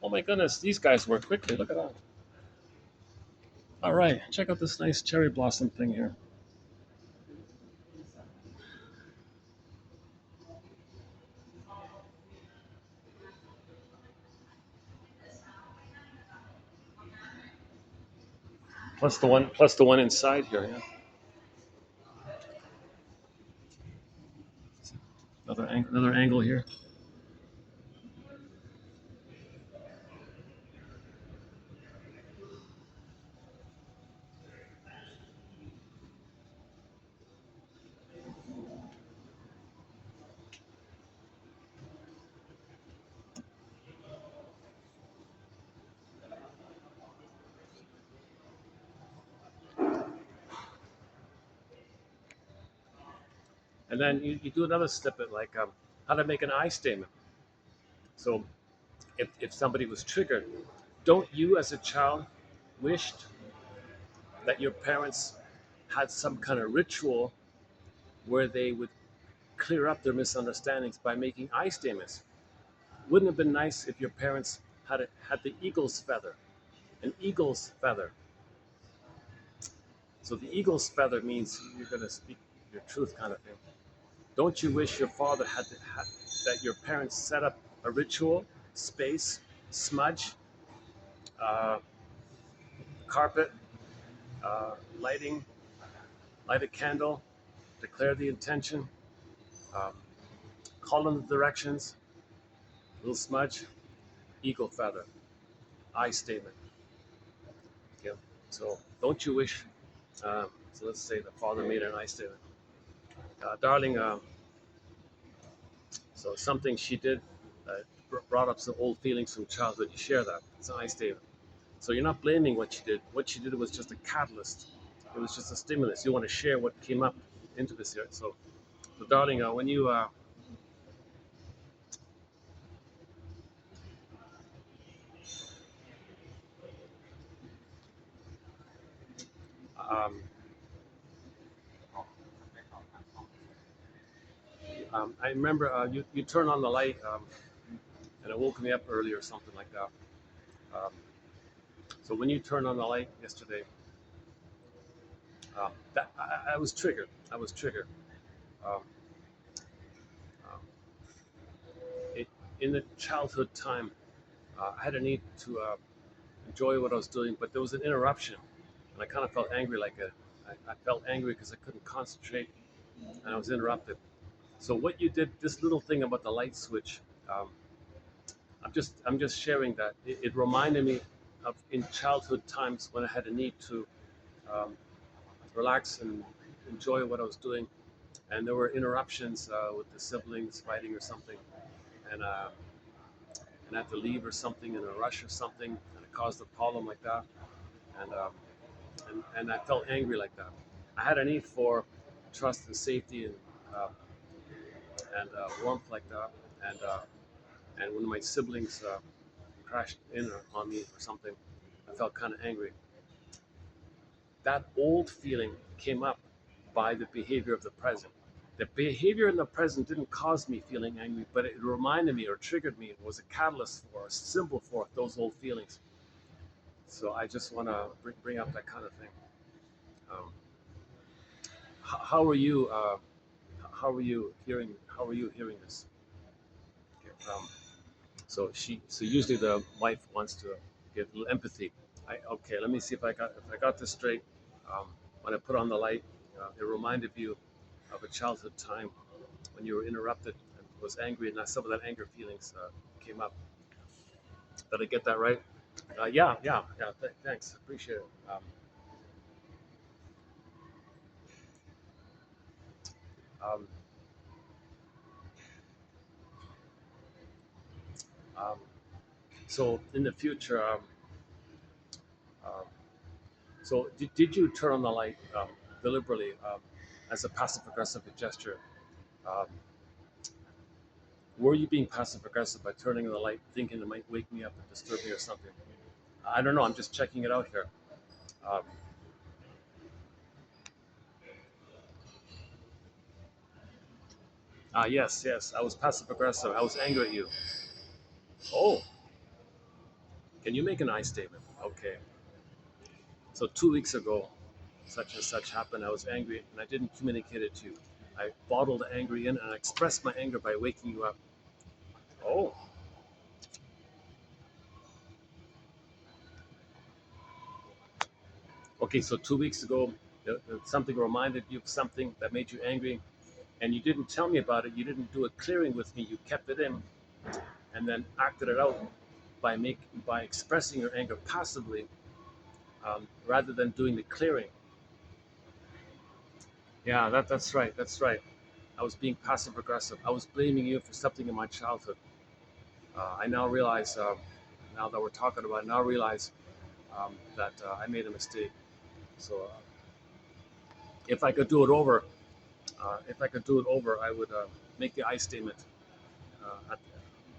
Oh my goodness. These guys work quickly. Look at that. All right. Check out this nice cherry blossom thing here. Plus the one inside here. Yeah. Another angle here. And then you do another snippet like how to make an I statement. So if somebody was triggered, don't you as a child wished that your parents had some kind of ritual where they would clear up their misunderstandings by making I statements? Wouldn't it have been nice if your parents had the eagle's feather, an eagle's feather? So the eagle's feather means you're going to speak your truth, kind of thing. Don't you wish your father had that your parents set up a ritual space smudge, uh, carpet, lighting, light a candle, declare the intention, um, call in the directions, little smudge, eagle feather, I statement. Okay. So don't you wish? So let's say the father made an I statement. Darling, so something she did brought up some old feelings from childhood. You share that. It's an I statement. So you're not blaming what she did. What she did was just a catalyst. It was just a stimulus. You want to share what came up into this here. So darling, when you um, I remember you turned on the light and it woke me up early or something like that. Um, so when you turned on the light yesterday, I was triggered. I was triggered. Um, um, it, in the childhood time, I had a need to enjoy what I was doing, but there was an interruption, and I kind of felt angry. I felt angry because I couldn't concentrate, and I was interrupted. So what you did, this little thing about the light switch, um, I'm just sharing that. It reminded me of in childhood times when I had a need to um, relax and enjoy what I was doing, and there were interruptions with the siblings fighting or something, and and I had to leave or something in a rush or something, and it caused a problem like that, and and I felt angry like that. I had a need for trust and safety uh, and warmth like that, and when my siblings crashed in on me or something, I felt kind of angry. That old feeling came up by the behavior of the present. The behavior in the present didn't cause me feeling angry, but it reminded me or triggered me. It was a catalyst for, a symbol for those old feelings. So I just want to bring up that kind of thing. Um, how are you? How are you hearing? How are you hearing this? Okay, so usually the wife wants to give a little empathy. Okay, let me see if I got this straight. When I put on the light, it reminded you of a childhood time when you were interrupted and was angry, and some of that anger feelings came up. Did I get that right? Yeah. Thanks, appreciate it. Um, um, so in the future, um, so did you turn on the light deliberately as a passive aggressive gesture? Um, were you being passive aggressive by turning on the light, thinking it might wake me up and disturb me or something? I don't know. I'm just checking it out here. Um, yes. I was passive aggressive. I was angry at you. Oh, can you make an I statement? Okay. So 2 weeks ago, such and such happened. I was angry and I didn't communicate it to you. I bottled the angry in and I expressed my anger by waking you up. Oh, okay. So 2 weeks ago, something reminded you of something that made you angry, and you didn't tell me about it. You didn't do a clearing with me. You kept it in, and then acted it out by expressing your anger passively, rather than doing the clearing. Yeah, that's right. That's right. I was being passive aggressive. I was blaming you for something in my childhood. I now realize, now that we're talking about it, I now realize that I made a mistake. So if I could do it over, I would make the I statement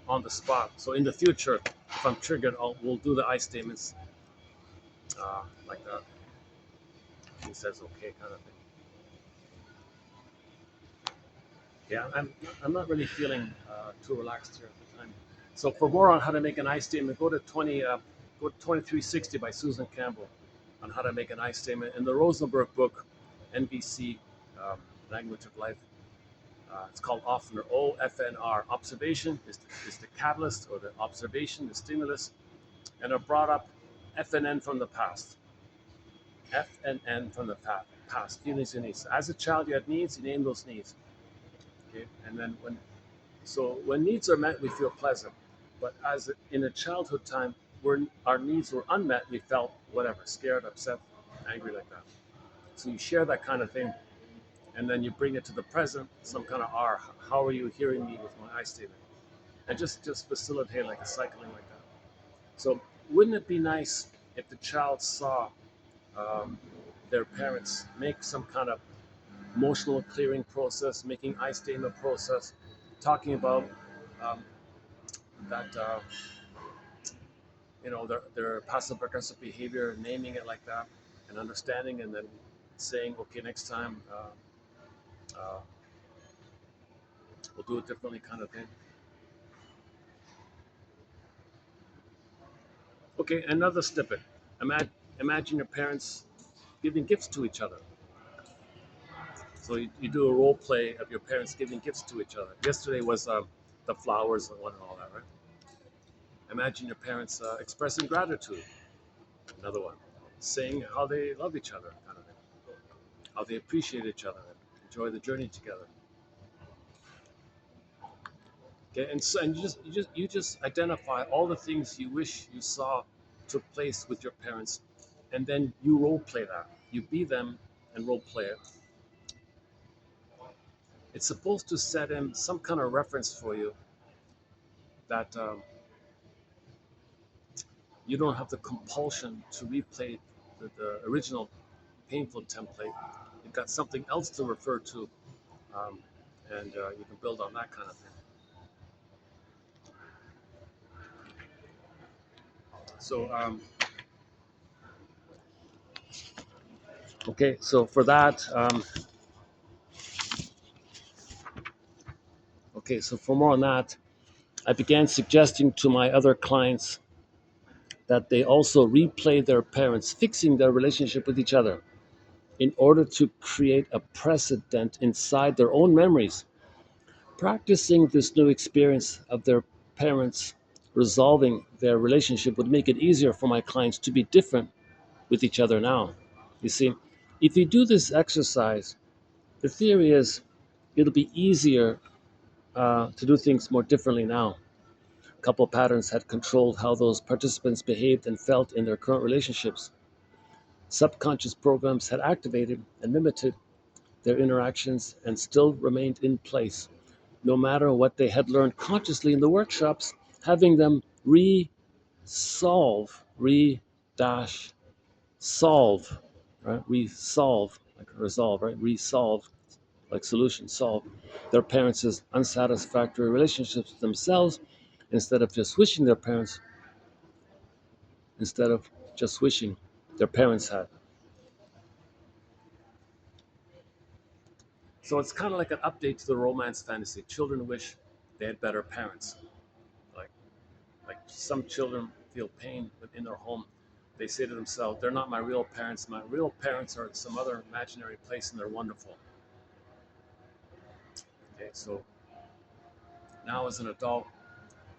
on the spot. So in the future, if I'm triggered, we'll do the I statements like that. He says okay, kind of thing. Yeah, I'm not really feeling too relaxed here at the time. So for more on how to make an I statement, go to 2360 by Susan Campbell on how to make an I statement. In the Rosenberg book, NVC, Language of Life, It's called OFNR, OFNR. Observation is the catalyst, or the observation, the stimulus, and it brought up FNN from the past. FNN from the past, feelings and needs. As a child, you had needs, you name those needs. Okay, and then when needs are met, we feel pleasant. But in a childhood time, where our needs were unmet, we felt whatever, scared, upset, angry, like that. So you share that kind of thing, and then you bring it to the present, some kind of R. How are you hearing me with my I statement? And just facilitate like a cycling like that. So wouldn't it be nice if the child saw um, their parents make some kind of emotional clearing process, making I statement process, talking about um, that their passive aggressive behavior, naming it like that, and understanding, and then saying, okay, next time uh, we'll do it differently, kind of thing. Okay, another snippet. Imagine your parents giving gifts to each other. So you do a role play of your parents giving gifts to each other. Yesterday was the flowers and all that, right? Imagine your parents expressing gratitude. Another one, saying how they love each other, kind of thing, how they appreciate each other, and enjoy the journey together. Okay, and you just identify all the things you wish you saw took place with your parents, and then you role play that. You be them and role play it. It's supposed to set in some kind of reference for you that you don't have the compulsion to replay the original painful template. You've got something else to refer to, um, and you can build on that kind of thing. So, okay, so for that, okay, so for more on that, I began suggesting to my other clients that they also replay their parents, fixing their relationship with each other in order to create a precedent inside their own memories. Practicing this new experience of their parents resolving their relationship would make it easier for my clients to be different with each other now. You see, if you do this exercise, the theory is it'll be easier to do things more differently now. A couple of patterns had controlled how those participants behaved and felt in their current relationships. Subconscious programs had activated and mimicked their interactions and still remained in place, no matter what they had learned consciously in the workshops, having them resolve, dash solve, right? Resolve, like resolve, right? Resolve, like solution, solve their parents' unsatisfactory relationships with themselves instead of just wishing their parents, instead of just wishing their parents had. So it's kind of like an update to the romance fantasy. Children wish they had better parents. Like, like some children feel pain within their home. They say to themselves, they're not my real parents. My real parents are at some other imaginary place and they're wonderful. Okay, so now as an adult,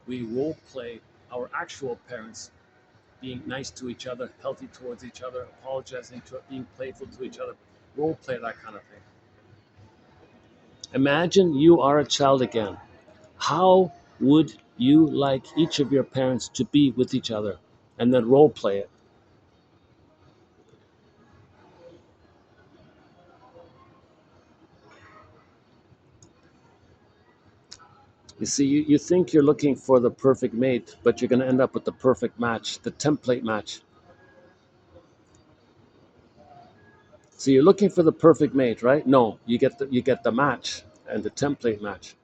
we role play our actual parents being nice to each other, healthy towards each other, apologizing to it, being playful to each other. Role play that kind of thing. Imagine you are a child again. How would you like each of your parents to be with each other? And then role play it. You see, you think you're looking for the perfect mate, but you're going to end up with the perfect match, the template match. So you're looking for the perfect mate, right? No, you get the match and the template match.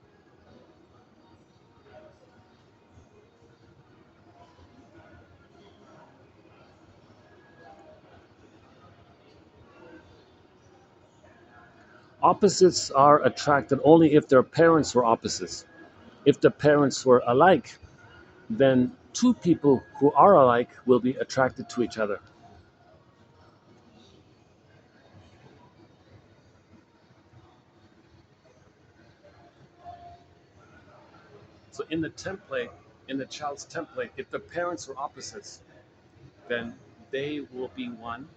Opposites are attracted only if their parents were opposites. If the parents were alike, then two people who are alike will be attracted to each other. So in the template, in the child's template, if the parents are opposites, then they will be one.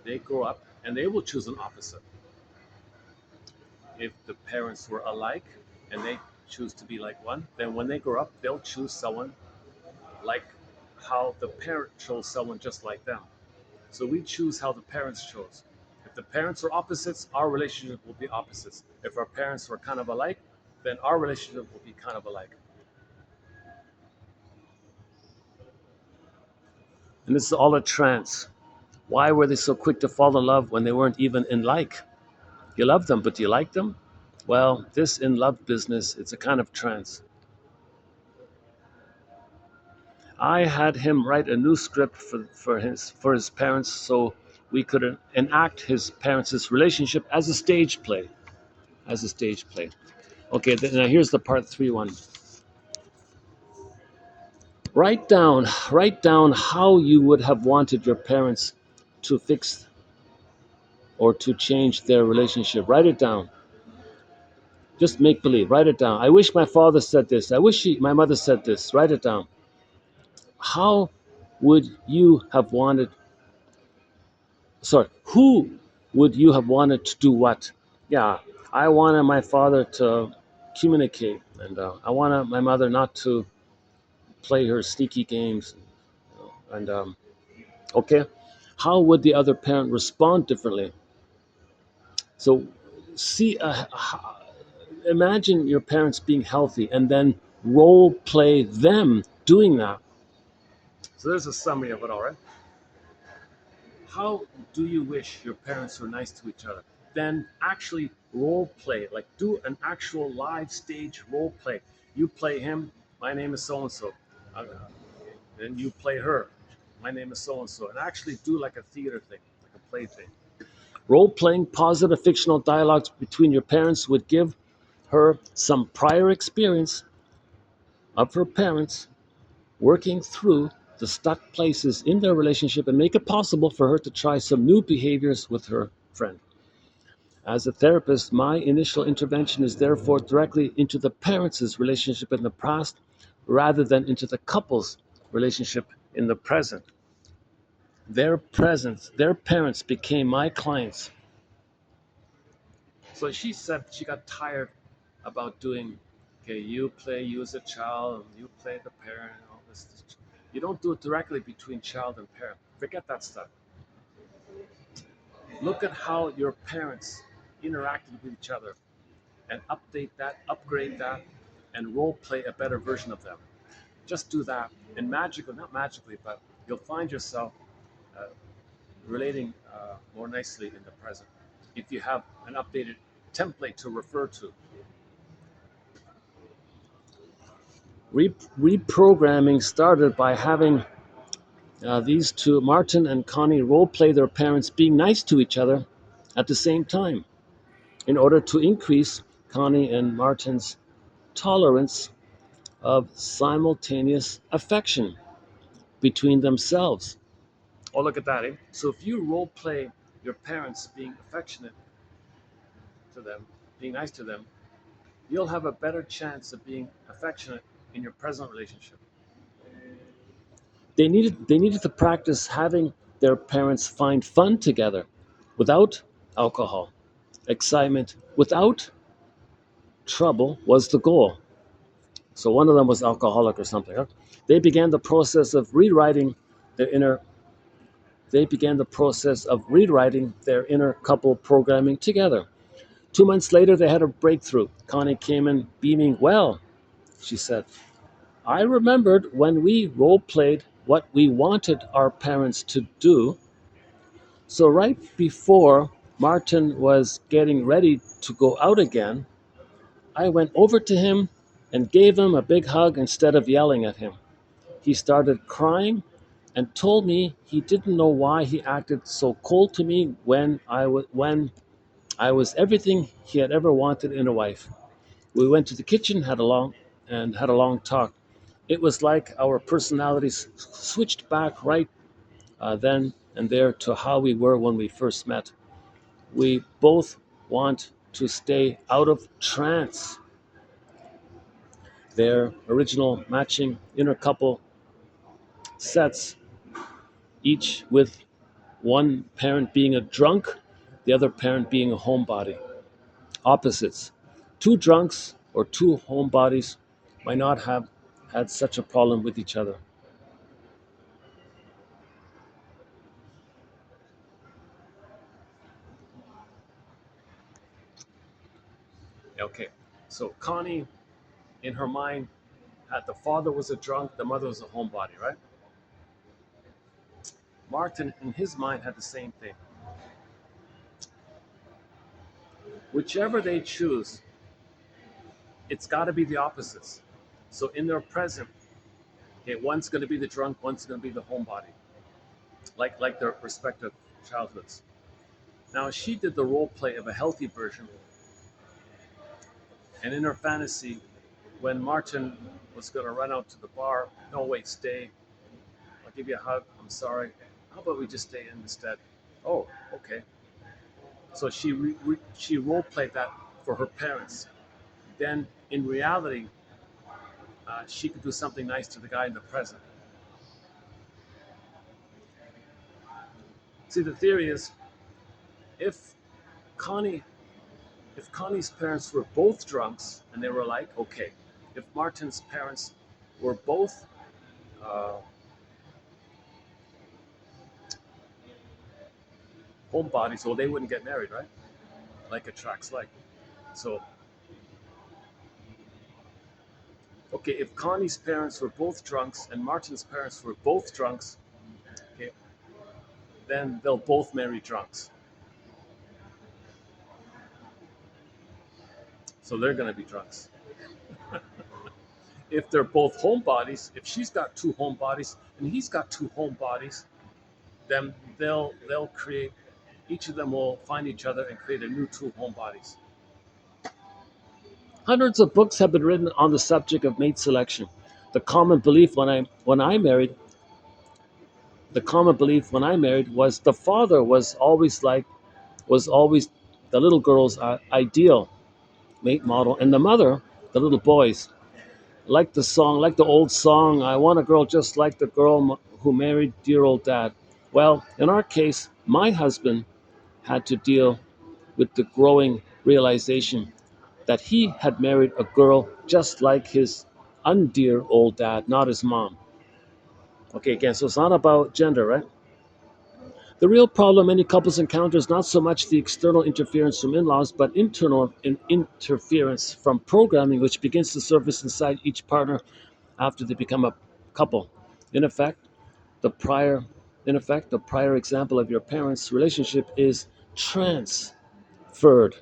They grow up and they will choose an opposite. If the parents were alike and they choose to be like one, then when they grow up, they'll choose someone like how the parent chose someone just like them. So we choose how the parents chose. If the parents are opposites, our relationship will be opposites. If our parents were kind of alike, then our relationship will be kind of alike. And this is all a trance. Why were they so quick to fall in love when they weren't even in like? You love them, but do you like them? Well, this in love business, it's a kind of trance. I had him write a new script for his parents so we could enact his parents' relationship as a stage play. As a stage play. Okay, now here's the part 3 one. Write down how you would have wanted your parents to fix or to change their relationship. Write it down. Just make believe. Write it down. I wish my father said this. I wish my mother said this. Write it down. How would you have wanted? Sorry, who would you have wanted to do what? Yeah, I wanted my father to communicate, and I wanted my mother not to play her sneaky games. And okay, how would the other parent respond differently? So, see, imagine your parents being healthy, and then role play them doing that. So there's a summary of it all, right? How do you wish your parents were nice to each other? Then actually role play, like do an actual live stage role play. You play him, my name is so and so. Then you play her, my name is so and so. And actually do like a theater thing, like a play thing. Role playing positive fictional dialogues between your parents would give her some prior experience of her parents working through the stuck places in their relationship and make it possible for her to try some new behaviors with her friend. As a therapist, my initial intervention is therefore directly into the parents' relationship in the past rather than into the couple's relationship in the present. Their parents became my clients. So she said she got tired about doing, okay, you as a child, and you play the parent, and all this. You don't do it directly between child and parent. Forget that stuff. Look at how your parents interacted with each other and update that, upgrade that, and role play a better version of them. Just do that, and magically, not magically, but you'll find yourself uh, relating more nicely in the present if you have an updated template to refer to. Reprogramming started by having these two, Martin and Connie, role play their parents being nice to each other at the same time in order to increase Connie and Martin's tolerance of simultaneous affection between themselves. Oh, look at that. Eh? So if you role play your parents being affectionate to them, being nice to them, you'll have a better chance of being affectionate in your present relationship. They needed to practice having their parents find fun together without alcohol. Excitement without trouble was the goal. So one of them was alcoholic or something. Huh? They began the process of rewriting their inner they began the process of rewriting their inner couple programming together. 2 months later they had a breakthrough. Connie came in beaming. Well, she said, I remembered when we role played what we wanted our parents to do. So right before Martin was getting ready to go out again, I went over to him and gave him a big hug instead of yelling at him. He started crying and told me he didn't know why he acted so cold to me when I was everything he had ever wanted in a wife. We went to the kitchen, had a long talk. It was like our personalities switched back right then and there to how we were when we first met. We both want to stay out of trance. their original matching inner couple sets, each with one parent being a drunk, the other parent being a homebody. Opposites. Two drunks or two homebodies might not have had such a problem with each other. Okay, so Connie, in her mind, had the father was a drunk, the mother was a homebody, right? Martin, in his mind, had the same thing. Whichever they choose, it's got to be the opposites. So in their present, okay, one's going to be the drunk, one's going to be the homebody, like their respective childhoods. Now she did the role play of a healthy version, and in her fantasy, when Martin was going to run out to the bar, no, wait, stay. I'll give you a hug. I'm sorry. How about we just stay in instead? Oh, okay. So she role played that for her parents. Then in reality, she could do something nice to the guy in the present. See, the theory is if Connie, if Connie's parents were both drunks and they were like, okay, if Martin's parents were both uh, homebodies, well, they wouldn't get married, right? Like attracts like. So, okay, if Connie's parents were both drunks and Martin's parents were both drunks, okay, then they'll both marry drunks. So they're going to be drunks. If they're both homebodies, if she's got two homebodies and he's got two homebodies, then they'll create. Each of them will find each other and create a new two homebodies. Hundreds of books have been written on the subject of mate selection. The common belief when I married, the common belief when I married was the father was always the little girl's ideal mate model, and the mother, the little boys, like the song, like the old song, I want a girl just like the girl who married dear old dad. Well, in our case, my husband had to deal with the growing realization that he had married a girl just like his undear old dad, not his mom. Okay, again, so it's not about gender, right? The real problem many couples encounter is not so much the external interference from in laws, but internal interference from programming which begins to surface inside each partner after they become a couple. In effect, the prior the prior example of your parents' relationship is transferred.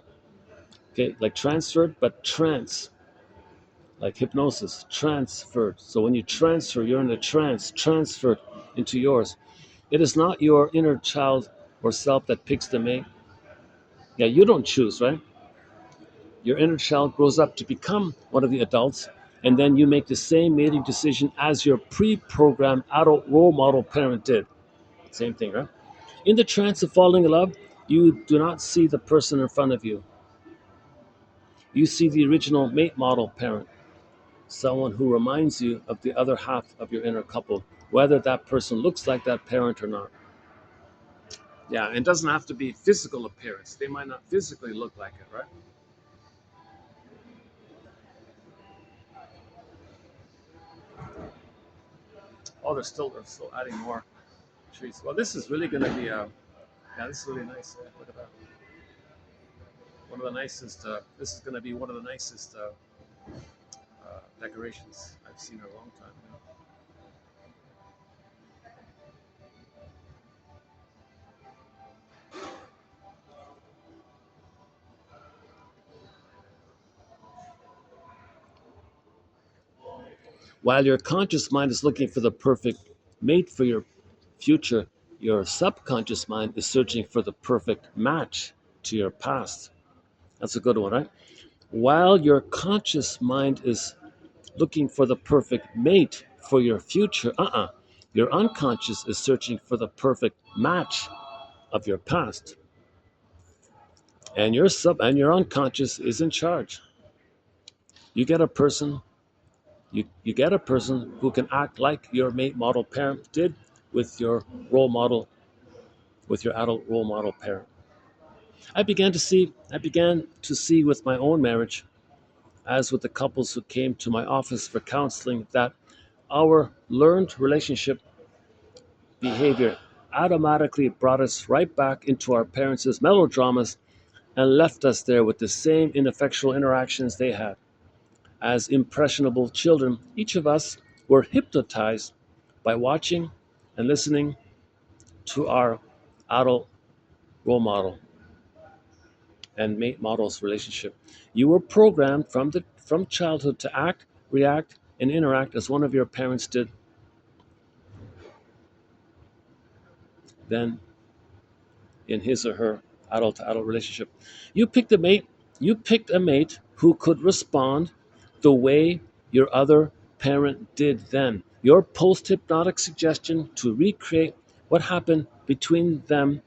Okay, like transferred, but like hypnosis, transferred. So when you transfer, you're in a trance, transferred into yours. It is not your inner child or self that picks the mate. Yeah, you don't choose, right? Your inner child grows up to become one of the adults, and then you make the same mating decision as your pre-programmed adult role model parent did. Same thing, right? In the trance of falling in love, you do not see the person in front of you. You see the original mate model parent, someone who reminds you of the other half of your inner couple, whether that person looks like that parent or not. Yeah, it doesn't have to be physical appearance. They might not physically look like it, right? Oh, they're still adding more trees. Well, this is really going to be yeah, this is really nice. Look at that. One of the nicest. This is going to be one of the nicest decorations I've seen in a long time. While your conscious mind is looking for the perfect mate for your future, your subconscious mind is searching for the perfect match to your past. That's a good one, right? While your conscious mind is looking for the perfect mate for your future, your unconscious is searching for the perfect match of your past. And your unconscious is in charge. You get a person You get a person who can act like your mate model parent did with your role model, with your adult role model parent. I began to see with my own marriage, as with the couples who came to my office for counseling, that our learned relationship behavior automatically brought us right back into our parents' melodramas and left us there with the same ineffectual interactions they had. As impressionable children, each of us were hypnotized by watching and listening to our adult role model and mate model's relationship. You were programmed from childhood to act, react, and interact as one of your parents did then in his or her adult to adult relationship. You picked a mate, you picked a mate who could respond the way your other parent did then. Your post hypnotic suggestion to recreate what happened between them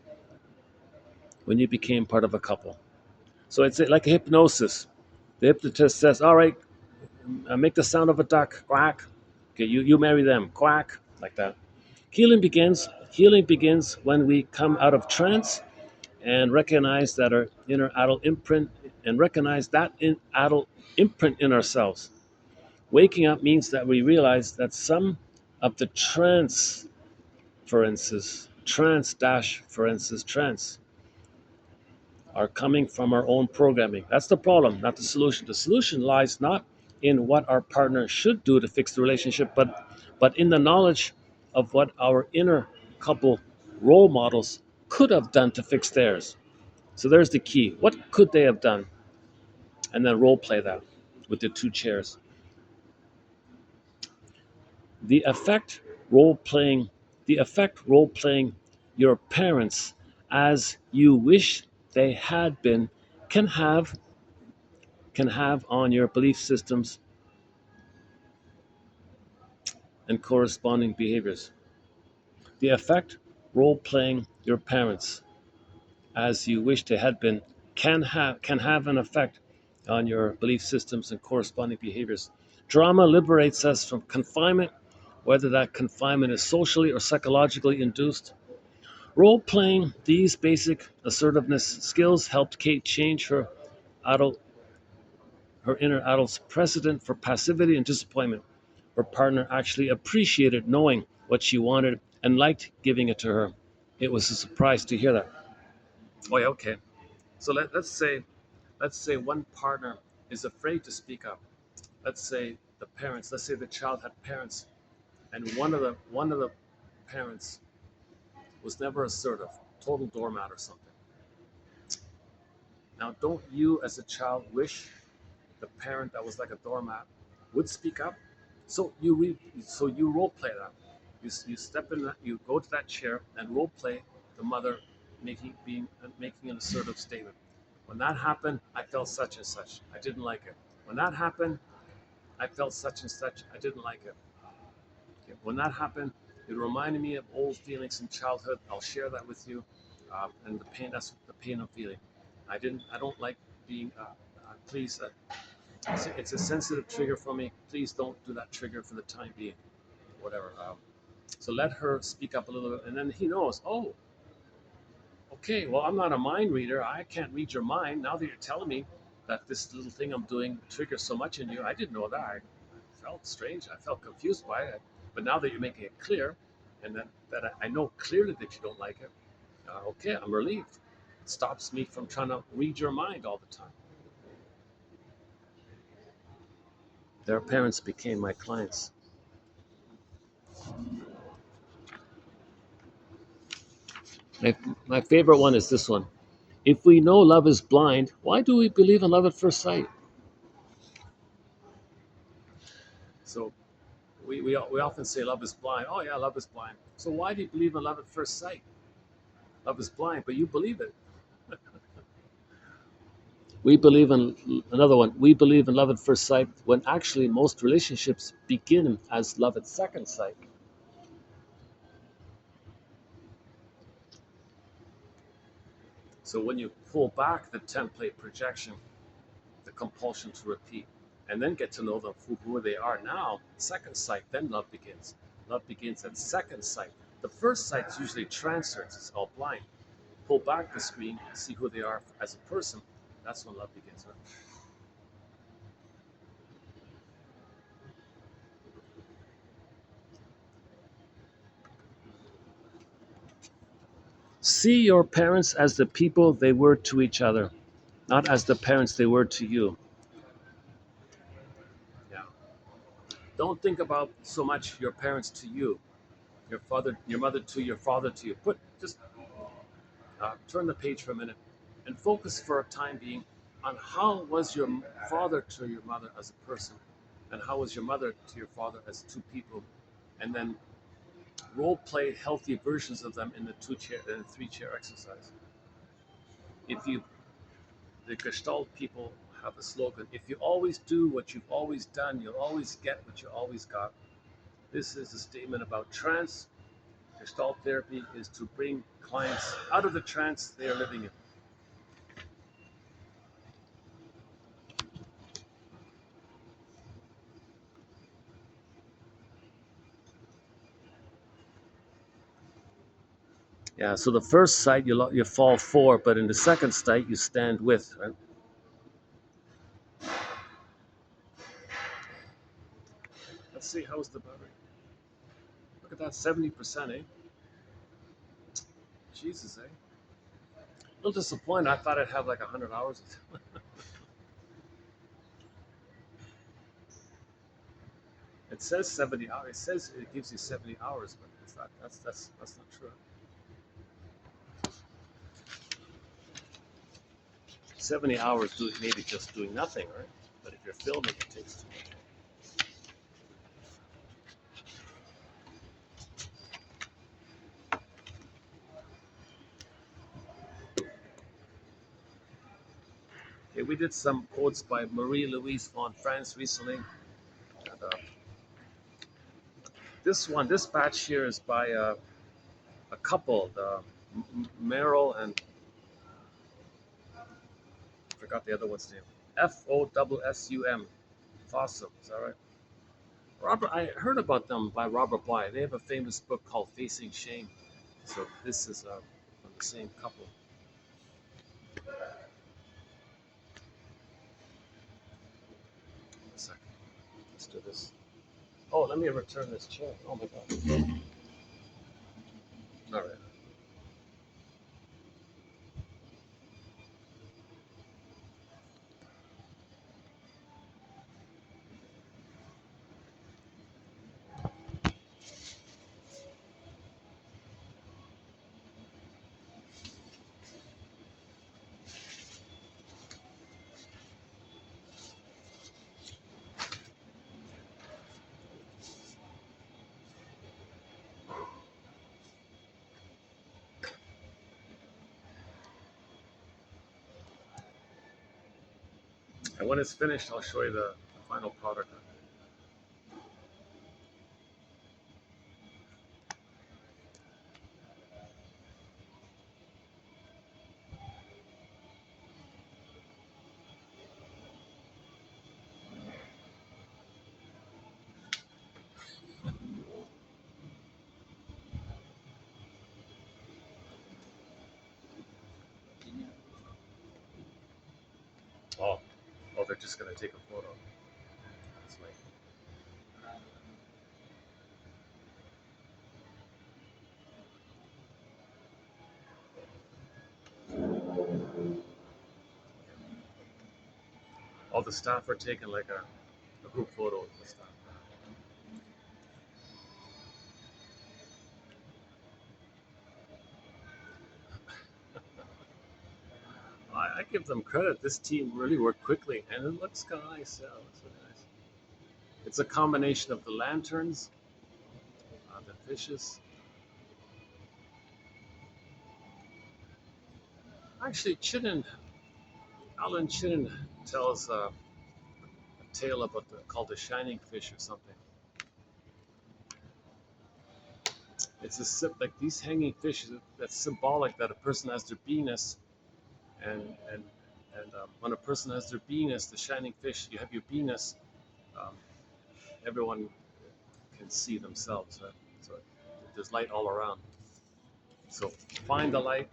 when you became part of a couple. So it's like a hypnosis. The hypnotist says, "All right, make the sound of a duck, quack. Okay, you marry them, quack," like that. Healing begins when we come out of trance and recognize that our inner adult imprint and recognize that adult imprint in ourselves. Waking up means that we realize that some of the trance are coming from our own programming. That's the problem, not the solution. The solution lies not in what our partner should do to fix the relationship, but in the knowledge of what our inner couple role models could have done to fix theirs. So there's the key. What could they have done? And then role play that with the two chairs. The effect role playing, the effect role playing your parents as you wish they had been can have on your belief systems and corresponding behaviors. The effect role playing your parents as you wish they had been can have an effect on your belief systems and corresponding behaviors. Drama liberates us from confinement, whether that confinement is socially or psychologically induced. Role playing these basic assertiveness skills helped Kate change adult her inner adult's precedent for passivity and disappointment. Her partner actually appreciated knowing what she wanted and liked giving it to her. It was a surprise to hear that. Oh yeah, okay. So let's say one partner is afraid to speak up. Let's say the child had parents, and one of the parents was never assertive, total doormat or something. Now, don't you as a child wish the parent that was like a doormat would speak up? So you role play that. You step in that, you go to that chair and role play the mother making an assertive statement. When that happened, I felt such and such. I didn't like it. When that happened, I felt such and such. I didn't like it. Okay. When that happened, it reminded me of old feelings in childhood. I'll share that with you. And the pain, that's the pain I'm feeling. I don't like being, please, it's a sensitive trigger for me. Please don't do that trigger for the time being, whatever. So let her speak up a little bit. And then he knows, oh, okay, well, I'm not a mind reader. I can't read your mind. Now that you're telling me that this little thing I'm doing triggers so much in you, I didn't know that. I felt strange. I felt confused by it. But now that you're making it clear, and that I know clearly that you don't like it, okay, I'm relieved. It stops me from trying to read your mind all the time. Their parents became my clients. My, my favorite one is this one. If we know love is blind, why do we believe in love at first sight? So we often say love is blind. Oh, yeah, love is blind. So why do you believe in love at first sight? Love is blind, but you believe it. We believe in another one. We believe in love at first sight when actually most relationships begin as love at second sight. So when you pull back the template projection, the compulsion to repeat, and then get to know them for who they are. Now, second sight, then love begins. Love begins at second sight. The first sight is usually transference, it's all blind. Pull back the screen, see who they are as a person. That's when love begins. Right? See your parents as the people they were to each other, not as the parents they were to you. Yeah. Don't think about so much your parents to you, your father, your mother to your father to you. Just turn the page for a minute and focus for a time being on how was your father to your mother as a person, and how was your mother to your father as two people, and then role play healthy versions of them in the three chair exercise. If you The Gestalt people have a slogan: if you always do what you've always done, you'll always get what you always got. This is a statement about trance. Gestalt therapy is to bring clients out of the trance they are living in. Yeah, so the first sight you fall for, but in the second sight you stand with. Right? Let's see, how's the battery? Look at that, 70%, eh? Jesus, eh? A little disappointed. I thought I'd have like 100 hours. It says 70 hours. It says it gives you 70 hours, but it's not. That's not true. 70 hours doing maybe just doing nothing, right? But if you're filming, it takes too much. Okay, we did some quotes by Marie-Louise von France recently. And, this batch here is by a couple, Meryl and I forgot the other one's name. Fossum. Fossum, is that right? Robert, I heard about them by Robert Bly. They have a famous book called Facing Shame. So this is from the same couple. A second. Let's do this. Oh, let me return this chair. Oh my God. All right. And when it's finished, I'll show you the final product. Oh, oh, they're just gonna take a photo. That's my. All the staff are taking like a group photo of the staff. I give them credit. This team really worked quickly, and it looks kind of nice. Yeah, it looks really nice. It's a combination of the lanterns, the fishes. Actually, Alan Chinnen tells a tale about called the Shining Fish or something. It's like these hanging fish that's symbolic that a person has their beingness, and And when a person has their beingness, the shining fish, you have your beingness, um, everyone can see themselves. Right? So there's light all around. So find the light.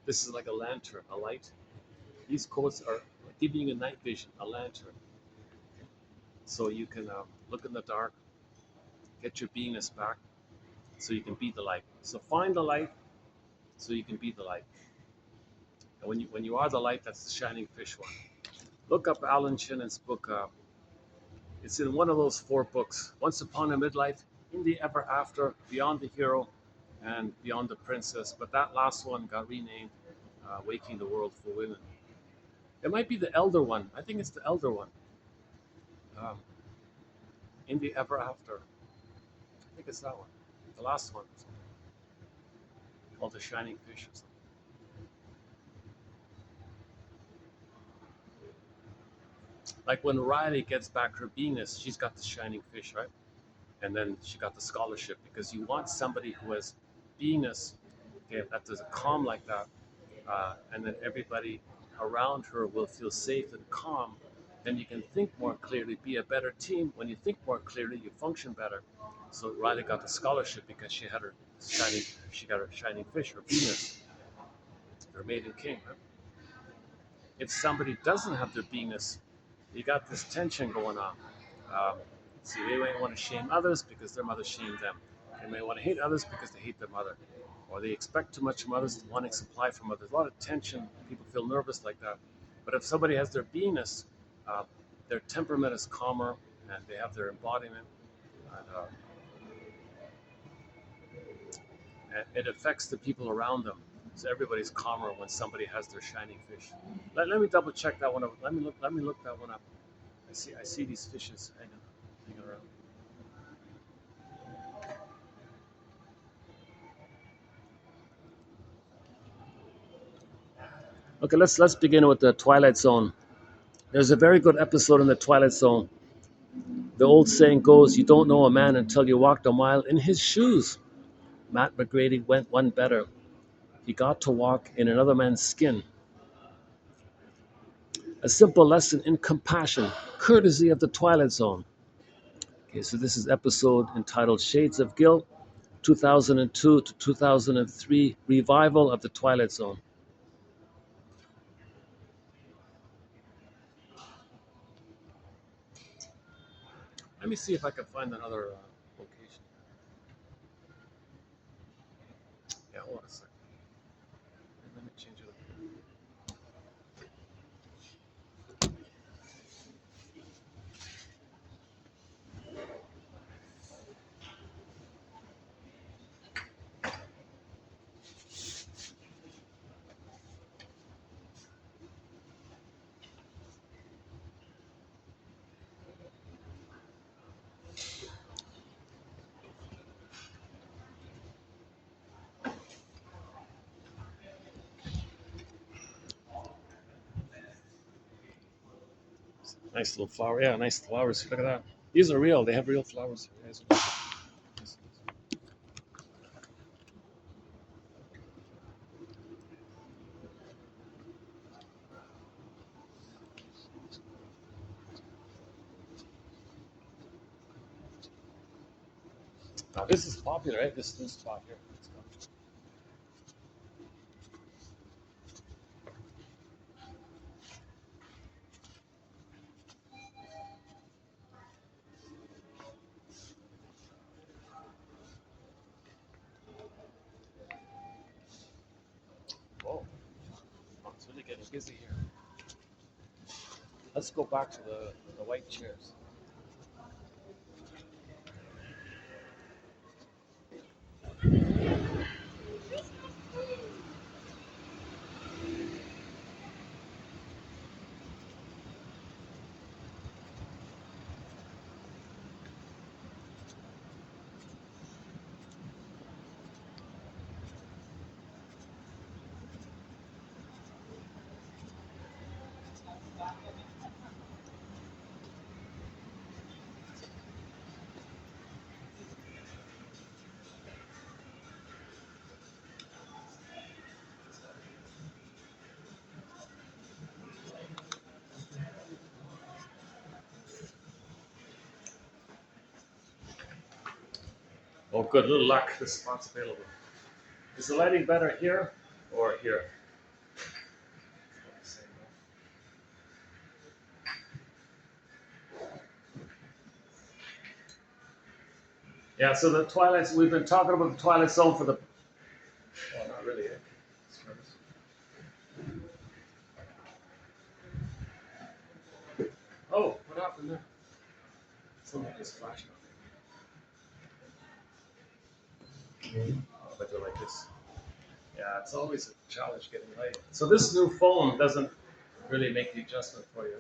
This is like a lantern, a light. These quotes are giving you a night vision, a lantern. So you can look in the dark, get your beingness back, so you can be the light. So find the light, so you can be the light. And when you are the light, that's the shining fish one. Look up Alan Shannon's book. It's in one of those four books: Once Upon a Midlife, In the Ever After, Beyond the Hero, and Beyond the Princess. But that last one got renamed Waking the World for Women. It might be the elder one. I think it's the elder one. Um, in the Ever After. I think it's that one. The last one. Called The Shining Fish or something. Like when Riley gets back her beingness, she's got the shining fish, right? And then she got the scholarship because you want somebody who has beingness, okay, that there's a calm like that, and then everybody around her will feel safe and calm. Then you can think more clearly, be a better team. When you think more clearly, you function better. So Riley got the scholarship because she got her shining fish, her beingness, her maiden king. Right? If somebody doesn't have their beingness, you got this tension going on. Um, See, they may want to shame others because their mother shamed them. They may want to hate others because they hate their mother. Or they expect too much from others, wanting supply from others. A lot of tension. People feel nervous like that. But if somebody has their beingness, uh, their temperament is calmer and they have their embodiment. And it affects the people around them. So everybody's calmer when somebody has their shining fish. Let me double check that one up. Let me look that one up. I see these fishes hanging around. Okay, let's begin with the Twilight Zone. There's a very good episode in the Twilight Zone. The old saying goes, "You don't know a man until you walked a mile in his shoes." Matt McGrady went one better. He got to walk in another man's skin. A simple lesson in compassion, courtesy of the Twilight Zone. Okay, so this is episode entitled "Shades of Guilt," 2002 to 2003 revival of the Twilight Zone. Let me see if I can find another location. Yeah, hold on a second. Let me change it up. Nice little flower. Yeah, nice flowers. Look at that. These are real. They have real flowers. Now this is popular, right? This spot here. Whoa, it's really getting busy here. Let's go back to the white chairs. Oh, good, little luck. This spot's available. Is the lighting better here or here? Yeah, so the Twilight, we've been talking about the Twilight Zone for the, oh, not really, eh? Oh, what happened there? Something just flashed on me. Oh, but they're like this. Yeah, it's always a challenge getting light. So this new phone doesn't really make the adjustment for you.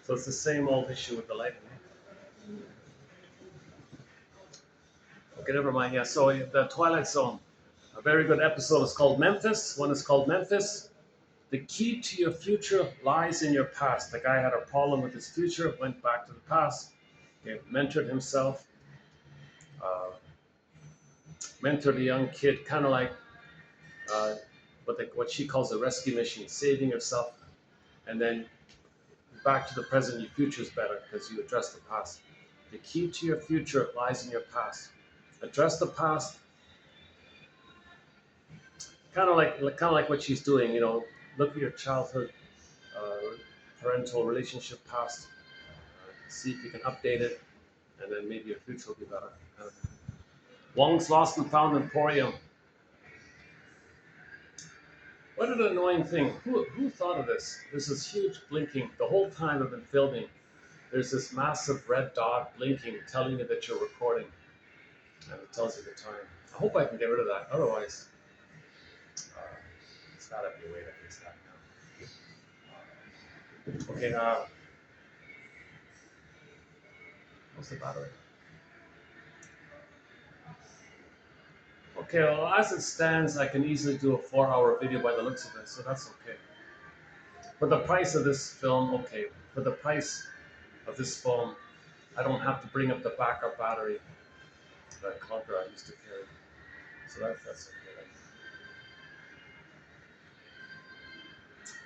So it's the same old issue with the lighting. Okay, never mind. Yeah, so the Twilight Zone, a very good episode is called Memphis. One is called Memphis. The key to your future lies in your past. The guy had a problem with his future, went back to the past, mentored himself, uh, mentored a young kid, kind of like what she calls a rescue mission, saving yourself, and then back to the present. Your future is better because you address the past. The key to your future lies in your past. Address the past, kind of like what she's doing. Look at your childhood, parental relationship past, see if you can update it, and then maybe your future will be better. Wong's Lost and Found Emporium. What an annoying thing. Who thought of this? There's this huge blinking. The whole time I've been filming, there's this massive red dot blinking telling you that you're recording. And it tells you the time. I hope I can get rid of that. Otherwise, it's got to be a way to fix that now. Okay, what's the battery? Okay, well, as it stands, I can easily do a 4-hour video by the looks of it, so that's okay. For the price of this film, okay. For the price of this phone, I don't have to bring up the backup battery that clunker I used to carry. So that's okay.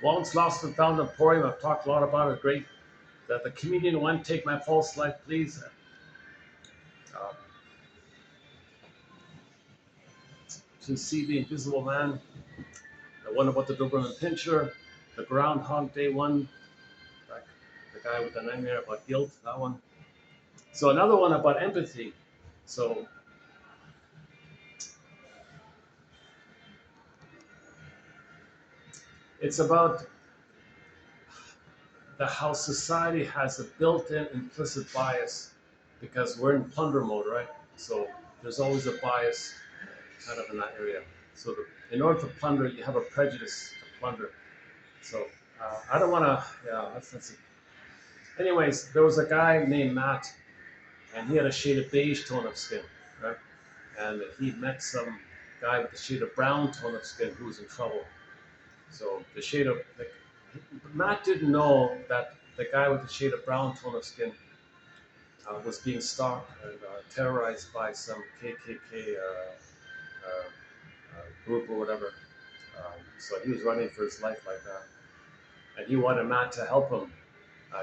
Wong's Lost and Found Emporium, I've talked a lot about it. Great. That the comedian one, Take My False Life, please. To see the Invisible Man, the one about the Doberman Pinscher, the Groundhog Day one, the guy with the nightmare about guilt, that one. So another one about empathy. So it's about how society has a built-in implicit bias because we're in plunder mode, right? So there's always a bias kind of in that area. So in order to plunder, you have a prejudice to plunder. So I don't want to, yeah, that's it. Anyways, there was a guy named Matt, and he had a shade of beige tone of skin, right? And he met some guy with a shade of brown tone of skin who was in trouble. So Matt didn't know that the guy with the shade of brown tone of skin was being stalked and terrorized by some KKK group or whatever. So he was running for his life like that, and he wanted Matt to help him.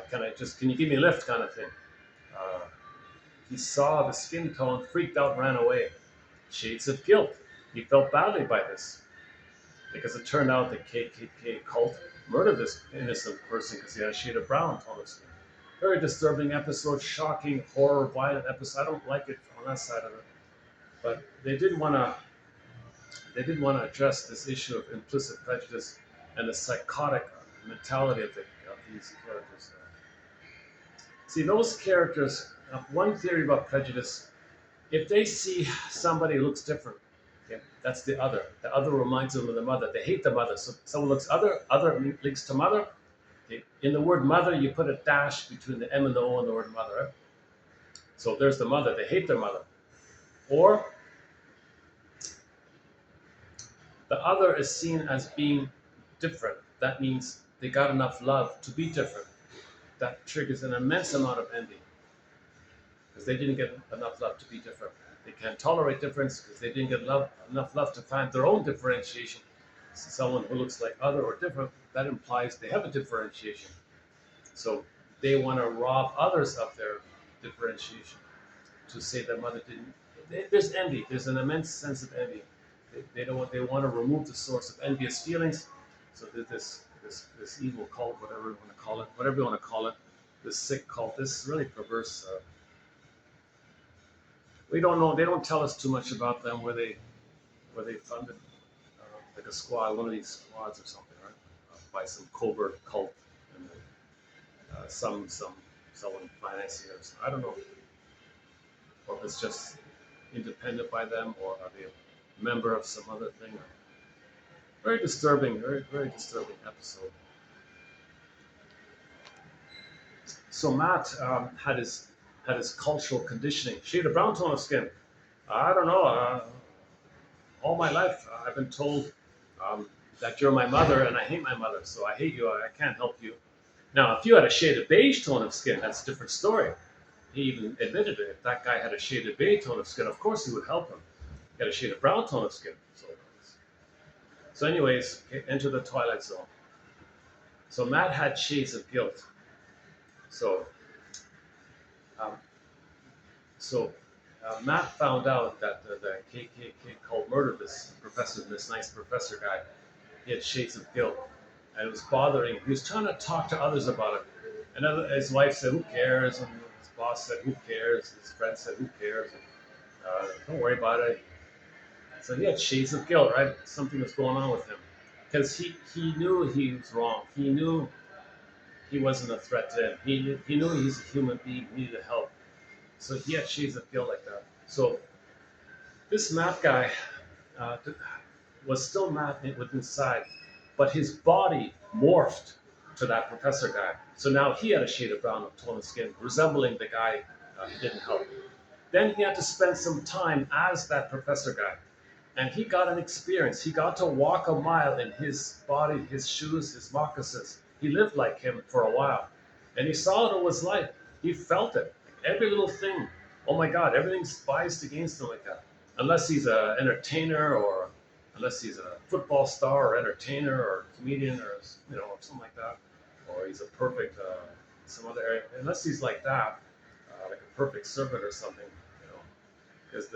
Can you give me a lift, kind of thing. Uh, he saw the skin tone, freaked out, ran away. Shades of guilt. He felt badly by this because it turned out the KKK cult murdered this innocent person because he had a shade of brown tone of skin. Very disturbing episode, shocking, horror, violent episode. I don't like it on that side of it, but they didn't want to address this issue of implicit prejudice and the psychotic mentality of these characters. See, those characters, one theory about prejudice, if they see somebody who looks different, okay, that's the other. The other reminds them of the mother. They hate the mother. So someone looks other links to mother. Okay. In the word mother, you put a dash between the M and the O in the word mother. Right? So there's the mother. They hate their mother. Or the other is seen as being different. That means they got enough love to be different. That triggers an immense amount of envy because they didn't get enough love to be different. They can't tolerate difference because they didn't get enough love to find their own differentiation. So someone who looks like other or different, that implies they have a differentiation. So they want to rob others of their differentiation to say their mother didn't there's envy. There's an immense sense of envy. They want to remove the source of envious feelings. So there's this evil cult, whatever you want to call it, whatever you want to call it, this sick cult, this really perverse. We don't know. They don't tell us too much about them. Where they funded like a squad, one of these squads or something, right? By some covert cult, and someone financing it. I don't know, or if it's just independent by them, or are they a member of some other thing? Very disturbing, very disturbing episode. So Matt had his cultural conditioning. She had a brown tone of skin. I don't know. All my life, I've been told that you're my mother, and I hate my mother, so I hate you. I can't help you. Now, if you had a shaded beige tone of skin, that's a different story. He even admitted it. If that guy had a shaded beige tone of skin, of course he would help him. He had a shaded brown tone of skin. So anyways, enter the Twilight Zone. So Matt had shades of guilt. So, um, so Matt found out that the KKK cult murdered this professor, this nice professor guy. He had shades of guilt, and it was bothering him. He was trying to talk to others about it, and his wife said, "Who cares?" And his boss said, "Who cares?" His friend said, "Who cares?" Don't worry about it. So he had shades of guilt, right? Something was going on with him, because he knew he was wrong. He knew he wasn't a threat to him. He knew he's a human being, he needed help. So he had shades of guilt like that. So this Matt guy uh, was still Matt with inside, but his body morphed to that professor guy. So now he had a shade of brown tone of skin, resembling the guy who didn't help. Then he had to spend some time as that professor guy. And he got an experience. He got to walk a mile in his body, his shoes, his moccasins. He lived like him for a while. And he saw what it was like. He felt it. Every little thing. Oh my God, everything's biased against him like that. Unless he's an entertainer, or unless he's a football star or entertainer or comedian, or something like that. Or he's a perfect some other area. Unless he's like that, like a perfect servant or something, because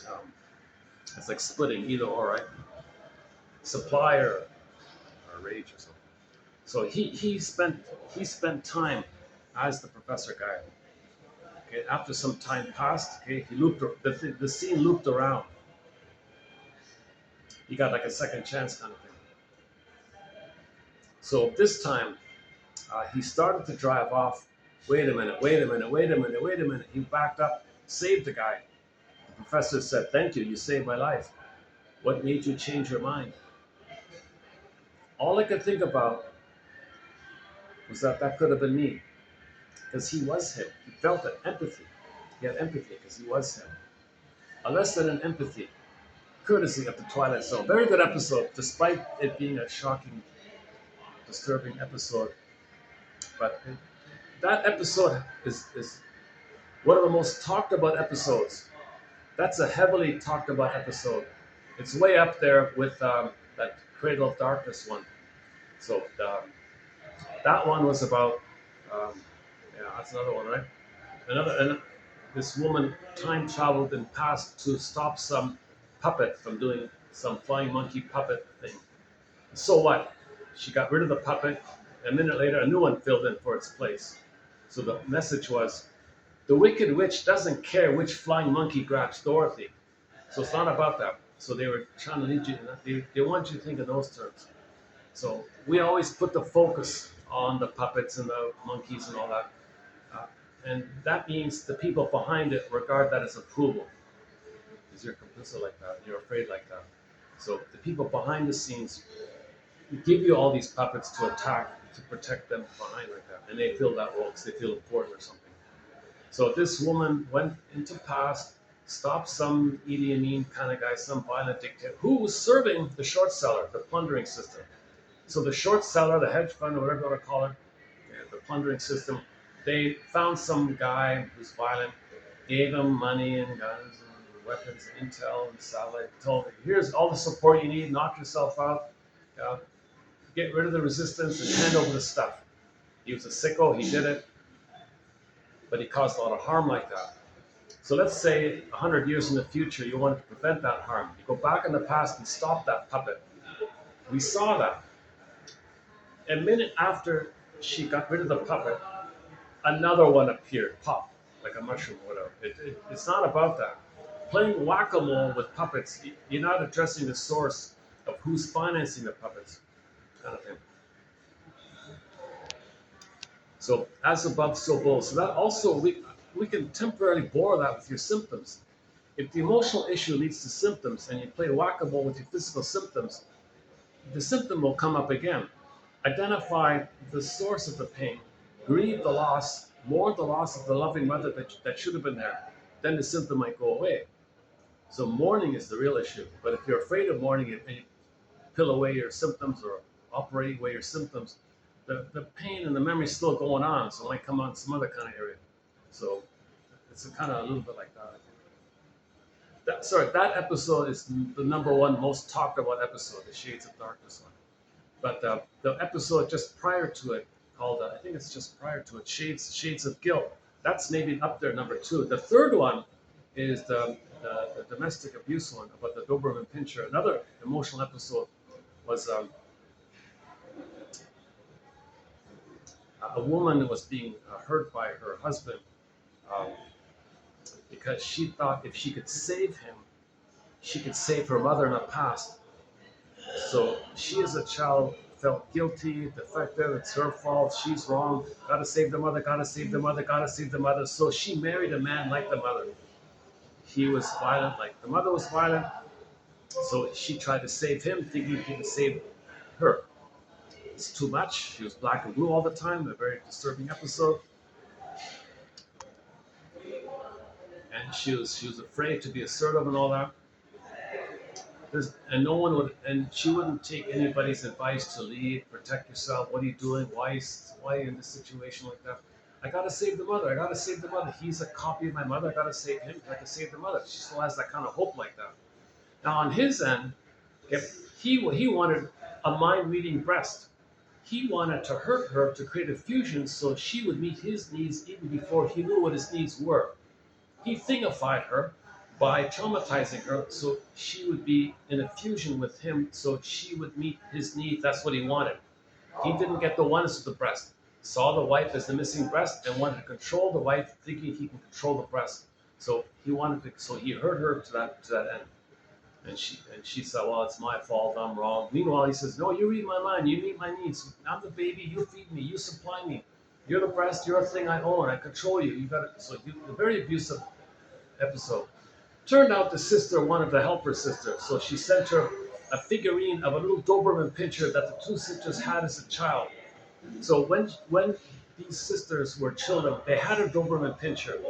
um, it's like splitting either or, right? Supply or rage or something. So he spent time as the professor guy. Okay, after some time passed, okay, he looped the scene looped around. He got like a second chance kind of thing. So this time, he started to drive off. Wait a minute, wait a minute, wait a minute, wait a minute. He backed up, saved the guy. The professor said, "Thank you, you saved my life. What made you change your mind?" All I could think about was that could have been me, because he was him. He felt it, empathy. He had empathy because he was him. A lesson in empathy, courtesy of the Twilight Zone. Very good episode, despite it being a shocking, disturbing episode. But that episode is one of the most talked about episodes. That's a heavily talked about episode. It's way up there with that Cradle of Darkness one. So that one was about, um, yeah, that's another one, right? And this woman time traveled in past to stop some puppet from doing some flying monkey puppet thing. So what? She got rid of the puppet. A minute later, a new one filled in for its place. So the message was, the Wicked Witch doesn't care which flying monkey grabs Dorothy. So it's not about that. So they were trying to lead you, they want you to think in those terms. So we always put the focus on the puppets and the monkeys and all that. Uh, and that means the people behind it regard that as approval. Because you're complicit like that, you're afraid like that. So the people behind the scenes give you all these puppets to attack, to protect them behind like that. And they feel that role because they feel important or something. So this woman went into past, stopped some Idi Amin kind of guy, some violent dictator, who was serving the short seller, the plundering system. So the short seller, the hedge fund, or whatever you want to call it, the plundering system, they found some guy who's violent, gave him money and guns and weapons and intel and satellite, told him, here's all the support you need, knock yourself out, get rid of the resistance and hand over the stuff. He was a sicko, he did it, but he caused a lot of harm like that. So let's say 100 years in the future, you want to prevent that harm. You go back in the past and stop that puppet. We saw that. A minute after she got rid of the puppet, another one appeared, pop, like a mushroom or whatever. It's not about that. Playing whack-a-mole with puppets, you're not addressing the source of who's financing the puppets, kind of thing. So as above, so below. So that also, we can temporarily bore that with your symptoms. If the emotional issue leads to symptoms and you play whack-a-mole with your physical symptoms, the symptom will come up again. Identify the source of the pain, grieve the loss, mourn the loss of the loving mother that should have been there. Then the symptom might go away. So mourning is the real issue. But if you're afraid of mourning and you peel away your symptoms or operate away your symptoms, the pain and the memory is still going on. So it might come on some other kind of area. So it's a kind of a little bit like that. That episode is the number one most talked about episode, the Shades of Darkness one. But the episode just prior to it, called I think it's just prior to it, Shades of Guilt. That's maybe up there number two. The third one is the domestic abuse one about the Doberman Pinscher. Another emotional episode was a woman who was being hurt by her husband um, because she thought if she could save him, she could save her mother in the past. So she, as a child, felt guilty, defective, it's her fault, she's wrong, gotta save the mother, gotta save the mother, gotta save the mother. So she married a man like the mother. He was violent, like the mother was violent. So she tried to save him, thinking he could save her. It's too much. She was black and blue all the time, a very disturbing episode. And she was afraid to be assertive and all that. And no one would, and she wouldn't take anybody's advice to leave, protect yourself. What are you doing? Why are you in this situation like that? I gotta save the mother. I gotta save the mother. He's a copy of my mother. I gotta save him. I can save the mother. She still has that kind of hope like that. Now on his end, if he wanted a mind-reading breast. He wanted to hurt her to create a fusion so she would meet his needs even before he knew what his needs were. He thingified her by traumatizing her so she would be in a fusion with him so she would meet his needs. That's what he wanted. He didn't get the oneness of the breast. Saw the wife as the missing breast and wanted to control the wife, thinking he can control the breast. So he hurt her to that end. And she said, well, it's my fault, I'm wrong. Meanwhile, he says, no, you read my mind, you meet my needs. I'm the baby, you feed me, you supply me. You're the breast, you're a thing I own, I control you. A very abusive episode. Turned out the sister wanted to help her sister, so she sent her a figurine of a little Doberman Pinscher that the two sisters had as a child. So when these sisters were children, they had a Doberman Pinscher.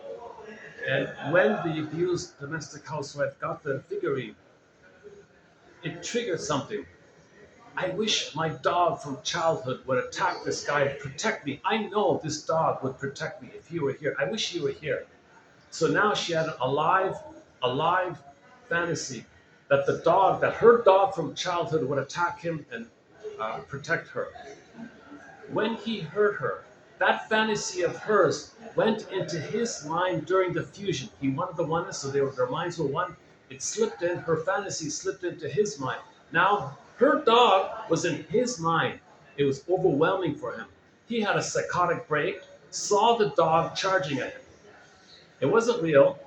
And when the abused domestic housewife got the figurine, it triggered something. I wish my dog from childhood would attack this guy and protect me. I know this dog would protect me if he were here. I wish he were here. So now she had a live fantasy that her dog from childhood would attack him and protect her. When he hurt her, that fantasy of hers went into his mind during the fusion. He wanted the oneness, so their minds were one. It slipped in, her fantasy slipped into his mind. Now, her dog was in his mind. It was overwhelming for him. He had a psychotic break, saw the dog charging at him. It wasn't real,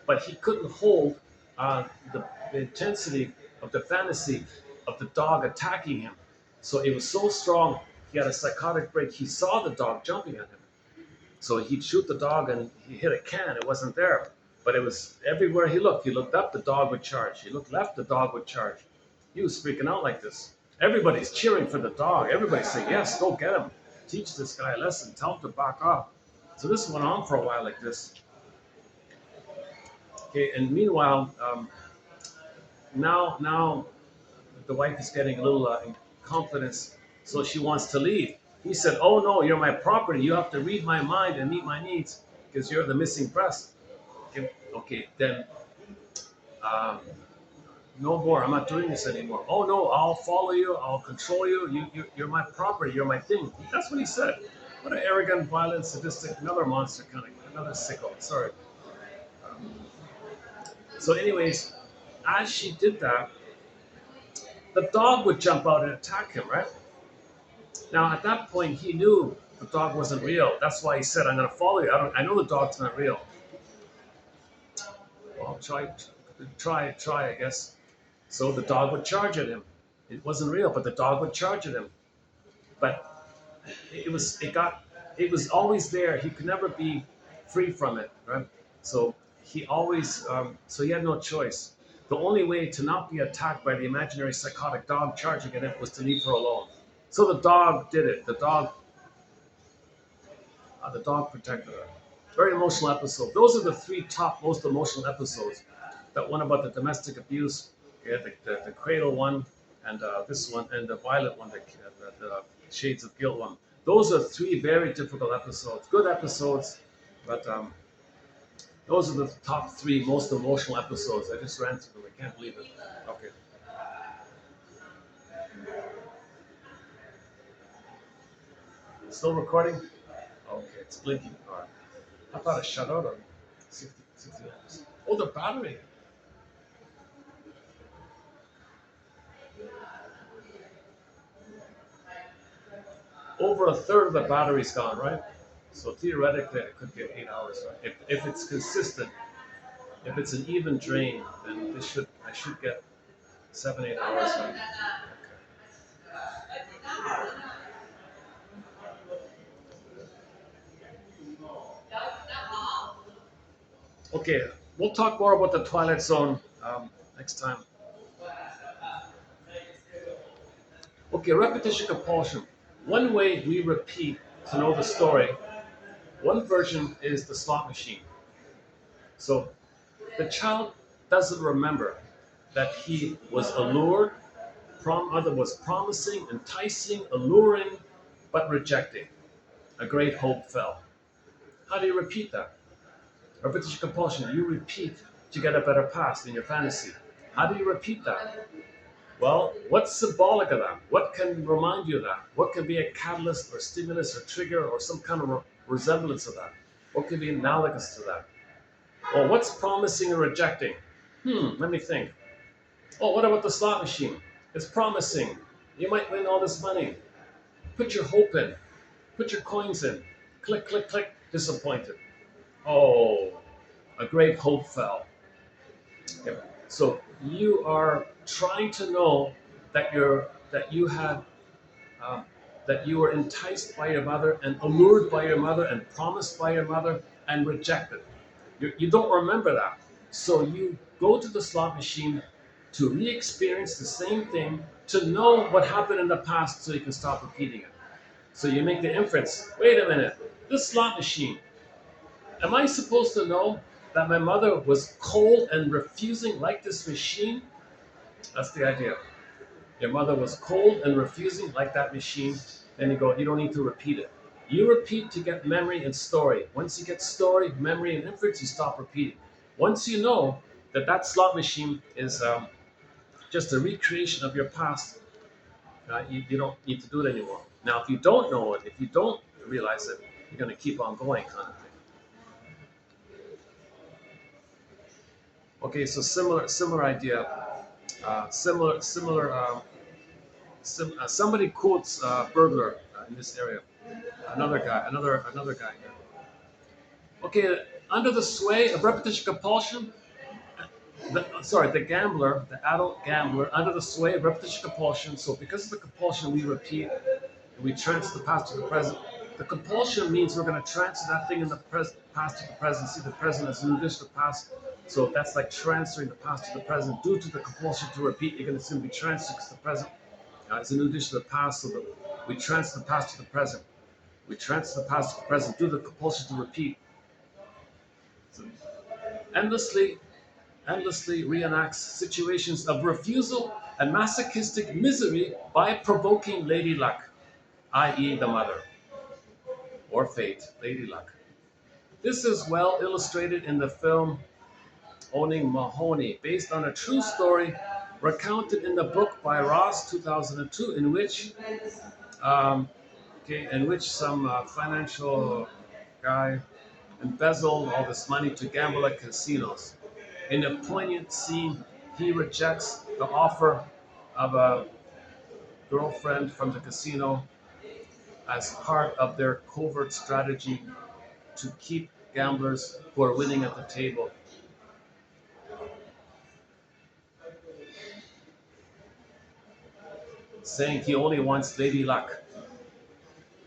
but he couldn't hold the intensity of the fantasy of the dog attacking him. So it was so strong, he had a psychotic break. He saw the dog jumping at him. So he'd shoot the dog and he hit a can. It wasn't there. But it was everywhere he looked. He looked up, the dog would charge. He looked left, the dog would charge. He was freaking out like this. Everybody's cheering for the dog. Everybody's saying, yes, go get him. Teach this guy a lesson. Tell him to back off. So this went on for a while like this. Okay, and meanwhile, now the wife is getting a little confidence, so she wants to leave. He said, oh no, you're my property. You have to read my mind and meet my needs because you're the missing breast. Okay, then no more. I'm not doing this anymore. Oh no, I'll follow you. I'll control you. You're my property. You're my thing. That's what he said. What an arrogant, violent, sadistic, another monster kind of, another sicko. Sorry. So, anyways, as she did that, the dog would jump out and attack him, right? Now, at that point, he knew the dog wasn't real. That's why he said, "I'm going to follow you. I know the dog's not real." Well, try, I guess. So the dog would charge at him. It wasn't real, but the dog would charge at him. But it was always there. He could never be free from it, right? So so he had no choice. The only way to not be attacked by the imaginary psychotic dog charging at him was to leave her alone. So the dog did it. The dog protected her. Very emotional episode. Those are the three top most emotional episodes. That one about the domestic abuse, yeah, the cradle one, and this one, and the violent one, the shades of guilt one. Those are three very difficult episodes. Good episodes, but those are the top three most emotional episodes. I just ran through them. I can't believe it. Okay. Still recording? Okay, it's blinking. All right. I thought I shut out on 60 amps. Oh, the battery. Over a third of the battery's gone, right? So theoretically, I could get 8 hours, right? If it's consistent, if it's an even drain, then I should get 7 8 hours, right? Okay, we'll talk more about the Twilight Zone next time. Okay, repetition compulsion. One way we repeat to know the story, one version is the slot machine. So the child doesn't remember that he was allured, other was promising, enticing, alluring, but rejecting. A great hope fell. How do you repeat that? Repetition compulsion. You repeat to get a better past in your fantasy. How do you repeat that? Well, what's symbolic of that? What can remind you of that? What can be a catalyst or stimulus or trigger or some kind of resemblance of that? What can be analogous to that? Well, what's promising and rejecting? Let me think. Oh, what about the slot machine? It's promising. You might win all this money. Put your hope in. Put your coins in. Click, click, click. Disappointed. Oh, a great hope fell. Okay. So you are trying to know that you had um, that you were enticed by your mother and allured by your mother and promised by your mother and rejected. You don't remember that. So you go to the slot machine to re-experience the same thing, to know what happened in the past so you can stop repeating it. So you make the inference, wait a minute, this slot machine, am I supposed to know that my mother was cold and refusing like this machine? That's the idea. Your mother was cold and refusing like that machine. Then you go, you don't need to repeat it. You repeat to get memory and story. Once you get story, memory, and inference, you stop repeating. Once you know that that slot machine is just a recreation of your past, you don't need to do it anymore. Now, if you don't know it, if you don't realize it, you're going to keep on going, kind of thing. Okay, so similar idea. Similar. Somebody quotes Bergler in this area. Another guy here. Okay, under the sway of repetition compulsion, the gambler, the adult gambler, under the sway of repetition compulsion. So because of the compulsion, we repeat and we transfer the past to the present. The compulsion means we're going to transfer that thing in the past to the present. See, the present is new dish to the past. So that's like transferring the past to the present. Due to the compulsion to repeat, you're going to simply transfer to the present. It's a new dish to the past, so that we transfer the past to the present. We transfer the past to the present due to the compulsion to repeat. So endlessly, endlessly reenacts situations of refusal and masochistic misery by provoking Lady Luck, i.e., the mother, or fate, Lady Luck. This is well illustrated in the film Owning Mahoney, based on a true story recounted in the book by Ross, 2002, um, in which some financial guy embezzled all this money to gamble at casinos. In a poignant scene, he rejects the offer of a girlfriend from the casino as part of their covert strategy to keep gamblers who are winning at the table, saying he only wants lady luck.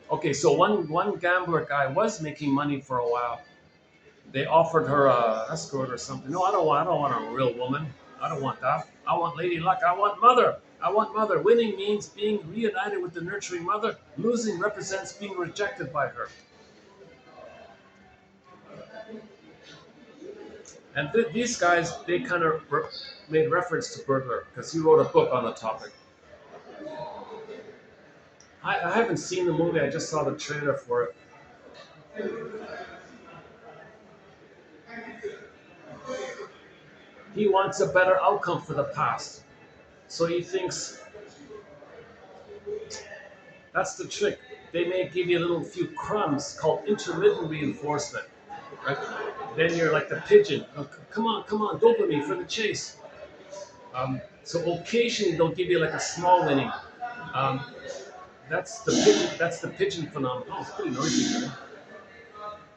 Okay, so one gambler guy was making money for a while. They offered her a escort or something. No, I don't want a real woman. I don't want that. I want lady luck. I want mother. I want mother. Winning means being reunited with the nurturing mother. Losing represents being rejected by her. And these guys, they kind of made reference to Bergler because he wrote a book on the topic. I haven't seen the movie. I just saw the trailer for it. He wants a better outcome for the past. So he thinks that's the trick. They may give you a little few crumbs called intermittent reinforcement. Right? Then you're like the pigeon. Oh, come on, dopamine for the chase. So occasionally they'll give you like a small winning. Um, that's the pigeon. That's the pigeon phenomenon. Oh, it's pretty noisy. Right?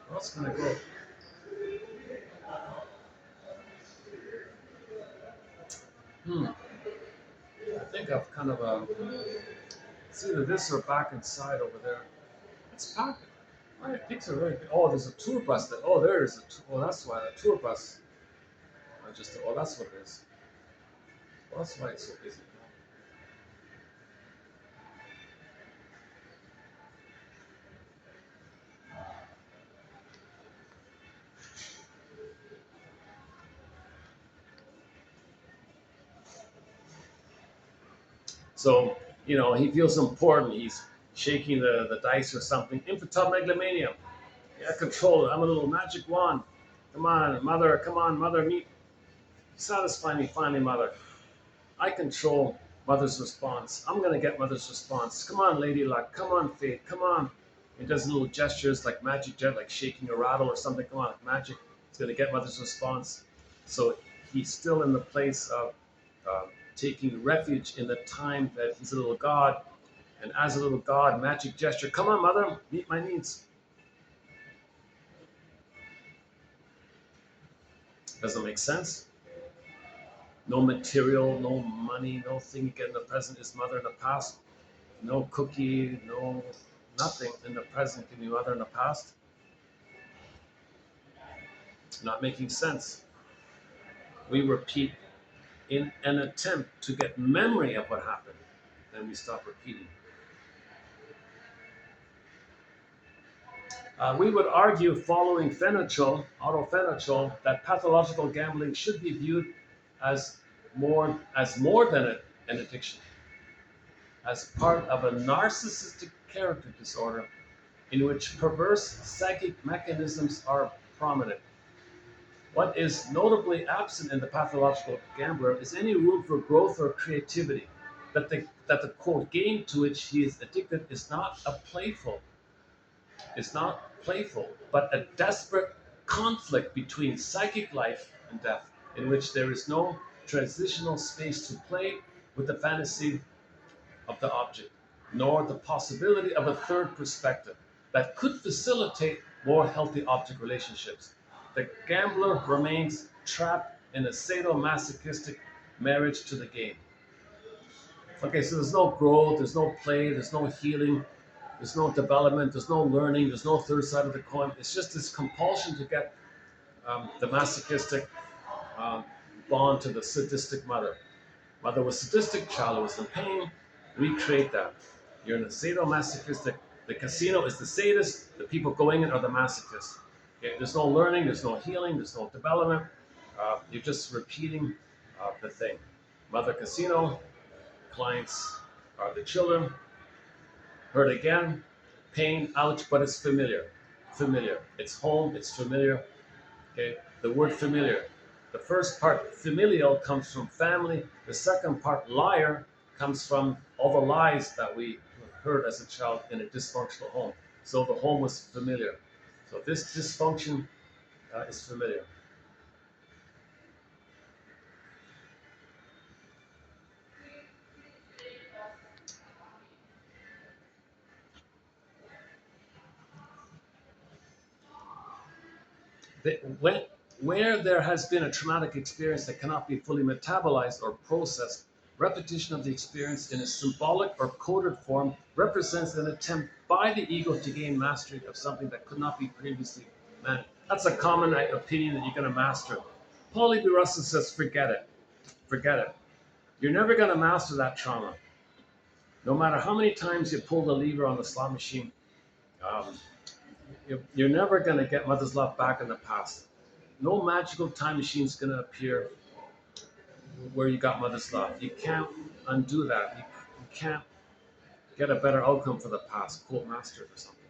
Where else can I go? Hmm. I think I've kind of it's either this or back inside over there. It's packed. My pigs are very big. Oh, there's a tour bus there. Oh, there is a. Oh, that's why a tour bus. I just. Oh, that's what it is. Well, that's why it's so busy. So, he feels important. He's shaking the dice or something. Infantile megalomania. Yeah, control it. I'm a little magic wand. Come on, mother. Come on, mother. Meet. Satisfy me finally, mother. I control mother's response. I'm going to get mother's response. Come on, lady luck. Come on, fate. Come on. He does little gestures like magic jet, like shaking a rattle or something. Come on, like magic. He's going to get mother's response. So he's still in the place of taking refuge in the time that he's a little god. And as a little god, magic gesture. Come on, mother. Meet my needs. Doesn't make sense. No material, no money, no thing you get in the present is mother in the past. No cookie, no nothing in the present can be mother in the past. Not making sense. We repeat in an attempt to get memory of what happened. Then we stop repeating. We would argue, following autophanetrol, that pathological gambling should be viewed as more than an addiction, as part of a narcissistic character disorder in which perverse psychic mechanisms are prominent. What is notably absent in the pathological gambler is any room for growth or creativity. That the quote game to which he is addicted is not playful, but a desperate conflict between psychic life and death, in which there is no transitional space to play with the fantasy of the object, nor the possibility of a third perspective that could facilitate more healthy object relationships. The gambler remains trapped in a sadomasochistic marriage to the game. Okay, so there's no growth, there's no play, there's no healing, there's no development, there's no learning, there's no third side of the coin. It's just this compulsion to get the masochistic um, bond to the sadistic mother. Mother was sadistic, child was in pain. Recreate that. You're in the sadomasochistic. The casino is the sadist. The people going in are the masochists. Okay? There's no learning. There's no healing. There's no development. You're just repeating the thing. Mother casino. Clients are the children. Hurt again. Pain. Ouch. But it's familiar. Familiar. It's home. It's familiar. Okay. The word familiar. The first part, familial, comes from family. The second part, liar, comes from all the lies that we heard as a child in a dysfunctional home. So the home was familiar. So this dysfunction is familiar. Where there has been a traumatic experience that cannot be fully metabolized or processed, repetition of the experience in a symbolic or coded form represents an attempt by the ego to gain mastery of something that could not be previously managed. That's a common opinion that you're going to master. Paulie B. Russell says, forget it. Forget it. You're never going to master that trauma. No matter how many times you pull the lever on the slot machine, um, you're never going to get mother's love back in the past. No magical time machine is going to appear where you got mother's love. You can't undo that. You can't get a better outcome for the past. Quote master or something.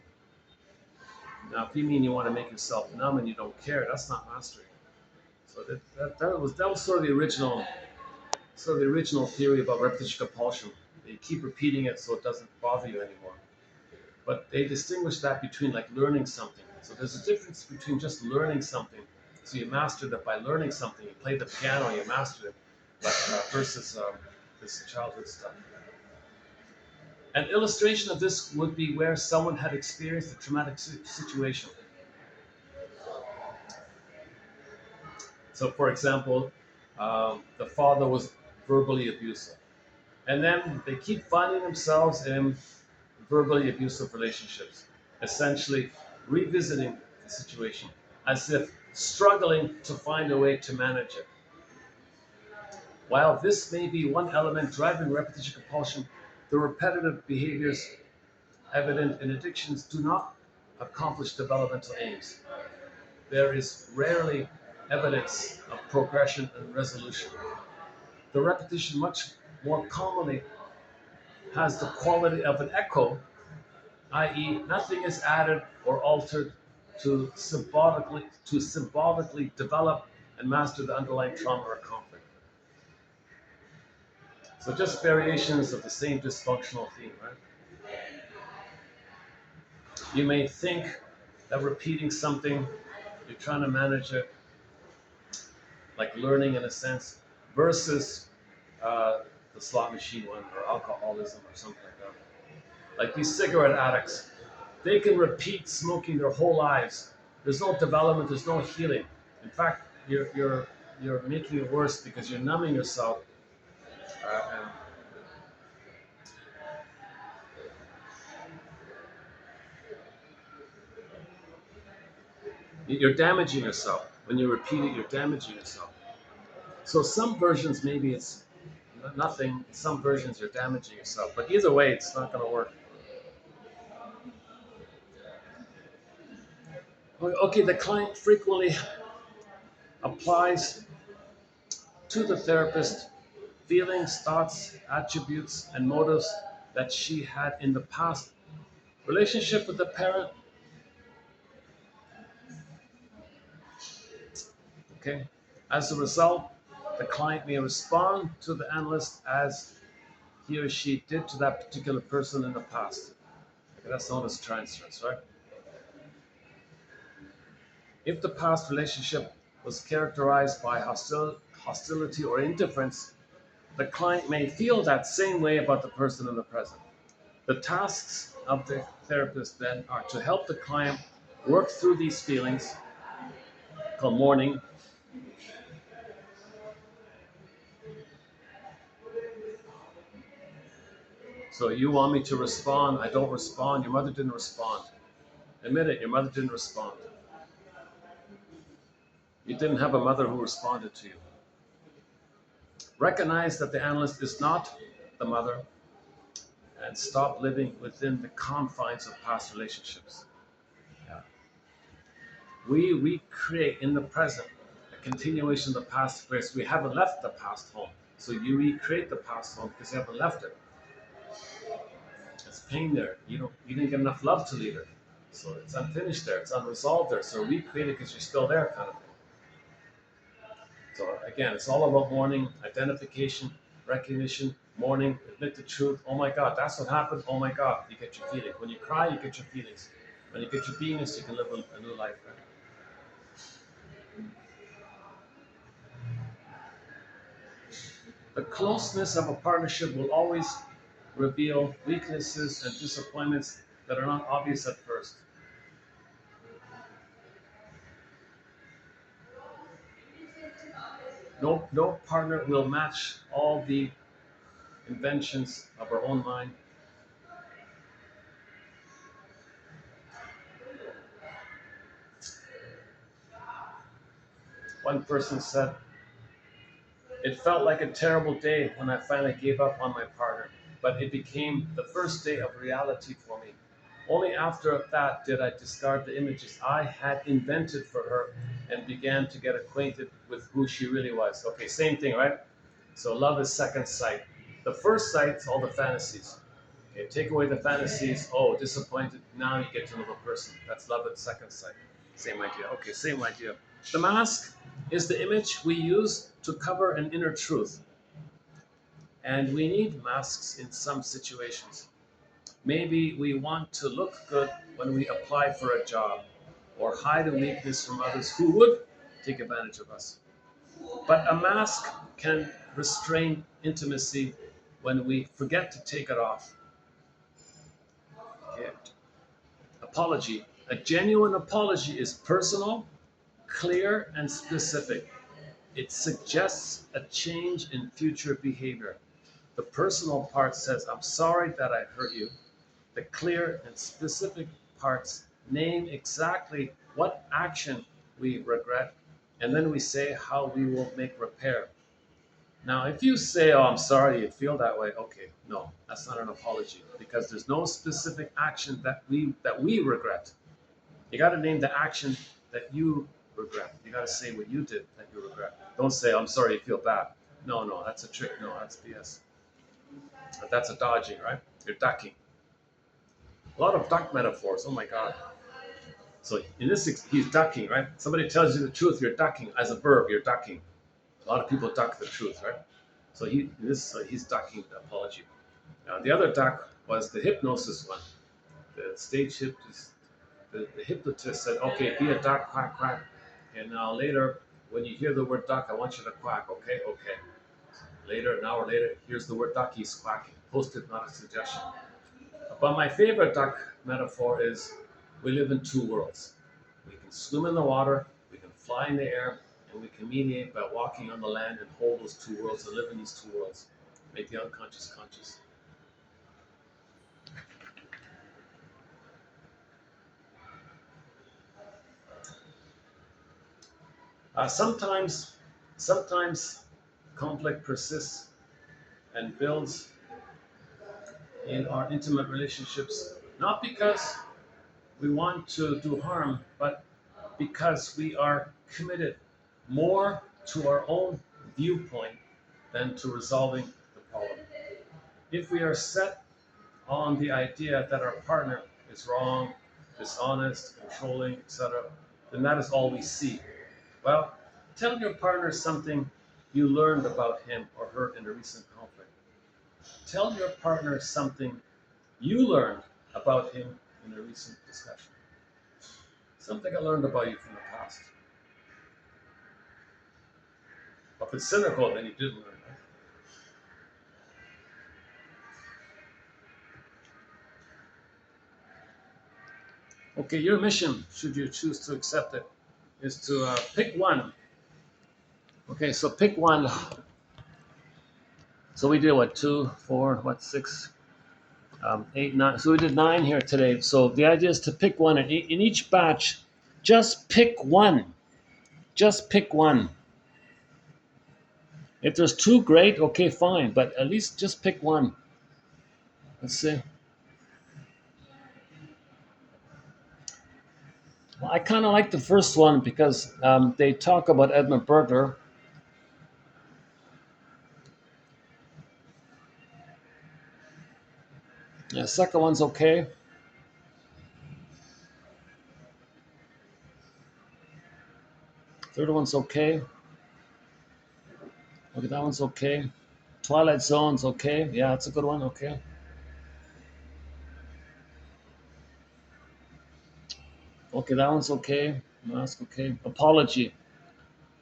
Now, if you mean you want to make yourself numb and you don't care, that's not mastery. So that was sort of the original theory about repetition compulsion. You keep repeating it so it doesn't bother you anymore. But they distinguish that between like learning something. So there's a difference between just learning something. So you mastered it by learning something. You played the piano, you mastered it, but versus this childhood stuff. An illustration of this would be where someone had experienced a traumatic situation. So, for example, the father was verbally abusive, and then they keep finding themselves in verbally abusive relationships, essentially revisiting the situation as if struggling to find a way to manage it. While this may be one element driving repetition compulsion, the repetitive behaviors evident in addictions do not accomplish developmental aims. There is rarely evidence of progression and resolution. The repetition much more commonly has the quality of an echo, i.e., nothing is added or altered to symbolically develop and master the underlying trauma or conflict. So just variations of the same dysfunctional theme, right? You may think that repeating something, you're trying to manage it, like learning in a sense, versus uh, the slot machine one or alcoholism or something like that. Like these cigarette addicts, they can repeat smoking their whole lives. There's no development, there's no healing. In fact, you're making it worse because you're numbing yourself. And you're damaging yourself. When you repeat it, you're damaging yourself. So some versions, maybe it's nothing. Some versions, you're damaging yourself. But either way, it's not going to work. Okay, the client frequently applies to the therapist feelings, thoughts, attributes, and motives that she had in the past relationship with the parent. Okay. As a result, the client may respond to the analyst as he or she did to that particular person in the past. Okay, that's known as transference, right? If the past relationship was characterized by hostility or indifference, the client may feel that same way about the person in the present. The tasks of the therapist then are to help the client work through these feelings, called mourning. So you want me to respond, I don't respond, your mother didn't respond. Admit it, your mother didn't respond. You didn't have a mother who responded to you. Recognize that the analyst is not the mother and stop living within the confines of past relationships. Yeah. We recreate in the present a continuation of the past experience. We haven't left the past home. So you recreate the past home because you haven't left it. It's pain there. You didn't get enough love to leave it. So it's unfinished there. It's unresolved there. So recreate it because you're still there, kind of thing. So again, it's all about mourning, identification, recognition, mourning, admit the truth. Oh my God, that's what happened. Oh my God, you get your feelings. When you cry, you get your feelings. When you get your beingness, you can live a new life. Right? The closeness of a partnership will always reveal weaknesses and disappointments that are not obvious at first. No partner will match all the inventions of our own mind. One person said, "It felt like a terrible day when I finally gave up on my partner, but it became the first day of reality for me. Only after that did I discard the images I had invented for her and began to get acquainted with who she really was." Okay, same thing, right? So love is second sight. The first sight is all the fantasies. Okay, take away the fantasies. Oh, disappointed. Now you get to know the person. That's love at second sight. Same idea. Okay, same idea. The mask is the image we use to cover an inner truth. And we need masks in some situations. Maybe we want to look good when we apply for a job or hide a weakness from others who would take advantage of us. But a mask can restrain intimacy when we forget to take it off. Okay. Apology. A genuine apology is personal, clear, and specific. It suggests a change in future behavior. The personal part says, "I'm sorry that I hurt you." The clear and specific parts name exactly what action we regret, and then we say how we will make repair. Now, if you say, "Oh, I'm sorry you feel that way," okay, no, that's not an apology because there's no specific action that we regret. You got to name the action that you regret. You got to say what you did that you regret. Don't say, "I'm sorry you feel bad." No, no, that's a trick. No, that's BS. That's a dodging, right? You're ducking. A lot of duck metaphors. Oh my God. So in this, he's ducking, right? Somebody tells you the truth, you're ducking. As a verb, you're ducking. A lot of people duck the truth, right? So he's ducking the apology. Now the other duck was the hypnosis one. The stage hypnotist, the hypnotist said, "Okay, be a duck, quack, quack." And now later, when you hear the word duck, I want you to quack. Okay, okay. Later, an hour later, here's the word duck. He's quacking. Post-it, not a suggestion. But my favorite duck metaphor is we live in two worlds. We can swim in the water, we can fly in the air, and we can mediate by walking on the land and hold those two worlds and live in these two worlds. Make the unconscious conscious. Sometimes conflict persists and builds in our intimate relationships, not because we want to do harm, but because we are committed more to our own viewpoint than to resolving the problem. If we are set on the idea that our partner is wrong, dishonest, controlling, etc., then that is all we see. Well, tell your partner something you learned about him or her in a recent conflict. Tell your partner something you learned about him in a recent discussion. Something I learned about you from the past. If it's cynical, then you didn't learn that. Okay, your mission, should you choose to accept it, is to pick one. Okay, so pick one. So we did what, 2, 4, what, 6, 8, 9. So we did 9 here today. So the idea is to pick one. In each batch, just pick one. Just pick one. If there's 2, great, okay, fine. But at least just pick one. Let's see. Well, I kind of like the first one because they talk about E Bergler. The second one's okay. Third one's okay. Okay, that one's okay. Twilight Zone's okay. Yeah, that's a good one. Okay. Okay, that one's okay. Mask, okay. Apology.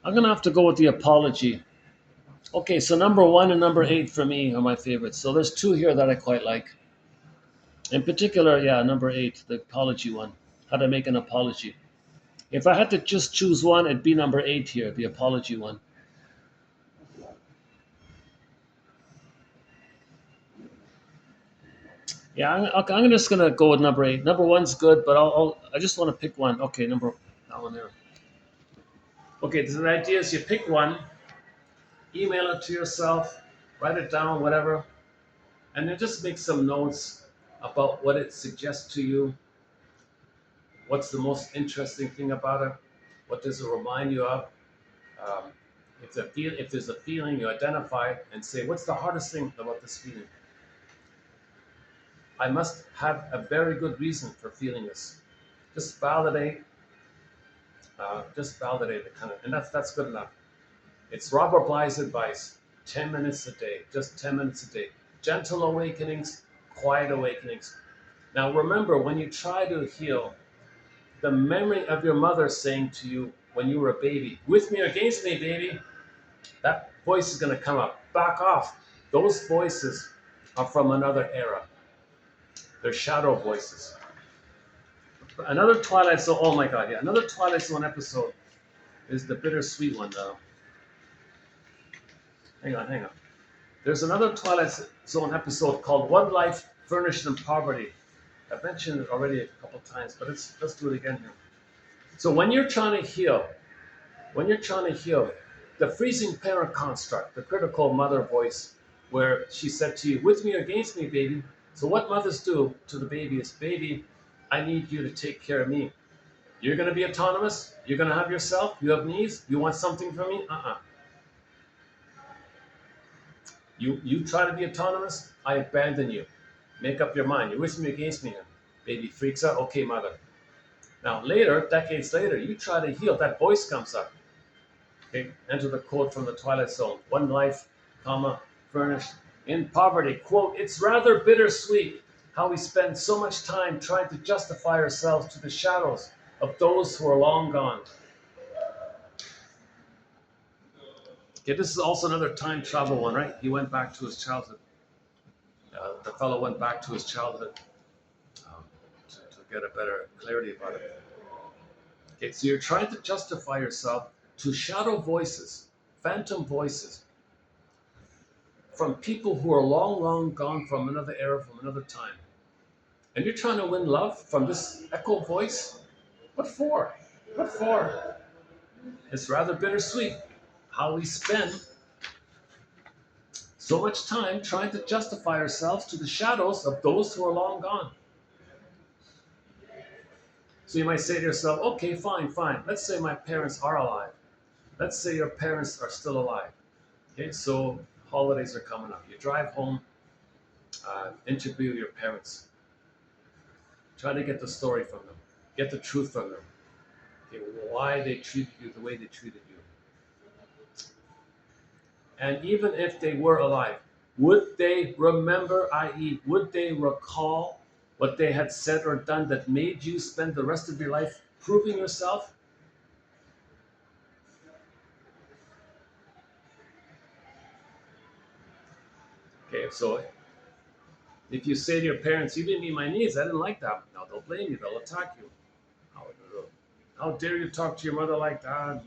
I'm gonna have to go with the apology. Okay, so number 1 and number 8 for me are my favorites. So there's 2 here that I quite like. In particular, yeah, number 8, the apology one. How to make an apology. If I had to just choose one, it'd be number 8 here, the apology one. Yeah, I'm just gonna go with number 8. Number one's good, but I just want to pick one. Okay, that one there. Okay, so the idea is you pick one, email it to yourself, write it down, whatever, and then just make some notes about what it suggests to you. What's the most interesting thing about it? What does it remind you of? Um, if there's a feeling, you identify it and say, what's the hardest thing about this feeling? I must have a very good reason for feeling this. Just validate, it kind of, and that's good enough. It's Robert Bly's advice: 10 minutes a day, just 10 minutes a day. Gentle awakenings, quiet awakenings. Now remember, when you try to heal, the memory of your mother saying to you when you were a baby, with me or against me, baby, that voice is going to come up. Back off. Those voices are from another era. They're shadow voices. Another Twilight Zone, oh my God, yeah. Another Twilight Zone episode is the bittersweet one, though. Hang on. There's another Twilight Zone episode called One Life Furnished in Poverty. I've mentioned it already a couple of times, but let's do it again here. So when you're trying to heal, the freezing parent construct, the critical mother voice, where she said to you, with me or against me, baby. So what mothers do to the baby is, baby, I need you to take care of me. You're going to be autonomous. You're going to have yourself. You have needs. You want something from me? You try to be autonomous, I abandon you. Make up your mind. You're with me or against me. Baby freaks out. Okay, mother. Now later, decades later, you try to heal. That voice comes up. Okay, enter the quote from the Twilight Zone. One life, comma, furnished in poverty. Quote, it's rather bittersweet how we spend so much time trying to justify ourselves to the shadows of those who are long gone. Okay, this is also another time travel one, right? He went back to his childhood. The fellow went back to his childhood um, to get a better clarity about it. Okay, so you're trying to justify yourself to shadow voices, phantom voices, from people who are long, long gone from another era, from another time. And you're trying to win love from this echo voice? What for? What for? It's rather bittersweet how we spend so much time trying to justify ourselves to the shadows of those who are long gone. So you might say to yourself, okay, fine. Let's say my parents are alive. Let's say your parents are still alive. Okay, so holidays are coming up. You drive home, interview your parents. Try to get the story from them. Get the truth from them. Okay, why they treated you the way they treated you. And even if they were alive, would they remember, i.e., would they recall what they had said or done that made you spend the rest of your life proving yourself? Okay, so if you say to your parents, you didn't meet my needs, I didn't like that. Now they'll blame you, they'll attack you. How dare you talk to your mother like that?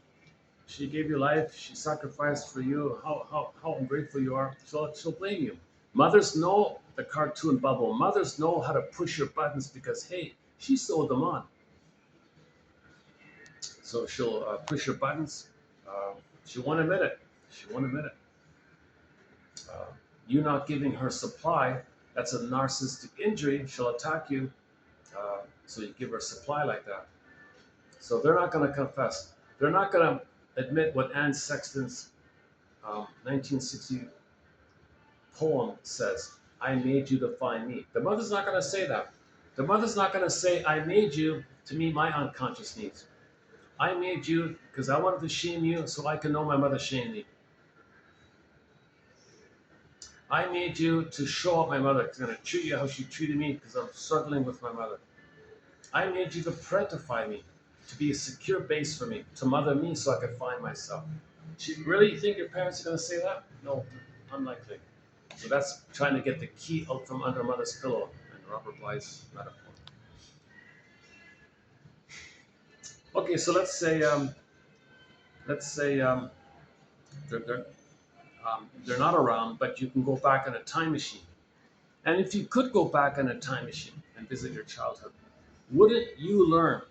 She gave you life, she sacrificed for you. How ungrateful you are. She'll blame you. Mothers know the cartoon bubble. Mothers know how to push your buttons because, hey, she sewed them on. So she'll push your buttons. Uh, she won't admit it. She won't admit it. Uh, you not giving her supply, that's a narcissistic injury. She'll attack you. So you give her supply like that. So they're not going to confess. They're not going to admit what Anne Sexton's 1960 poem says. I made you to find me. The mother's not going to say that. The mother's not going to say, I made you to meet my unconscious needs. I made you because I wanted to shame you so I can know my mother shamed me. I made you to show up my mother because I'm going to treat you how she treated me because I'm struggling with my mother. I made you to parentify me, to be a secure base for me, to mother me so I could find myself. Do you really think your parents are going to say that? No, unlikely. So that's trying to get the key out from under mother's pillow in Robert Bly's metaphor. Okay, so let's say they're, they're, they're not around, but you can go back in a time machine And if you could go back on a time machine and visit your childhood, wouldn't you learn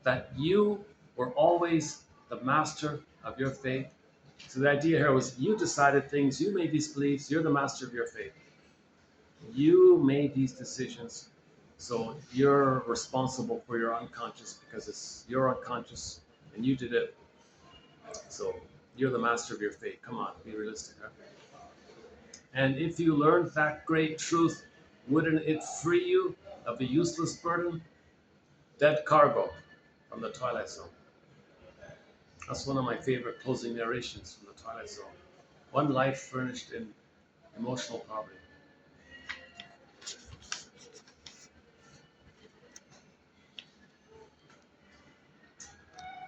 that you were always the master of your fate? So the idea here was you decided things, you made these beliefs, you're the master of your fate. You made these decisions, so you're responsible for your unconscious because it's your unconscious and you did it. So you're the master of your fate. Come on, be realistic. Huh? And if you learned that great truth, wouldn't it free you of the useless burden? Dead cargo from the Twilight Zone. That's one of my favorite closing narrations from the Twilight Zone. One life furnished in emotional poverty.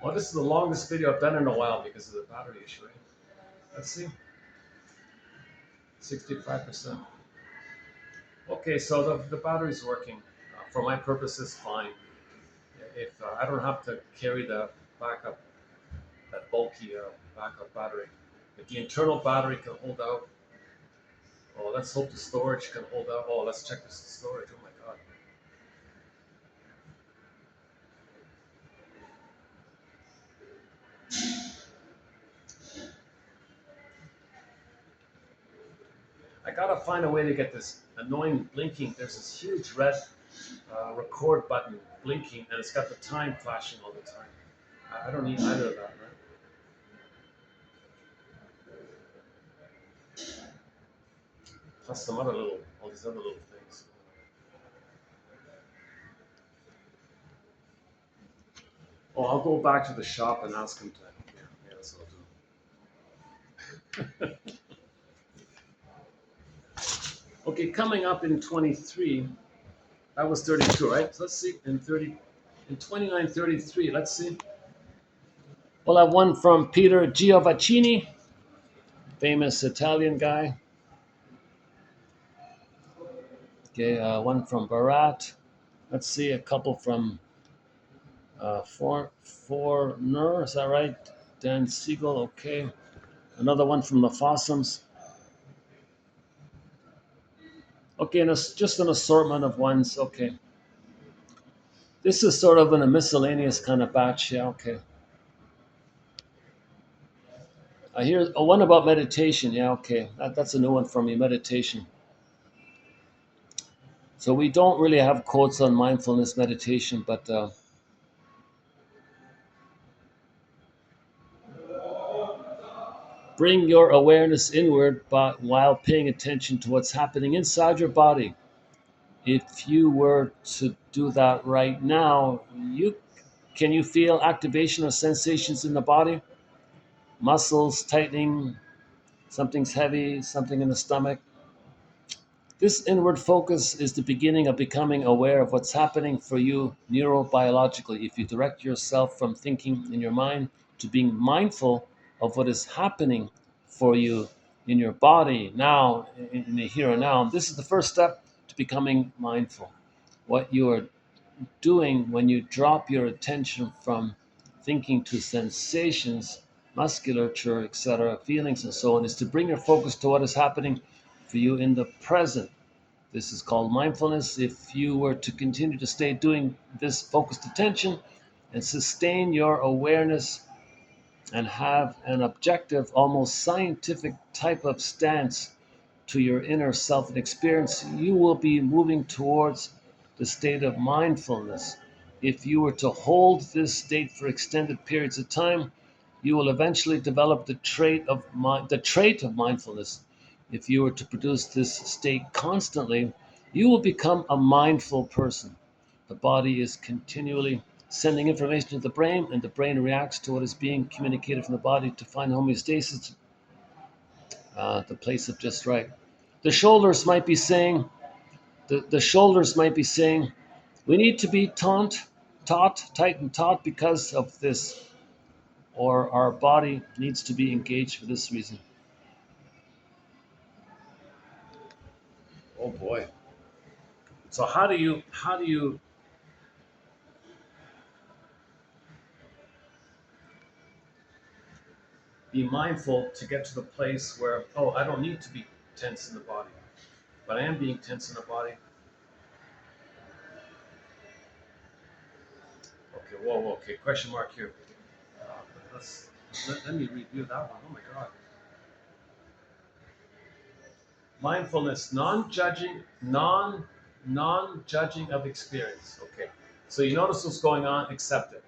Well, this is the longest video I've done in a while because of the battery issue. Right? Let's see, 65%. Okay, so the battery's working. For my purposes, fine. If I don't have to carry the backup, that bulky backup battery. If the internal battery can hold out, oh, let's hope the storage can hold out. Oh, let's check this storage. Oh my God. I gotta find a way to get this annoying blinking. There's this huge red record button blinking, and it's got the time flashing all the time. I don't need either of that, right? Plus some other little, all these other little things. Oh, I'll go back to the shop and ask him to. Yeah, that's what I'll do. Okay, coming up in 23, that was 32, right? So let's see, in 29:33, let's see. We'll have one from Peter Giovacchini, famous Italian guy. Okay, one from Barat. Let's see, a couple from Foreigner, is that right? Dan Siegel, okay. Another one from the Fossums. Okay, and it's just an assortment of ones. Okay. This is sort of in a miscellaneous kind of batch. Yeah, okay. I hear one about meditation. Yeah, okay. That's a new one from me, meditation. So we don't really have quotes on mindfulness meditation, but bring your awareness inward but while paying attention to what's happening inside your body. If you were to do that right now, can you feel activation or sensations in the body? Muscles tightening, something's heavy, something in the stomach. This inward focus is the beginning of becoming aware of what's happening for you neurobiologically. If you direct yourself from thinking in your mind to being mindful of what is happening for you in your body now, in the here and now, this is the first step to becoming mindful. What you are doing when you drop your attention from thinking to sensations, musculature, etc., feelings, and so on, is to bring your focus to what is happening for you in the present. This is called mindfulness. If you were to continue to stay doing this focused attention and sustain your awareness and have an objective, almost scientific type of stance to your inner self and experience, you will be moving towards the state of mindfulness. If you were to hold this state for extended periods of time, you will eventually develop the trait of mindfulness. If you were to produce this state constantly, you will become a mindful person. The body is continually sending information to the brain, and the brain reacts to what is being communicated from the body to find homeostasis, the place of just right. The shoulders might be saying, the shoulders might be saying, we need to be tight and taut because of this, or our body needs to be engaged for this reason. Oh boy. So how do you be mindful to get to the place where, oh, I don't need to be tense in the body. but I am being tense in the body. Okay, whoa, okay, question mark here. Let's let me review that one. Oh my God. Mindfulness, non-judging, non-judging of experience. Okay, so you notice what's going on. Accept it,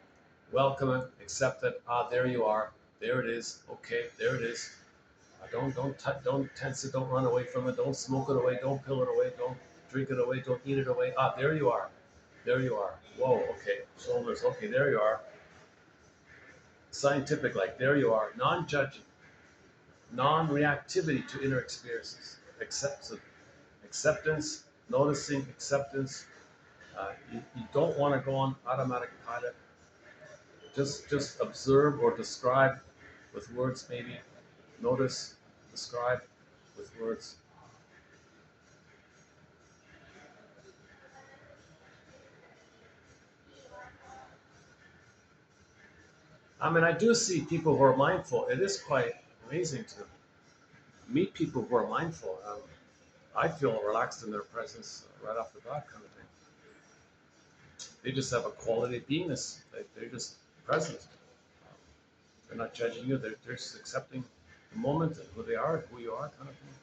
welcome it, accept it. Ah, there you are. There it is. Okay, there it is. Don't tense it. Don't run away from it. Don't smoke it away. Don't pill it away. Don't drink it away. Don't eat it away. Ah, there you are. There you are. Whoa. Okay. Shoulders. Okay. There you are. Scientific. Like there you are. Non-judging. Non-reactivity to inner experiences. Acceptance. Noticing acceptance. You don't want to go on automatic pilot. Just observe or describe with words maybe. Notice. Describe with words. I mean, I do see people who are mindful. It is quite amazing to meet people who are mindful. I feel relaxed in their presence right off the bat, kind of thing. They just have a quality of beingness. They're just present. They're not judging you. They're just accepting the moment and who they are, who you are, kind of thing.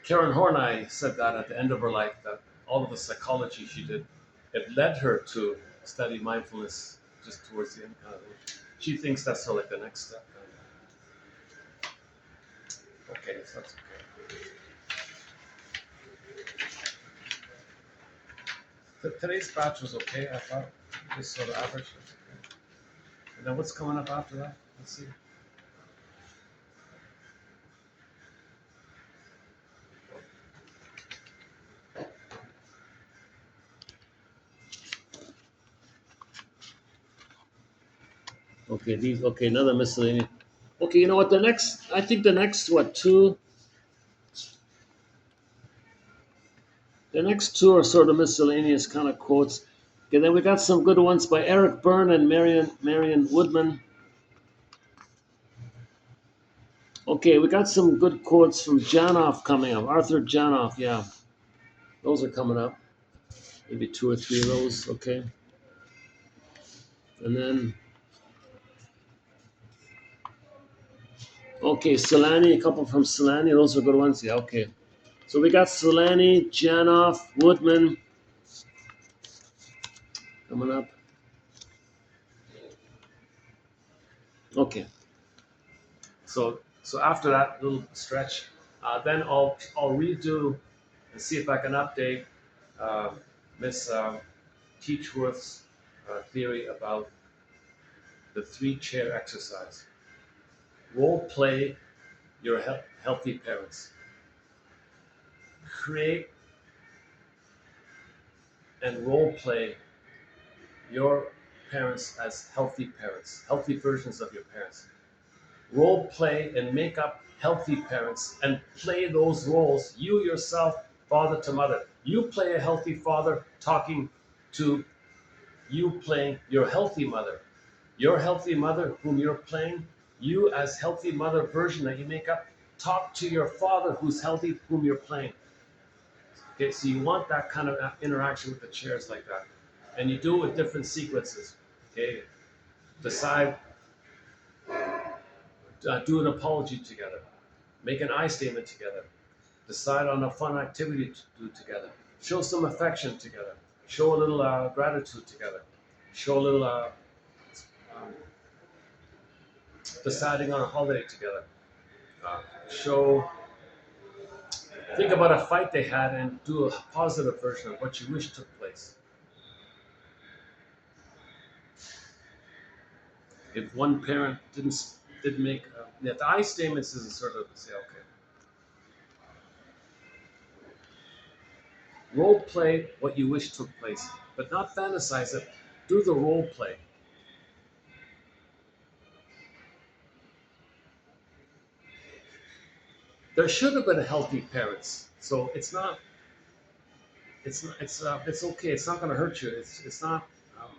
Karen Horney said that at the end of her life, that all of the psychology she did, it led her to study mindfulness just towards the end, kind of thing. She thinks that's sort of like the next step. Okay, so that's okay. Today's batch was okay, I thought. Just sort of average. Okay. And then what's coming up after that? Let's see. Okay, these okay, another miscellaneous. Okay, you know what? I think the next the next two are sort of miscellaneous kind of quotes. Okay, then we got some good ones by Eric Byrne and Marion Woodman. Okay, we got some good quotes from Janoff coming up. Arthur Janoff, yeah. Those are coming up. Maybe two or three of those, okay. And then okay, Solani, a couple from Solani, those are good ones. Yeah, okay. So we got Solani, Janoff, Woodman coming up. Okay. So after that little stretch, then I'll redo and see if I can update uh, Miss Teachworth's theory about the three-chair exercise. Role play your healthy parents. Create and role play your parents as healthy versions of your parents. Role play and make up healthy parents and play those roles, you yourself, father to mother. You play a healthy father talking to you playing your healthy mother. Your healthy mother, whom you're playing, you as healthy mother version that you make up, talk to your father who's healthy, whom you're playing. Okay, so you want that kind of interaction with the chairs like that. And you do it with different sequences. Okay, decide, do an apology together, make an I statement together, decide on a fun activity to do together, show some affection together, show a little gratitude together, show a little um, deciding on a holiday together, show, think about a fight they had and do a positive version of what you wish took place. If one parent didn't make the I statements is a sort of say okay, role play what you wish took place, but not fantasize it. Do the role play. There should have been healthy parents. So it's not. it's okay. It's not going to hurt you. It's not. Um,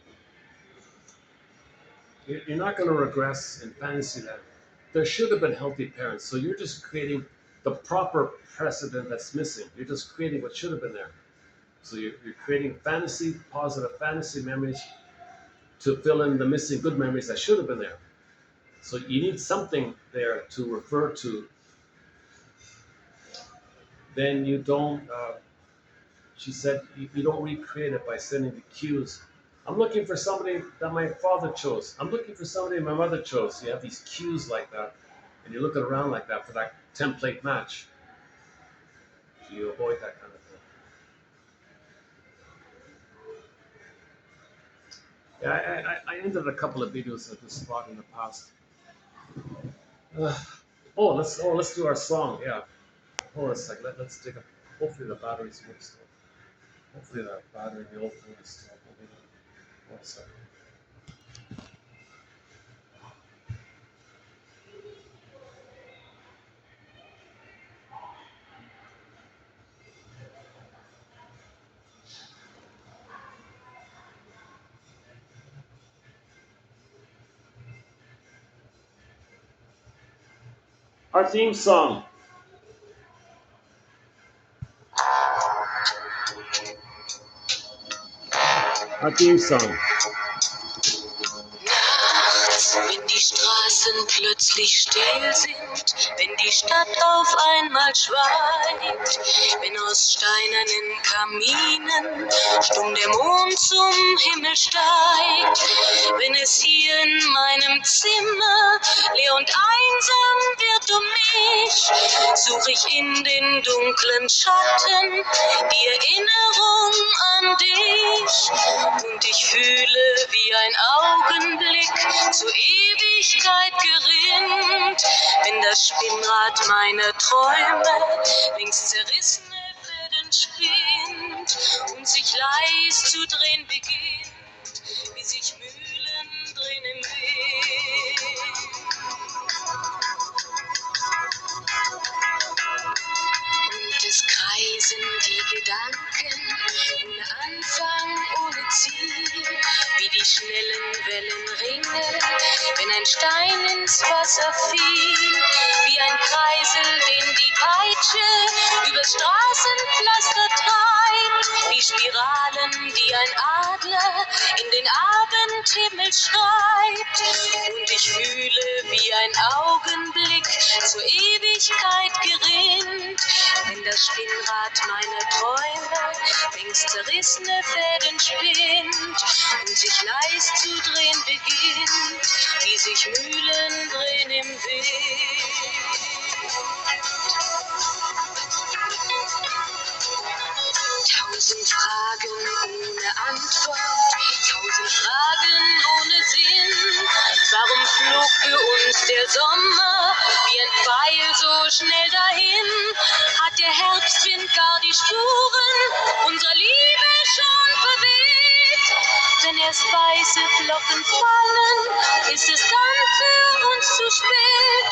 you're not going to regress in fantasy land. There should have been healthy parents. So you're just creating the proper precedent that's missing. You're just creating what should have been there. So you're creating fantasy, positive fantasy memories to fill in the missing good memories that should have been there. So you need something there to refer to. Then you don't. She said you don't recreate it by sending the cues. I'm looking for somebody that my father chose. I'm looking for somebody my mother chose. You have these cues like that, and you're looking around like that for that template match. So you avoid that kind of thing. Yeah, I ended a couple of videos at this spot in the past. Uh, let's do our song. Yeah, hold on a sec. Let's take a. Hopefully the battery's mixed. Hopefully the battery in the old phone is still holding up. 1 second. Our theme song. Our theme song. Wenn die Straßen plötzlich still sind, wenn die Stadt auf einmal schweigt, wenn aus steinernen Kaminen stumm der Mond zum Himmel steigt, wenn es hier in meinem Zimmer leer und einsam wird um mich, suche ich in den dunklen Schatten die Erinnerung an dich und ich fühle wie ein Augenblick zur Ewigkeit gerinnt, wenn das Spinnrad meiner Träume links zerrissene Fäden spinnt und sich leis zu drehen beginnt, wie sich Mühlen drehen im Wind. Und es kreisen die Gedanken ohne Anfang, ohne Ziel, wie die schnellen Wellenringe, wenn ein Stein ins Wasser fiel, wie ein Kreisel, den die Peitsche übers Straßenpflaster treibt, wie Spiralen, die ein Adler in den Abendhimmel schreibt. Und ich fühle, wie ein Augenblick zur Ewigkeit gerinnt, wenn das Spinnrad meiner Träume längst zerrissene Fäden spinnt und sich leis zu drehen beginnt, wie sich Mühlen drehen im Wind. 1000 Fragen ohne Antwort, 1000 Fragen ohne Sinn. Warum flog für uns der Sommer wie ein Pfeil so schnell dahin? Hat der Herbstwind gar die Spuren unserer Liebe schon verweht? Wenn erst weiße Flocken fallen, ist es dann für uns zu spät.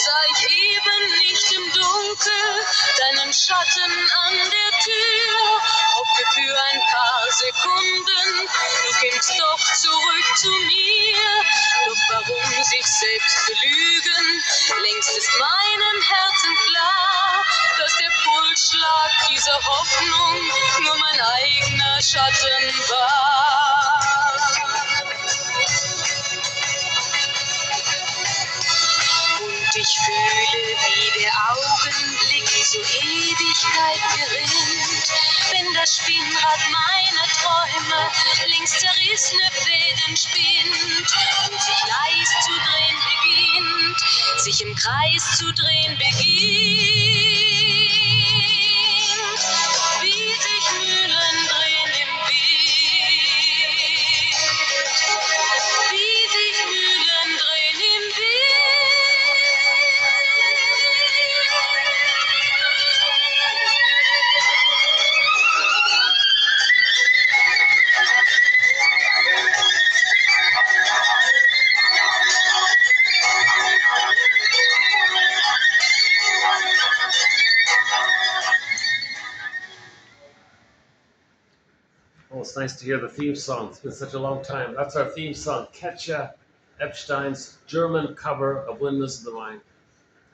Sah ich eben nicht im Dunkel deinen Schatten an der Tür, hoffte für ein paar Sekunden, du kämst doch zurück zu mir. Doch warum sich selbst belügen, längst ist meinem Herzen klar, dass der Pulsschlag dieser Hoffnung nur mein eigener Schatten war. Und ich fühle, wie der Augenblick zur Ewigkeit gerinnt, wenn das Spinnrad meiner Träume längst zerrissene Fäden spinnt und sich leis zu drehen beginnt, sich im Kreis zu drehen beginnt, wie sich Mühlen drehen im Wind, wie sich Mühlen drehen im Wind. Oh, it's nice to hear the theme song. It's been such a long time. That's our theme song, Ketcha Epstein's German cover of Windmills of the Mind.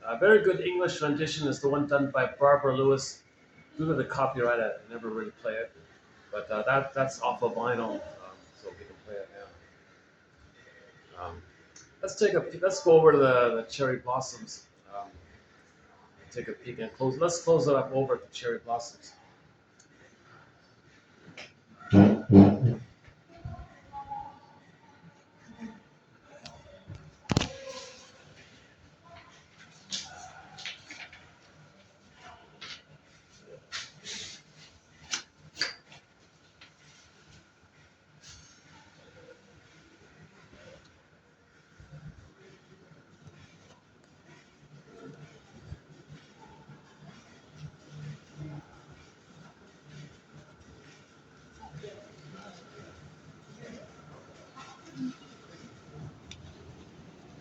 A very good English rendition is the one done by Barbara Lewis. Due to the copyright, I never really play it, but that's off of vinyl, so we can play it now. Let's go over to the cherry blossoms. Take a peek and close. Let's close it up over at the cherry blossoms.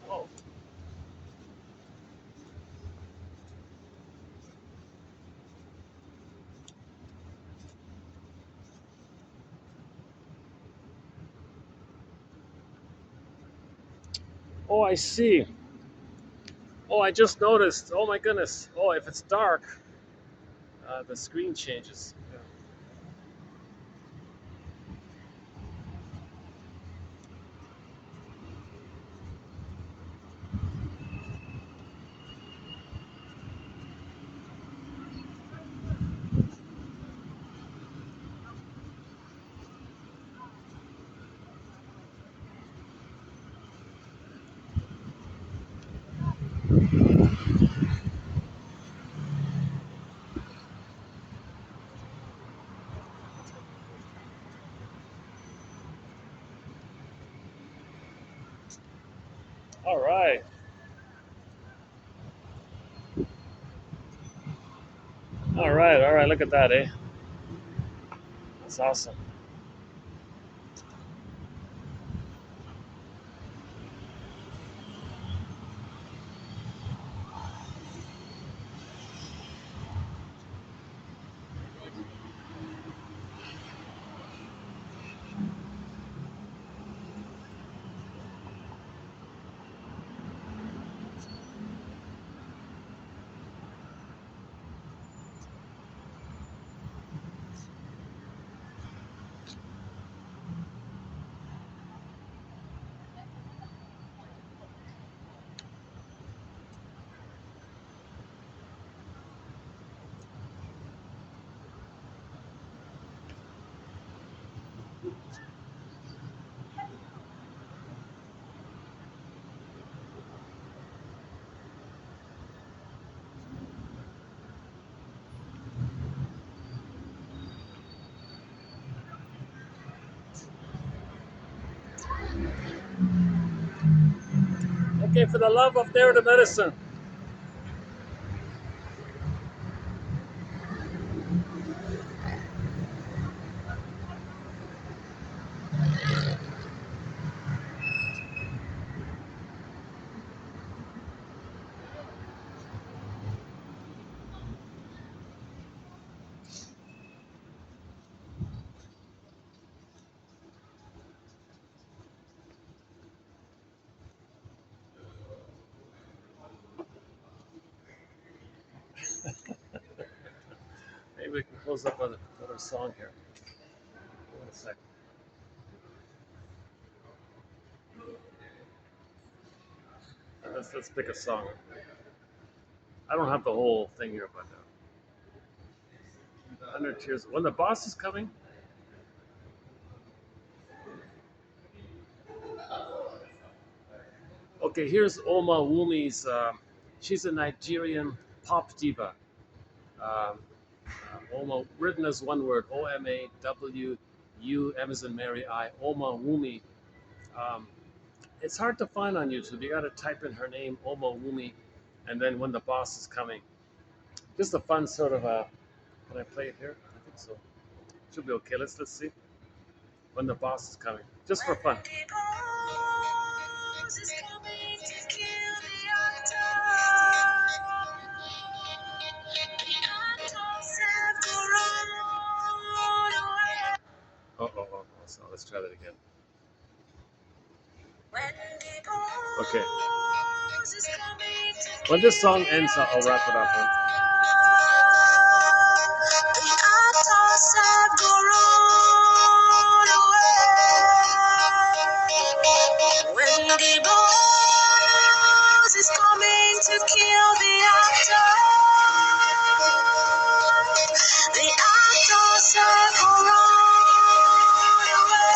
Oh, oh, I see. Oh, I just noticed. Oh my goodness. Oh, if it's dark, the screen changes. Yeah. All right. All right. All right. Look at that, eh? That's awesome. Okay, for the love of there to medicine. Maybe we can close up with another song here. One sec. Let's pick a song. I don't have the whole thing here, but 100 Tears. When the boss is coming. Okay, here's Oma Wumi's. She's a Nigerian pop diva. Um, Oma, written as one word, OMAWU, M as in Mary, I, Oma Wumi. Um, it's hard to find on YouTube. You got to type in her name, Oma Wumi, and then when the boss is coming. Just a fun sort of. Can I play it here? I think so. Should be okay. Let's see. When the boss is coming, just for fun. Uh So let's try that again. Okay. When this song ends, I'll wrap it up. Huh? When the boss is coming to kill the actor, the actors have run away.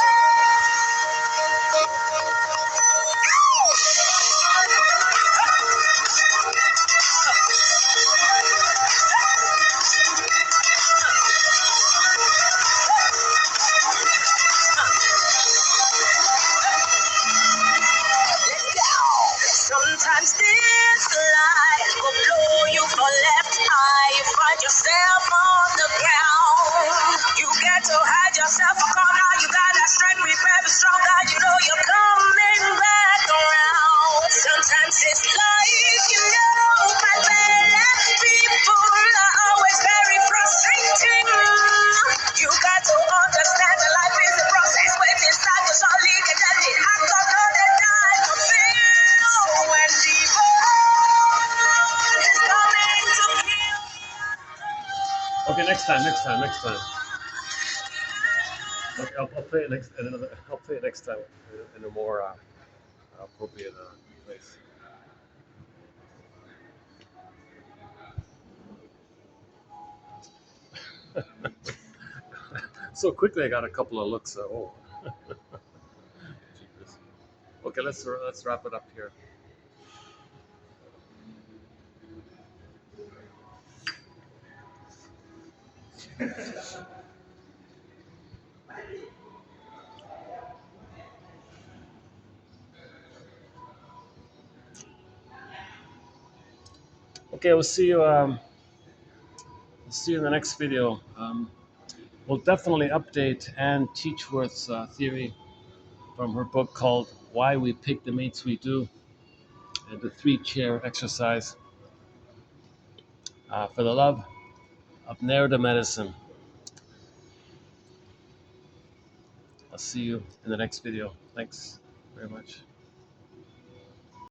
Sometimes this life will blow you for left eye. You find yourself on the ground. You get to hide yourself for corner. You got that strength, we very stronger. You know you're coming back around. Sometimes it's life, you know, but people are always very frustrating. You got to understand that life is a process. Waiting inside the solid and then the act of the die for feel. When the world is coming to kill. Okay, next time. Okay, I'll play it next in another. I'll play it next time in a more appropriate place. So quickly, I got a couple of looks. Oh, jeepers. Okay, let's wrap it up here. Okay, we'll see you. See you in the next video. We'll definitely update Anne Teachworth's theory from her book called "Why We Pick the Mates We Do," and the 3-chair exercise for the love of narrative medicine. I'll see you in the next video. Thanks very much.